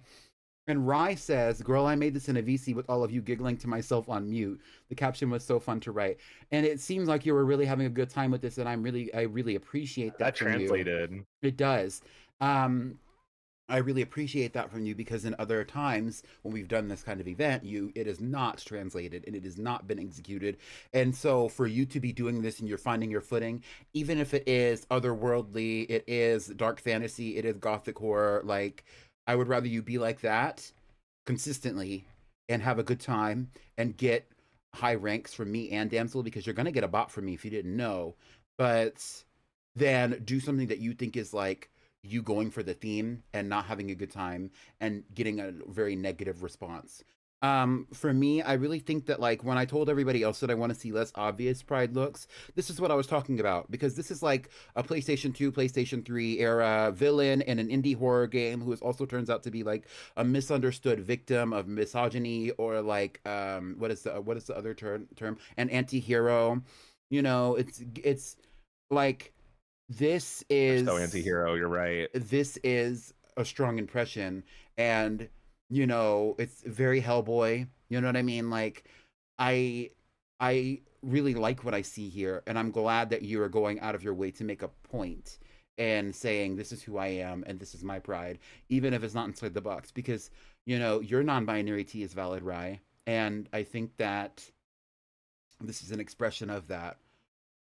And Rye says, girl, I made this in a VC with all of you giggling to myself on mute. The caption was so fun to write. And it seems like you were really having a good time with this, and I really appreciate that from translated. You. It does. I really appreciate that from you, because in other times when we've done this kind of event, it is not translated and it has not been executed. And so for you to be doing this and you're finding your footing, even if it is otherworldly, it is dark fantasy, it is gothic horror, like, I would rather you be like that consistently and have a good time and get high ranks from me and Damsel, because you're going to get a bot from me if you didn't know, but then do something that you think is like you going for the theme and not having a good time and getting a very negative response. For me, I really think that, like, when I told everybody else that I want to see less obvious pride looks, this is what I was talking about, because this is like a PlayStation 2, PlayStation 3 era villain in an indie horror game who also turns out to be like a misunderstood victim of misogyny, or like what is the other term? An anti-hero. It's like, this is so anti-hero, you're right. This is a strong impression, and it's very Hellboy. You know what I mean? Like, I really like what I see here, and I'm glad that you are going out of your way to make a point and saying this is who I am and this is my pride, even if it's not inside the box, because your non-binary T is valid, Rye, and I think that this is an expression of that.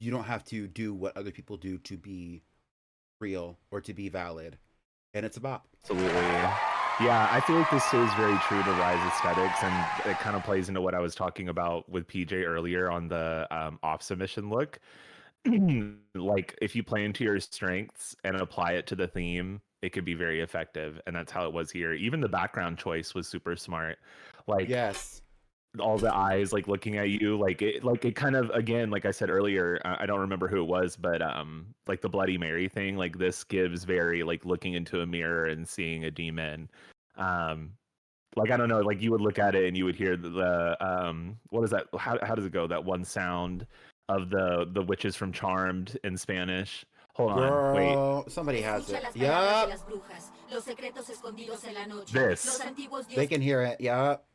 You don't have to do what other people do to be real or to be valid, and it's a bop. Absolutely. Yeah, I feel like this stays very true to Rye's aesthetics, and it kind of plays into what I was talking about with PJ earlier on the off submission look. Like, if you play into your strengths and apply it to the theme, it could be very effective, and that's how it was here. Even the background choice was super smart. Like, yes, all the eyes like looking at you, like it kind of, again, like I said earlier, I don't remember who it was, but like the Bloody Mary thing, like this gives very like looking into a mirror and seeing a demon. Like I don't know, like you would look at it and you would hear the what is that, how does it go, that one sound of the witches from Charmed in Spanish. Hold on, wait. Girl, somebody has it. Yup. This. They can hear it. Yup.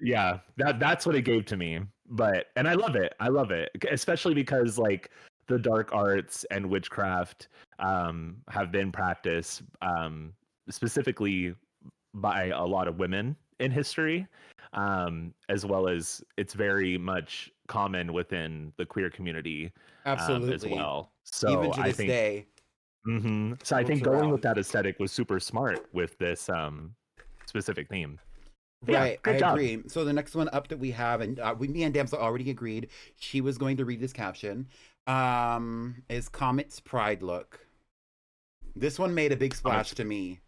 Yeah, that's what it gave to me. But and I love it. I love it, especially because like the dark arts and witchcraft have been practiced specifically by a lot of women in history, as well as it's very much common within the queer community Absolutely. as well. So even to I this think, day. So I think going around. with that aesthetic was super smart with this specific theme. Right, Yeah, I job. agree. So the next one up that we have, and me and Damsel already agreed she was going to read this caption, is Comet's Pride look. This one made a big splash to me.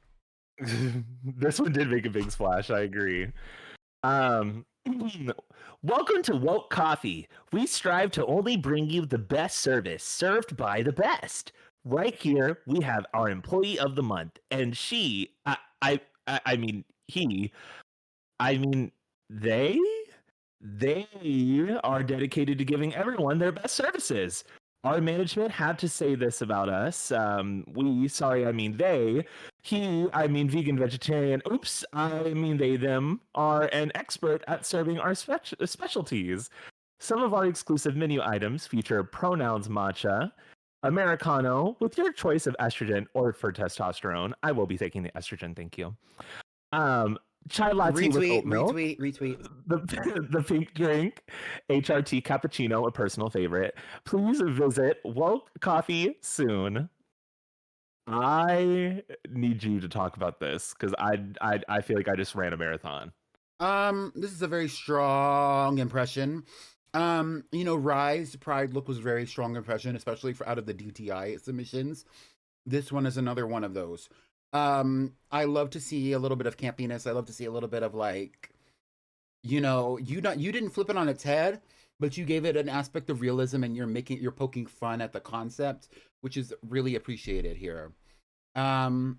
This one did make a big splash. I agree. Welcome to Woke Coffee. We strive to only bring you the best service served by the best. Right here, we have our employee of the month, and she, I mean, he, I mean, they are dedicated to giving everyone their best services. Our management had to say this about us. They, he, vegan, vegetarian, oops, they, them, are an expert at serving our specialties. Some of our exclusive menu items feature pronouns matcha, Americano, with your choice of estrogen or for testosterone. I will be taking the estrogen, thank you. Chai latte with oat milk. Retweet. The pink drink, HRT cappuccino, a personal favorite. Please visit Woke Coffee soon. I need you to talk about this because I feel like I just ran a marathon. This is a very strong impression. Rise Pride look was a very strong impression, especially for out of the DTI submissions. This one is another one of those. I love to see a little bit of campiness. I love to see a little bit of like, you didn't flip it on its head, but you gave it an aspect of realism, and you're poking fun at the concept, which is really appreciated here. And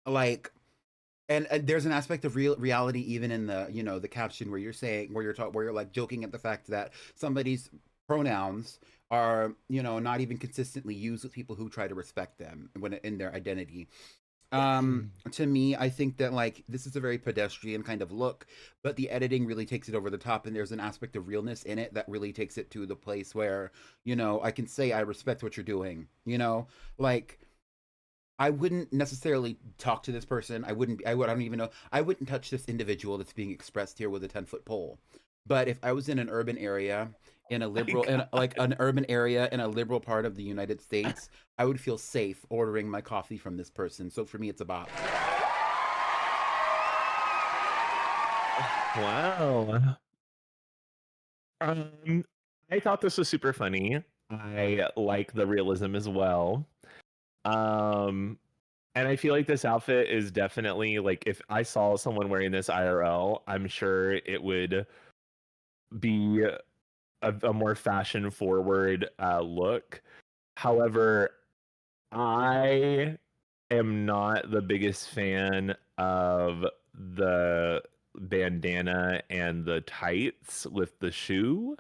there's an aspect of reality even in the the caption where you're like joking at the fact that somebody's pronouns are not even consistently used with people who try to respect them when in their identity. To me, I think that like this is a very pedestrian kind of look, but the editing really takes it over the top, and there's an aspect of realness in it that really takes it to the place where I can say I respect what you're doing. Like I wouldn't necessarily talk to this person. I don't even know. I wouldn't touch this individual that's being expressed here with a 10-foot pole. But if I was in an urban area, in a liberal, an urban area in a liberal part of the United States, I would feel safe ordering my coffee from this person. So for me, it's a bop. Wow. I thought this was super funny. I like the realism as well. And I feel like this outfit is definitely like if I saw someone wearing this IRL, I'm sure it would be a more fashion forward look. However, I am not the biggest fan of the bandana and the tights with the shoe.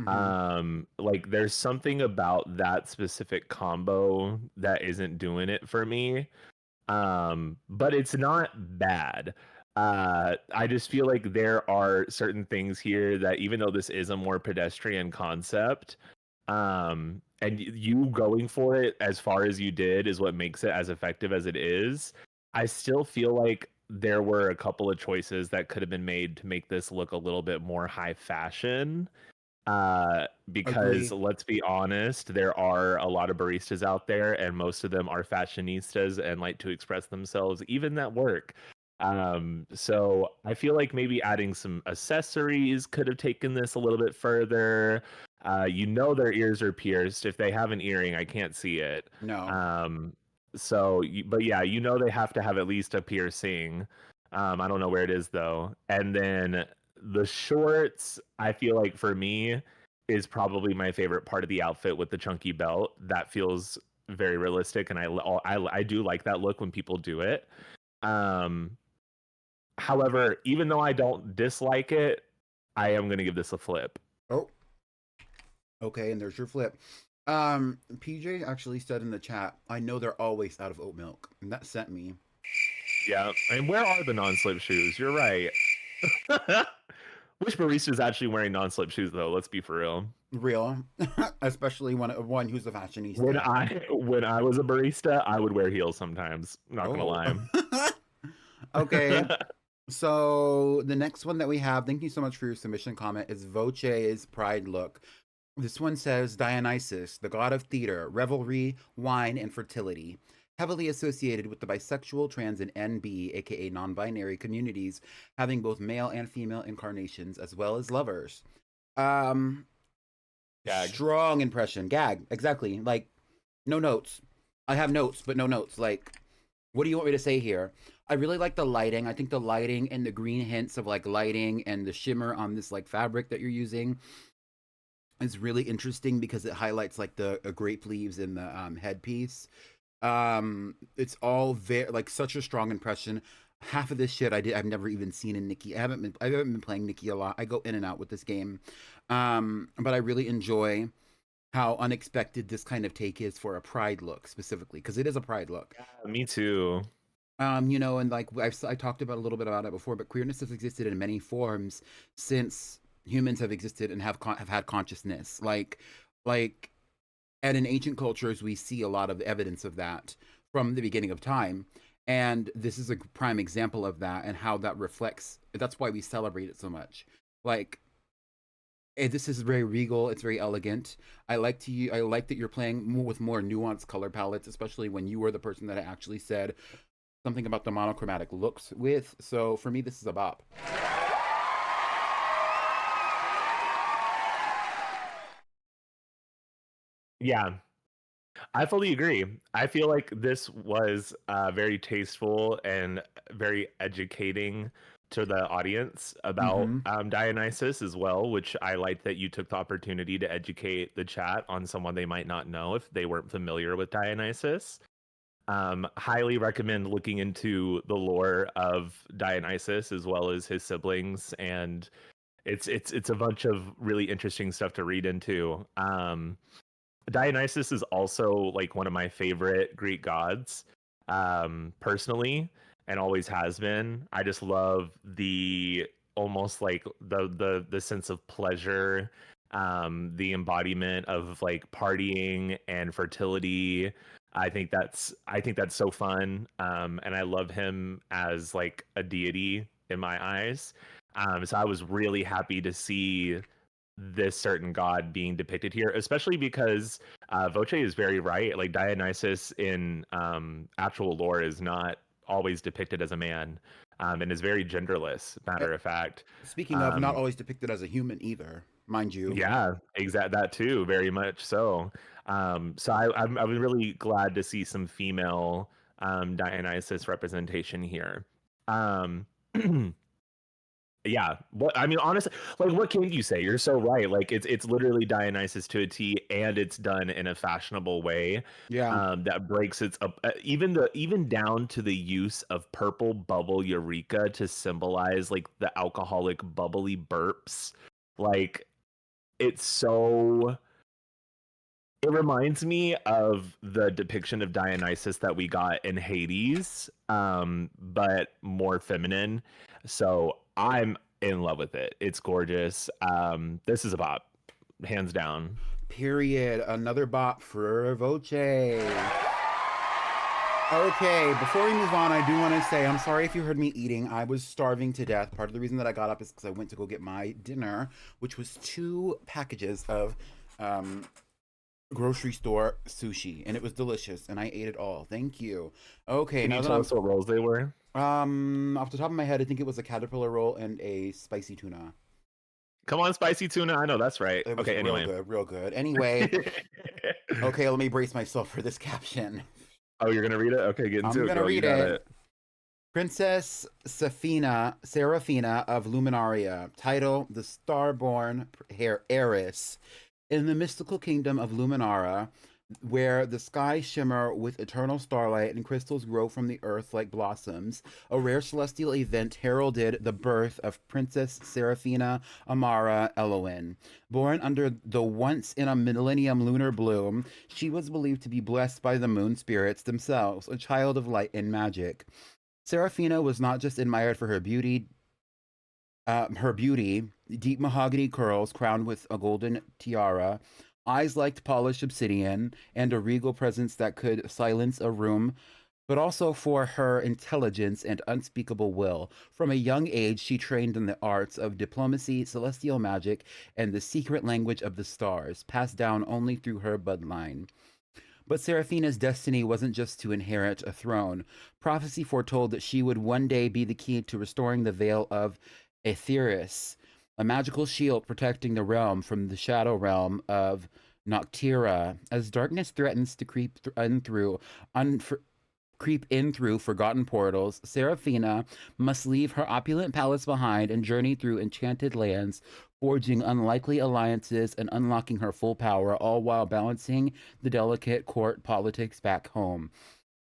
Like there's something about that specific combo that isn't doing it for me. But it's not bad. I just feel like there are certain things here that even though this is a more pedestrian concept, and you going for it as far as you did is what makes it as effective as it is. I still feel like there were a couple of choices that could have been made to make this look a little bit more high fashion. Because let's be honest, there are a lot of baristas out there, and most of them are fashionistas and like to express themselves, even at work. So I feel like maybe adding some accessories could have taken this a little bit further. Their ears are pierced. If they have an earring, I can't see it. No. But yeah, they have to have at least a piercing. I don't know where it is though. And then The shorts, I feel like for me, is probably my favorite part of the outfit with the chunky belt. That feels very realistic, and I do like that look when people do it. Um, However, even though I don't dislike it, I am going to give this a flip. Oh, okay, and there's your flip. PJ actually said in the chat, I know they're always out of oat milk, and that sent me. Yeah, and where are the non-slip shoes? You're right. Which barista is actually wearing non-slip shoes, though? Let's be for real. Real, especially one who's a fashionista. When I was a barista, I would wear heels sometimes. Not gonna lie. Okay. So the next one that we have, thank you so much for your submission comment, is Voce's Pride look. This one says Dionysus, the god of theater, revelry, wine, and fertility, heavily associated with the bisexual, trans, and NB, aka non-binary communities, having both male and female incarnations as well as lovers. Gag. Strong impression. Gag. Exactly. Like, no notes. I have notes, but no notes. Like, what do you want me to say here? I really like the lighting. I think the lighting and the green hints of like lighting and the shimmer on this like fabric that you're using is really interesting because it highlights like the grape leaves in the headpiece. It's all very like such a strong impression. Half of this shit I've never even seen in Nikki. I haven't been playing Nikki a lot. I go in and out with this game. But I really enjoy how unexpected this kind of take is for a Pride look specifically, because it is a Pride look. Yeah, me too. You know, and like I talked about a little bit about it before, but queerness has existed in many forms since humans have existed and have had consciousness. Like, and in ancient cultures, we see a lot of evidence of that from the beginning of time. And this is a prime example of that and how that reflects. That's why we celebrate it so much. Like, this is very regal. It's very elegant. I like that you're playing with more nuanced color palettes, especially when you were the person that actually said something about the monochromatic looks with. So for me, this is a bop. Yeah, I fully agree. I feel like this was very tasteful and very educating to the audience about Dionysus as well, which I like that you took the opportunity to educate the chat on someone they might not know if they weren't familiar with Dionysus. Highly recommend looking into the lore of Dionysus as well as his siblings, and it's a bunch of really interesting stuff to read into. Dionysus is also like one of my favorite Greek gods, personally, and always has been. I just love the almost like the sense of pleasure, the embodiment of like partying and fertility. I think that's so fun, and I love him as like a deity in my eyes. So I was really happy to see this certain god being depicted here, especially because Voce is very right. Like Dionysus in actual lore is not always depicted as a man, and is very genderless. Matter of fact, Speaking of, not always depicted as a human either, mind you. Yeah, exact that too, very much so. So I'm really glad to see some female Dionysus representation here. Um, Yeah, what I mean, honestly, like, what can you say? You're so right. Like, it's literally Dionysus to a T, and it's done in a fashionable way. Yeah. That breaks its up. Even down to the use of purple bubble eureka to symbolize like the alcoholic bubbly burps. Like, it's so. It reminds me of the depiction of Dionysus that we got in Hades, but more feminine. So I'm in love with it. It's gorgeous. This is a bop, hands down. Period. Another bop for Voce. Okay, before we move on, I do want to say I'm sorry if you heard me eating. I was starving to death. Part of the reason that I got up is because I went to go get my dinner, which was 2 packages of grocery store sushi, and it was delicious, and I ate it all. Thank you. Okay, Can now you that tell us what rolls they were? off the top of my head, I think it was a caterpillar roll and a spicy tuna. Come on, spicy tuna. I know that's right. It was Okay, anyway. real good. Anyway, okay, let me brace myself for this caption. Oh, you're gonna read it? Okay, get into it. I'm gonna girl. read You got it. Princess Seraphina of Luminaria. Title: The Starborn Heiress. In the mystical kingdom of Luminara, where the skies shimmer with eternal starlight and crystals grow from the earth like blossoms, a rare celestial event heralded the birth of Princess Seraphina Amara Eloin. Born under the once in a millennium lunar bloom, she was believed to be blessed by the moon spirits themselves, a child of light and magic. Seraphina was not just admired for her beauty, deep mahogany curls crowned with a golden tiara, eyes like polished obsidian, and a regal presence that could silence a room, but also for her intelligence and unspeakable will. From a young age, she trained in the arts of diplomacy, celestial magic, and the secret language of the stars, passed down only through her bloodline. But Seraphina's destiny wasn't just to inherit a throne. Prophecy foretold that she would one day be the key to restoring the veil of Aetheris, a magical shield protecting the realm from the shadow realm of Noctira. As darkness threatens to creep in through forgotten portals, Seraphina must leave her opulent palace behind and journey through enchanted lands, forging unlikely alliances and unlocking her full power, all while balancing the delicate court politics back home.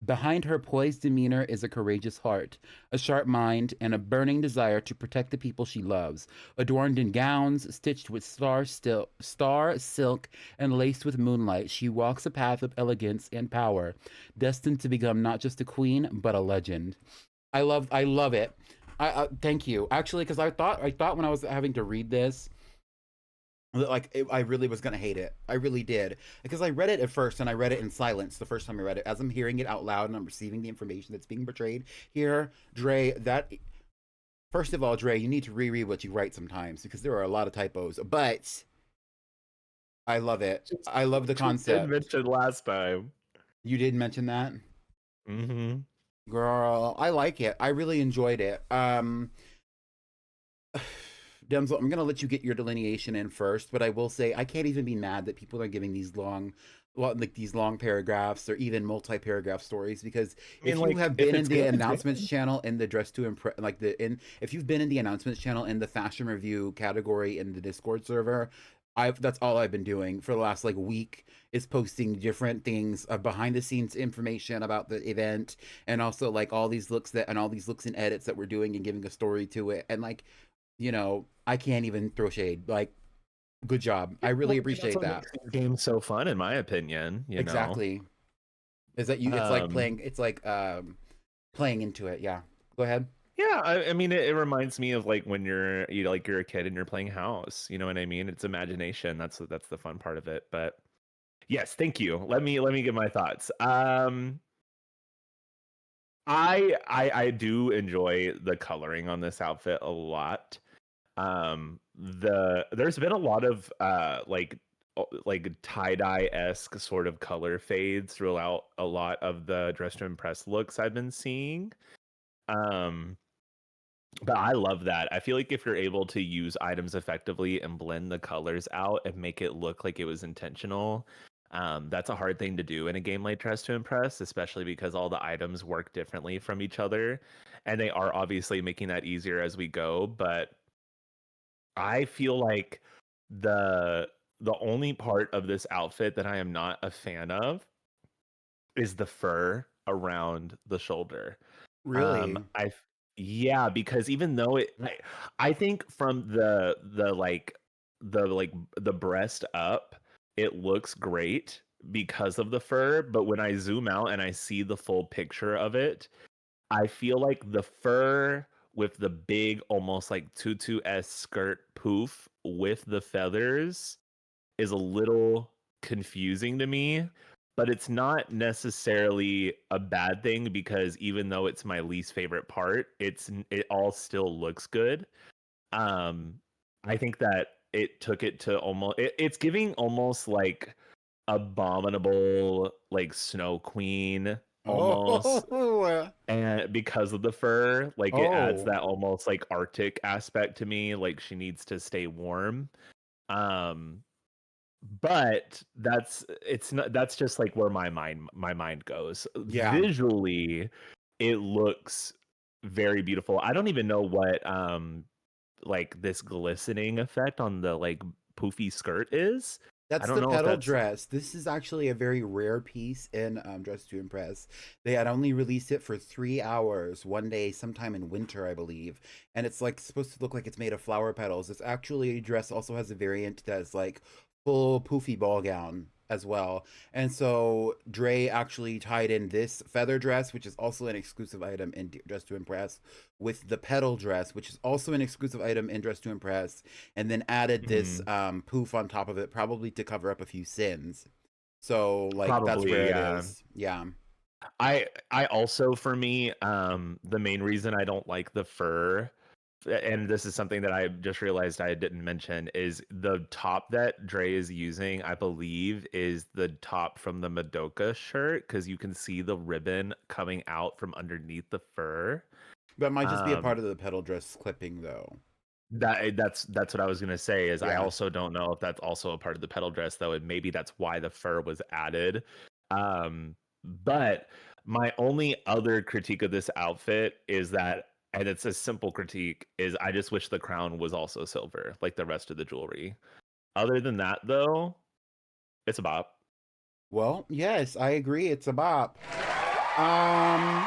Behind her poised demeanor is a courageous heart, a sharp mind, and a burning desire to protect the people she loves. Adorned in gowns stitched with star silk and laced with moonlight, she walks a path of elegance and power, destined to become not just a queen but a legend. I love it. Thank you. Actually, because I thought when I was having to read this, I really was gonna hate it. I really did, because I read it at first and I read it in silence the first time I read it. As I'm hearing it out loud and I'm receiving the information that's being portrayed here, Dre, that first of all, Dre, you need to reread what you write sometimes, because there are a lot of typos. But I love it. I love the Did concept. mention last time. You did mention that, Mm-hmm. girl. I like it. I really enjoyed it. Demzel, I'm gonna let you get your delineation in first, but I will say I can't even be mad that people are giving these long, well, like these long paragraphs or even multi-paragraph stories, because I mean, if you like, have if been in it's the good, it's announcements good. channel in the dress to impress, like if you've been in the announcements channel in the fashion review category in the Discord server, that's all I've been doing for the last like week, is posting different things, behind the scenes information about the event, and also like all these looks and edits that we're doing and giving a story to it, and like, I can't even throw shade. Like, good job. I really That's appreciate what that. makes these games so fun, in my opinion. Exactly. Is that you? It's like playing into it. Yeah. Go ahead. Yeah, I mean, it reminds me of like when you're a kid and you're playing house. You know what I mean? It's imagination. That's the fun part of it. But yes, thank you. Let me give my thoughts. I do enjoy the coloring on this outfit a lot. There's been a lot of like tie-dye-esque sort of color fades throughout a lot of the dress to impress looks I've been seeing. Um but I love that. I feel like if you're able to use items effectively and blend the colors out and make it look like it was intentional, that's a hard thing to do in a game like Dress to Impress, especially because all the items work differently from each other. And they are obviously making that easier as we go. But I feel like the the only part of this outfit that I am not a fan of is the fur around the shoulder. Really? I Yeah, because even though I think from the breast up, it looks great because of the fur, but when I zoom out and I see the full picture of it, I feel like the fur with the big almost like tutu-esque skirt poof with the feathers is a little confusing to me, but it's not necessarily a bad thing because even though it's my least favorite part, it all still looks good. Um, I think that it took it to it's giving almost like abominable like Snow Queen almost, Oh. and because of the fur, like it adds Oh. that almost like Arctic aspect to me, like she needs to stay warm. Um, but that's just like where my mind goes. Yeah. Visually, it looks very beautiful. I don't even know what like this glistening effect on the like poofy skirt is. I That's don't the know if petal that's dress. This is actually a very rare piece in Dress to Impress. They had only released it for 3 hours one day, sometime in winter, I believe. And it's like supposed to look like it's made of flower petals. It's actually a dress also has a variant that's like full poofy ball gown as well. And so Dre actually tied in this feather dress, which is also an exclusive item in Dress to Impress, with the petal dress, which is also an exclusive item in Dress to Impress, and then added this poof on top of it, probably to cover up a few sins. So like that's probably, where it yeah. is. Yeah. I also, for me, the main reason I don't like the fur, and this is something that I just realized I didn't mention, is the top that Dre is using, I believe, is the top from the Madoka shirt, because you can see the ribbon coming out from underneath the fur. That might just be a part Um, of the petal dress clipping though. that's what I was gonna say, is I Yeah. also don't know if that's also a part of the petal dress though, and maybe that's why the fur was added. But my only other critique of this outfit is that, and it's a simple critique, is I just wish the crown was also silver like the rest of the jewelry. Other than that though, it's a bop. Well, yes, I agree. It's a bop. Um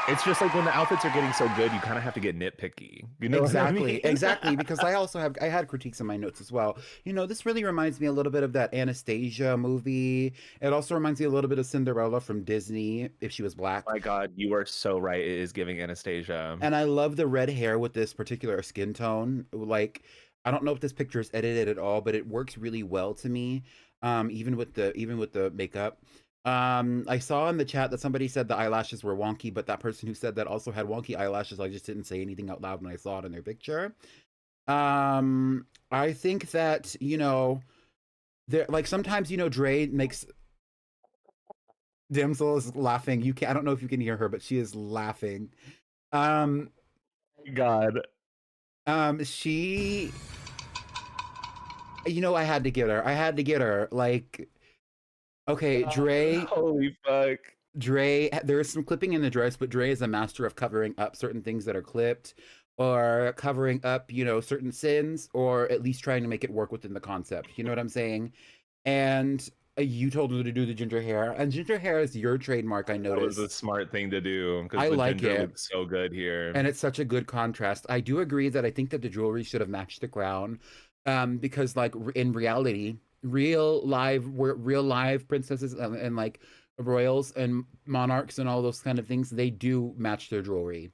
It's just like when the outfits are getting so good, you kind of have to get nitpicky. You know what I Exactly, mean? exactly. Because I had critiques in my notes as well. You know, this really reminds me a little bit of that Anastasia movie. It also reminds me a little bit of Cinderella from Disney, if she was black. My God, you are so right. It is giving Anastasia. And I love the red hair with this particular skin tone. Like, I don't know if this picture is edited at all, but it works really well to me. Even with the makeup. I saw in the chat that somebody said the eyelashes were wonky, but that person who said that also had wonky eyelashes. I just didn't say anything out loud when I saw it in their picture. I think that, you know, there like sometimes, you know, Dre makes Damsel is laughing. You can I don't know if you can hear her, but she is laughing. Um God. she you know, I had to get her. I had to get her. Like, okay, God, holy fuck. Dre, there is some clipping in the dress, but Dre is a master of covering up certain things that are clipped or covering up, you know, certain sins, or at least trying to make it work within the concept. You know what I'm saying? And you told her to do the ginger hair, and ginger hair is your trademark, I That was a noticed. smart thing to do because I the like ginger it. looks so good here. And it's such a good contrast. I do agree that I think that the jewelry should have matched the crown, because like in reality, real live princesses and like royals and monarchs and all those kind of things, they do match their jewelry.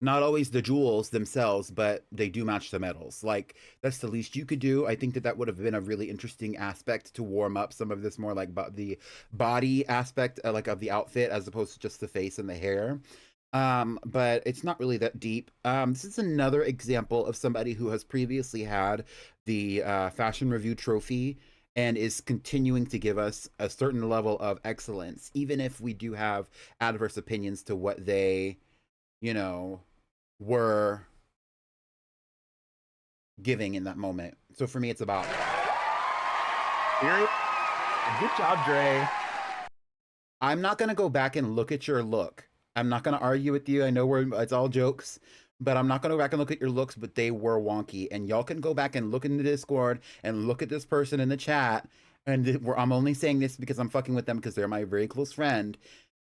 Not always the jewels themselves, but they do match the metals. Like that's the least you could do. I think that that would have been a really interesting aspect to warm up some of this more like the body aspect, like of the outfit, as opposed to just the face and the hair. But it's not really that deep. This is another example of somebody who has previously had the fashion review trophy and is continuing to give us a certain level of excellence, even if we do have adverse opinions to what they, you know, were giving in that moment. So for me, it's about. Good job, Dre. I'm not gonna go back and look at your look. I'm not gonna argue with you. I know it's all jokes, but I'm not gonna go back and look at your looks. But they were wonky, and y'all can go back and look in the Discord and look at this person in the chat. And I'm only saying this because I'm fucking with them because they're my very close friend.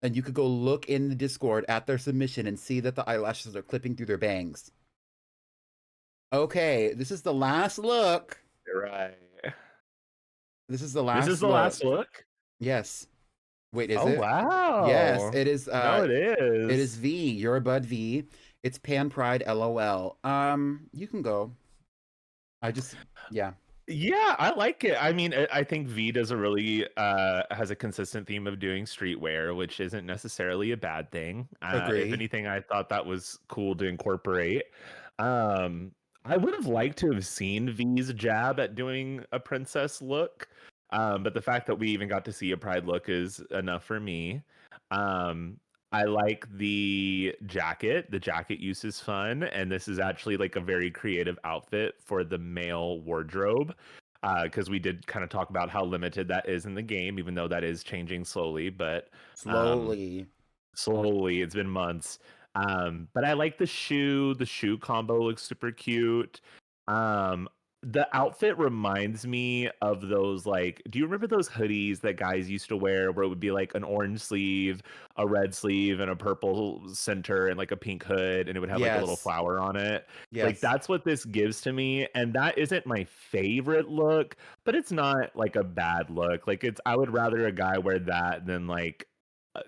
And you could go look in the Discord at their submission and see that the eyelashes are clipping through their bangs. Okay, this is the last look. You're right. This is the last. This is the look. last look? Yes. Wait, is Oh, it? wow. Yes, it is. No, it is. It is V. You're a Bud V. It's Pan Pride LOL. You can go. Yeah. Yeah, I like it. I mean, I think V does a really has a consistent theme of doing streetwear, which isn't necessarily a bad thing. If Agree. anything, I thought that was cool to incorporate. I would have liked to have seen V's jab at doing a princess look, but the fact that we even got to see a pride look is enough for me. I like the jacket. The jacket use is fun, and this is actually like a very creative outfit for the male wardrobe. Because we did kind of talk about how limited that is in the game, even though that is changing slowly, but Slowly. slowly, it's been months. But I like the shoe. The shoe combo looks super cute. Um, the outfit reminds me of those, like, do you remember those hoodies that guys used to wear where it would be like an orange sleeve, a red sleeve, and a purple center and like a pink hood, and it would have like a little Yes. flower on it? Like Yes. that's what this gives to me, and that isn't my favorite look, but it's not like a bad look. Like it's I would rather a guy wear that than like a,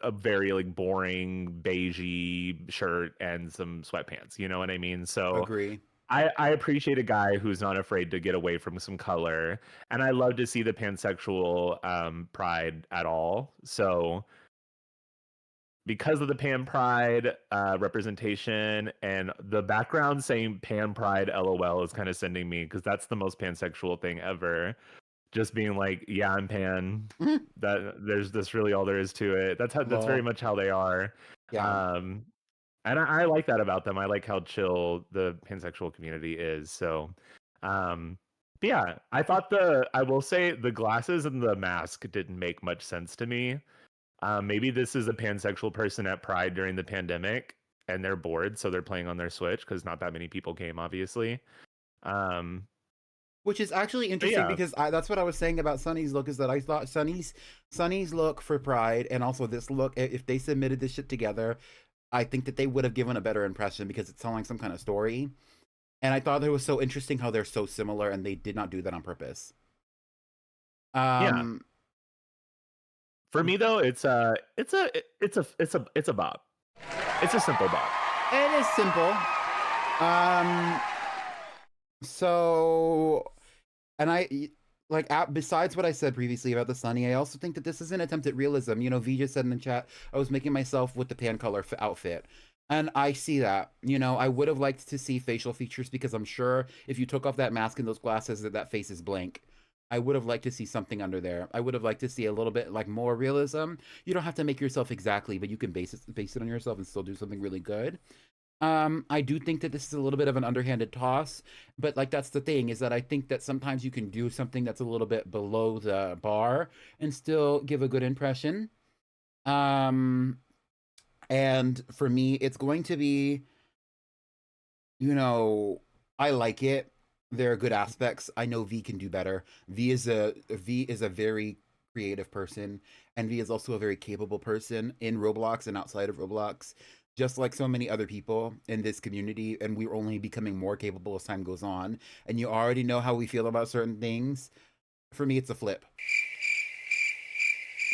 a very like boring beigey shirt and some sweatpants. You know what I mean? So Agree. I appreciate a guy who's not afraid to get away from some color, and I love to see the pansexual pride at all. So because of the pan pride representation and the background saying pan pride LOL is kind of sending me, because that's the most pansexual thing ever. Just being like, yeah, I'm pan. That there's that's really all there is to it. That's very Lol. much how they are. Yeah. Um, and I like that about them. I like how chill the pansexual community is. So, but yeah, I will say the glasses and the mask didn't make much sense to me. Maybe this is a pansexual person at Pride during the pandemic and they're bored, so they're playing on their Switch because not that many people came, obviously. Um, Which is actually but interesting yeah, because that's what I was saying about Sunny's look, is that I thought Sunny's look for Pride and also this look, if they submitted this shit together, I think that they would have given a better impression because it's telling some kind of story. And I thought it was so interesting how they're so similar and they did not do that on purpose. yeah. Um, For me though, it's a bop. It's a simple bop. it is simple. Um, so, and besides what I said previously about the Sunny, I also think that this is an attempt at realism. You know, V just said in the chat, I was making myself with the pan color outfit. And I see that. You know, I would have liked to see facial features because I'm sure if you took off that mask and those glasses, that face is blank. I would have liked to see something under there. I would have liked to see a little bit like more realism. You don't have to make yourself exactly, but you can base it on yourself and still do something really good. I do think that this is a little bit of an underhanded toss, but like that's the thing, is that I think that sometimes you can do something that's a little bit below the bar and still give a good impression. Um, and for me, it's going to be, you know, I like it. There are good aspects. I know V can do better. V is a very creative person, and V is also a very capable person in Roblox and outside of Roblox, just like so many other people in this community. And we're only becoming more capable as time goes on. And you already know how we feel about certain things. For me, it's a flip.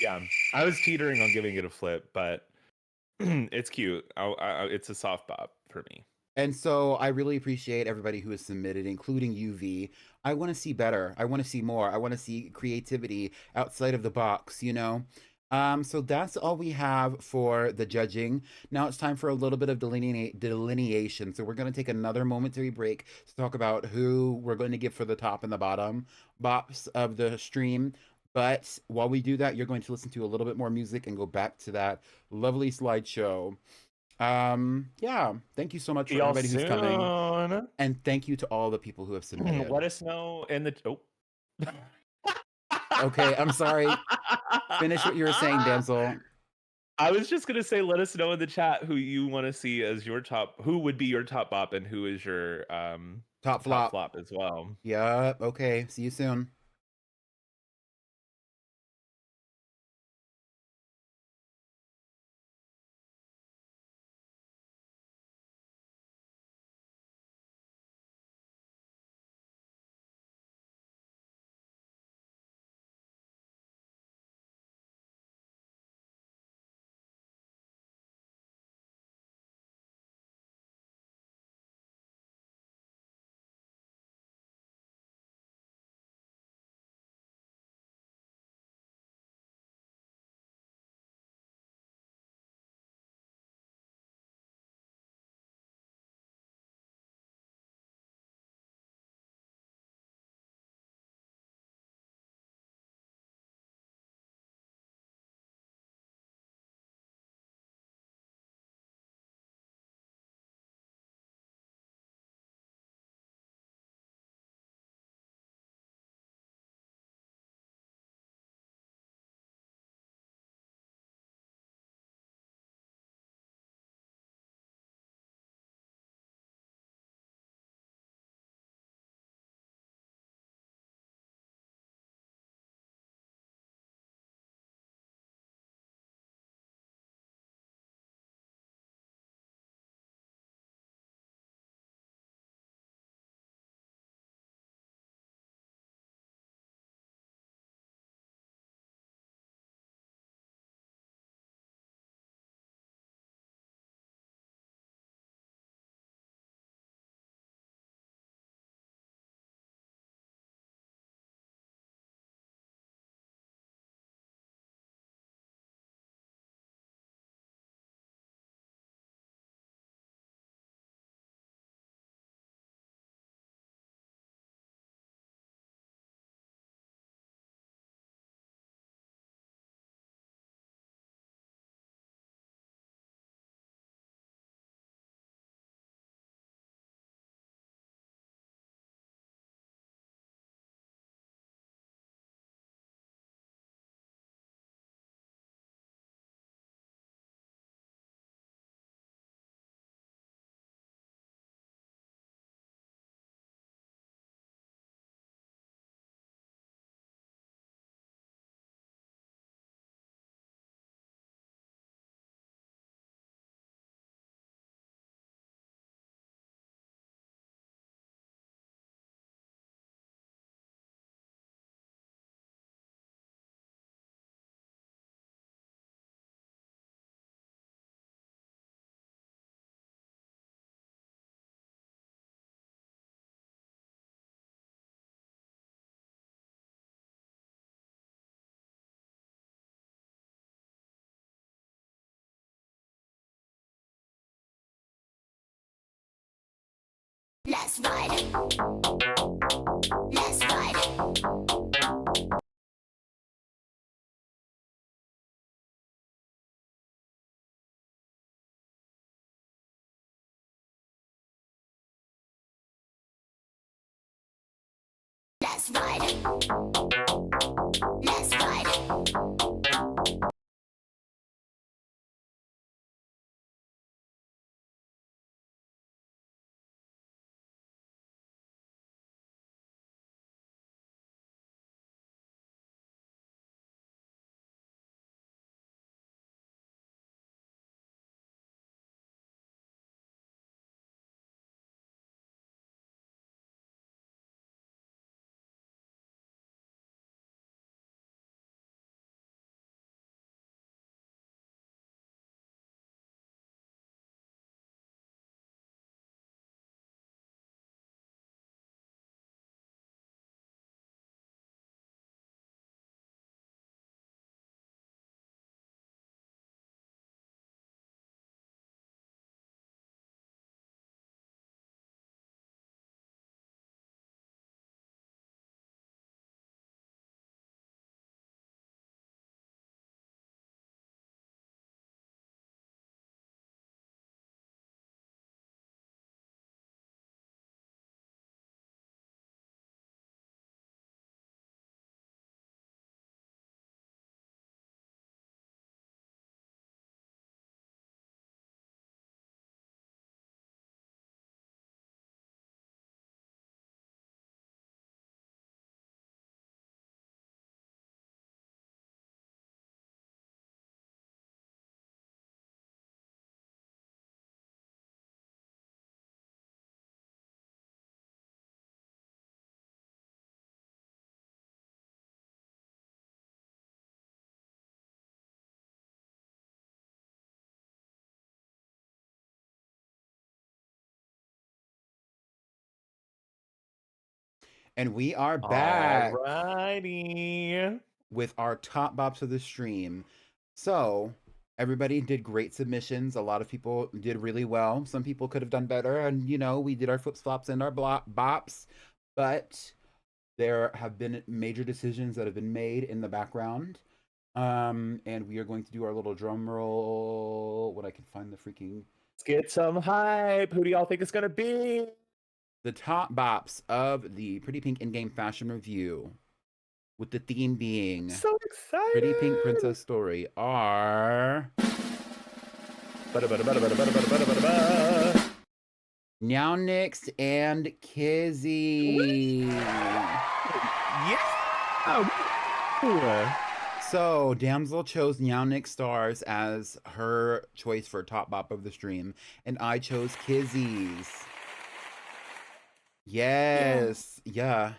Yeah, I was teetering on giving it a flip, but it's cute. It's a soft bop for me. And so I really appreciate everybody who has submitted, including UV. I want to see better. I want to see more. I want to see creativity outside of the box, you know? So that's all we have for the judging. Now it's time for a little bit of delineation. So we're going to take another momentary break to talk about who we're going to give for the top and the bottom bops of the stream. But while we do that, you're going to listen to a little bit more music and go back to that lovely slideshow. Yeah, thank you so much See for y'all everybody who's coming, soon. and thank you to all the people who have submitted. Let us know in the Okay, I'm sorry. Finish what you were saying, Denzel. I was just gonna say, let us know in the chat who you want to see as your top, who would be your top bop, and who is your Top top flop. flop as well. Yep. Okay. See you soon. Let's ride. Let's ride. Let's ride. Let's ride. And we are back Alrighty. with our top bops of the stream. So, everybody did great submissions. A lot of people did really well. Some people could have done better. And, you know, we did our flip flops and our bops. But there have been major decisions that have been made in the background. And we are going to do our little drum roll when I can find the freaking. Let's get some hype. Who do y'all think it's gonna be? The top bops of the Pretty Pink in-game fashion review, with the theme being So excited. Pretty Pink Princess Story, are Now Nix and Kizzy. Yeah. Oh. So, Damsel chose Now Nix Stars as her choice for top bop of the stream, and I chose Kizzy's. Yes, yeah.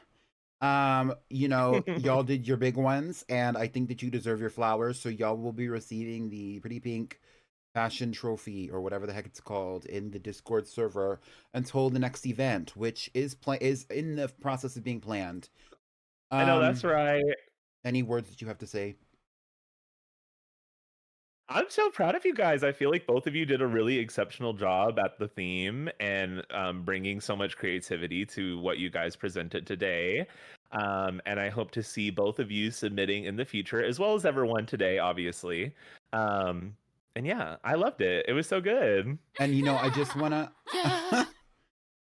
You know, y'all did your big ones, and I think that you deserve your flowers, so y'all will be receiving the Pretty Pink Fashion Trophy, or whatever the heck it's called, in the Discord server until the next event, which is in the process of being planned. I know, that's right. Any words that you have to say? I'm so proud of you guys. I feel like both of you did a really exceptional job at the theme and bringing so much creativity to what you guys presented today. And I hope to see both of you submitting in the future, as well as everyone today, obviously. And yeah, I loved it. It was so good. And, you know, I just want to... Yeah.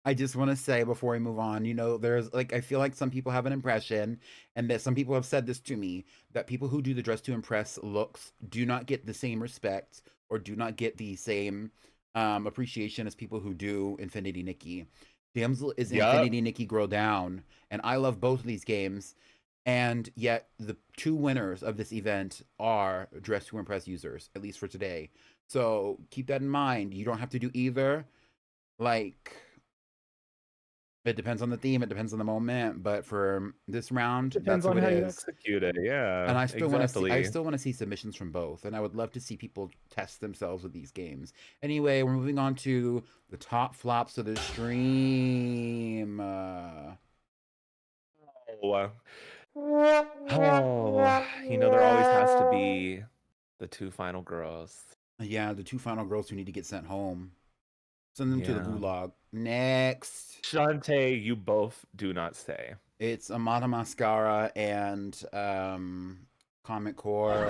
I just want to say before we move on, you know, there's like, I feel like some people have an impression, and that some people have said this to me, that people who do the dress to impress looks do not get the same respect or do not get the same appreciation as people who do Infinity Nikki. Damsel is Yup. Infinity Nikki Girl Down, and I love both of these games. And yet, the two winners of this event are dress to impress users, at least for today. So keep that in mind. You don't have to do either. Like, it depends on the theme, it depends on the moment, but for this round, Depends that's on who how it you is. execute it. Yeah. And I still want to see I exactly. still want to see submissions from both, and I would love to see people test themselves with these games. Anyway, we're moving on to the top flops of the stream. Oh, you know, there always has to be the two final girls. Yeah, the two final girls who need to get sent home. Send them to the Yeah. gulag. Next. Shantae, you both do not stay. It's Amada Mascara and Comic Core.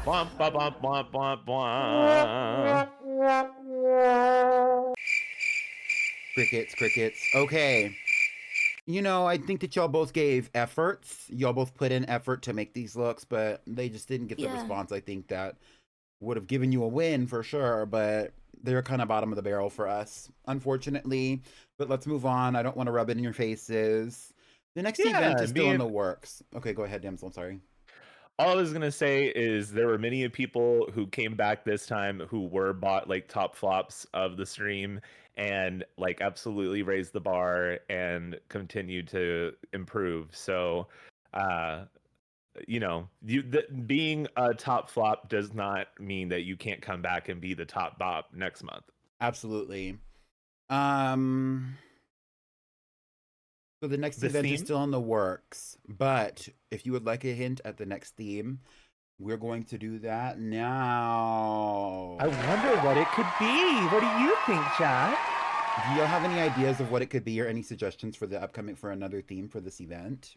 Bwomp, bwomp, bwomp, bwomp, bwomp. Crickets. Okay. You know, I think that y'all both gave efforts. Y'all both put in effort to make these looks, but they just didn't get the Yeah. response I think that would have given you a win for sure, but they're kind of bottom of the barrel for us, unfortunately. But let's move on. I don't want to rub it in your faces. The next event is still in the works. Okay, go ahead, Damsel. I'm sorry. All I was gonna say is there were many people who came back this time who were bought like top flops of the stream and like absolutely raised the bar and continued to improve. So you know, being a top flop does not mean that you can't come back and be the top bop next month. Absolutely. So the next event is still in the works, but if you would like a hint at the next theme, we're going to do that now. I wonder what it could be. What do you think, chat? Do y'all have any ideas of what it could be or any suggestions for the upcoming for another theme for this event?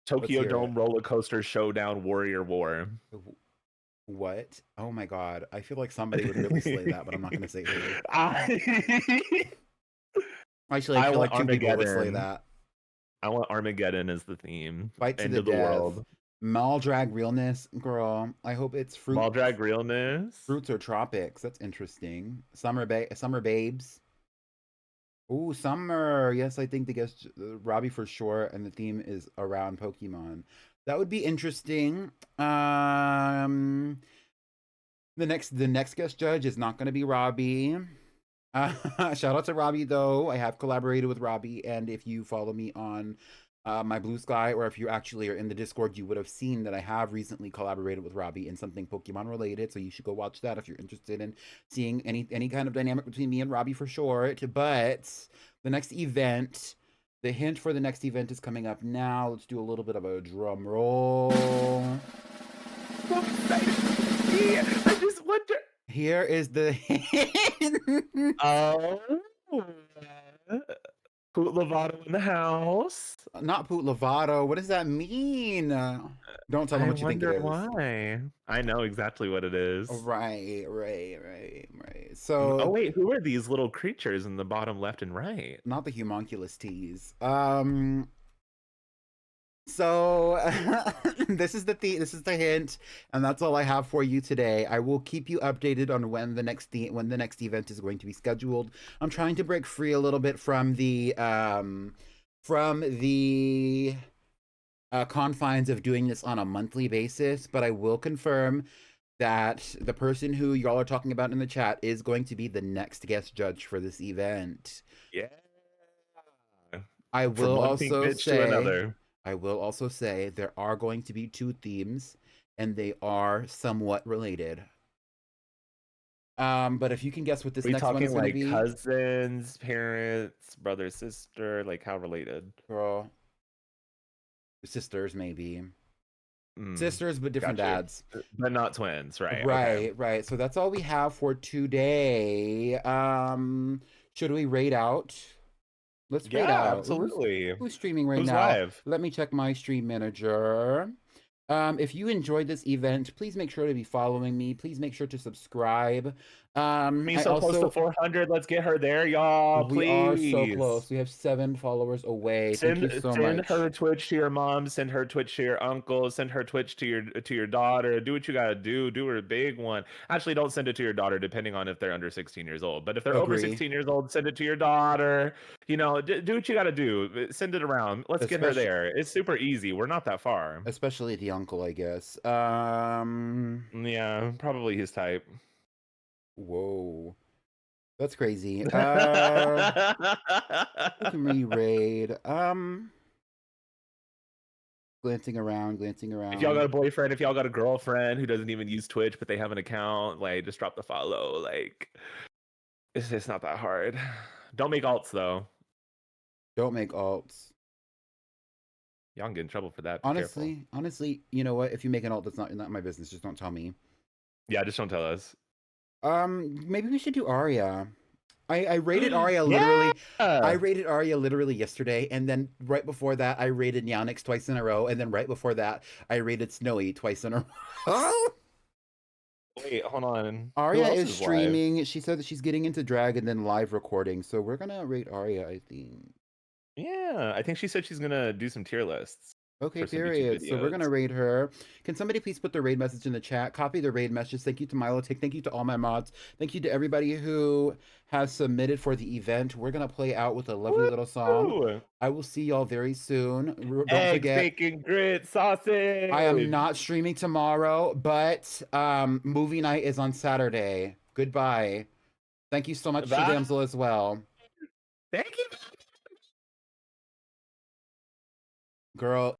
Tokyo Dome Roller Coaster Showdown Warrior War. What? Oh my god. I feel like somebody would really slay that, but I'm not going to say who. Actually, I feel like two people would slay that. I want Armageddon as the theme. Fight to the world. Mall drag realness, girl. I hope it's fruit. Mall drag realness. Fruits or tropics. That's interesting. Summer babes. Ooh, summer. Yes, I think the guest Robbie for sure, and the theme is around Pokemon. That would be interesting. The next guest judge is not going to be Robbie. Shout out to Robbie though. I have collaborated with Robbie, and if you follow me on my Blue Sky, or if you actually are in the Discord, you would have seen that I have recently collaborated with Robbie in something Pokemon related. So you should go watch that if you're interested in seeing any kind of dynamic between me and Robbie for short. But the next event, the hint for the next event is coming up now. Let's do a little bit of a drum roll. So excited. Yeah, I just wonder. Here is the hint. Oh. Poot Lovato in the house. Not Poot Lovato. What does that mean? Don't tell them what you think it is. Why? I know exactly what it is. Right. So. Oh wait, who are these little creatures in the bottom left and right? Not the homunculus teas. So this is the hint, and that's all I have for you today. I will keep you updated on when the next event is going to be scheduled. I'm trying to break free a little bit from the confines of doing this on a monthly basis, but I will confirm that the person who y'all are talking about in the chat is going to be the next guest judge for this event. Yeah. I will also say there are going to be two themes, and they are somewhat related. But if you can guess what this next one is going to be, cousins, parents, brother, sister, like how related? Girl, sisters maybe. Sisters, but different dads. But not twins, right? Right. So that's all we have for today. Should we rate out? Let's rate out. Absolutely. Who's streaming right now? Live? Let me check my stream manager. If you enjoyed this event, please make sure to be following me. Please make sure to subscribe. Close to 400. Let's get her there, y'all. Please. We are so close. We have 7 followers away. Thank you so much. Send her Twitch to your mom. Send her Twitch to your uncle. Send her Twitch to your daughter. Do what you gotta do. Do her a big one. Actually, don't send it to your daughter, depending on if they're under 16 years old. But if they're over 16 years old, send it to your daughter. You know, do what you gotta do. Send it around. Let's get her there. It's super easy. We're not that far. Especially the uncle, I guess. Yeah, probably his type. Whoa. That's crazy. Who can re-raid? Glancing around. If y'all got a boyfriend, if y'all got a girlfriend who doesn't even use Twitch, but they have an account, like, just drop the follow. Like, it's not that hard. Don't make alts, though. Don't make alts. Y'all can get in trouble for that. Honestly, you know what? If you make an alt, that's not my business. Just don't tell me. Yeah, just don't tell us. Maybe we should do Aria. I rated Aria literally. I Yeah. rated Aria literally yesterday, and then right before that, I rated Nyonix twice in a row, and then right before that, I rated Snowy twice in a row. Wait, hold on. Who Aria else is is live? streaming. She said that she's getting into drag and then live recording, so we're gonna rate Aria, I think. Yeah, I think she said she's gonna do some tier lists Okay, for some YouTube period. So we're videos. gonna raid her. Can somebody please put the raid message in the chat? Copy the raid message. Thank you to Milo Tick. Thank you to all my mods. Thank you to everybody who has submitted for the event. We're gonna play out with a lovely little song. Woo! I will see y'all very soon. Don't Eggs, forget, bacon, grits, sausage. I am not streaming tomorrow, but movie night is on Saturday. Goodbye. Thank you so much to Bye. Damsel as well. Thank you. Girl,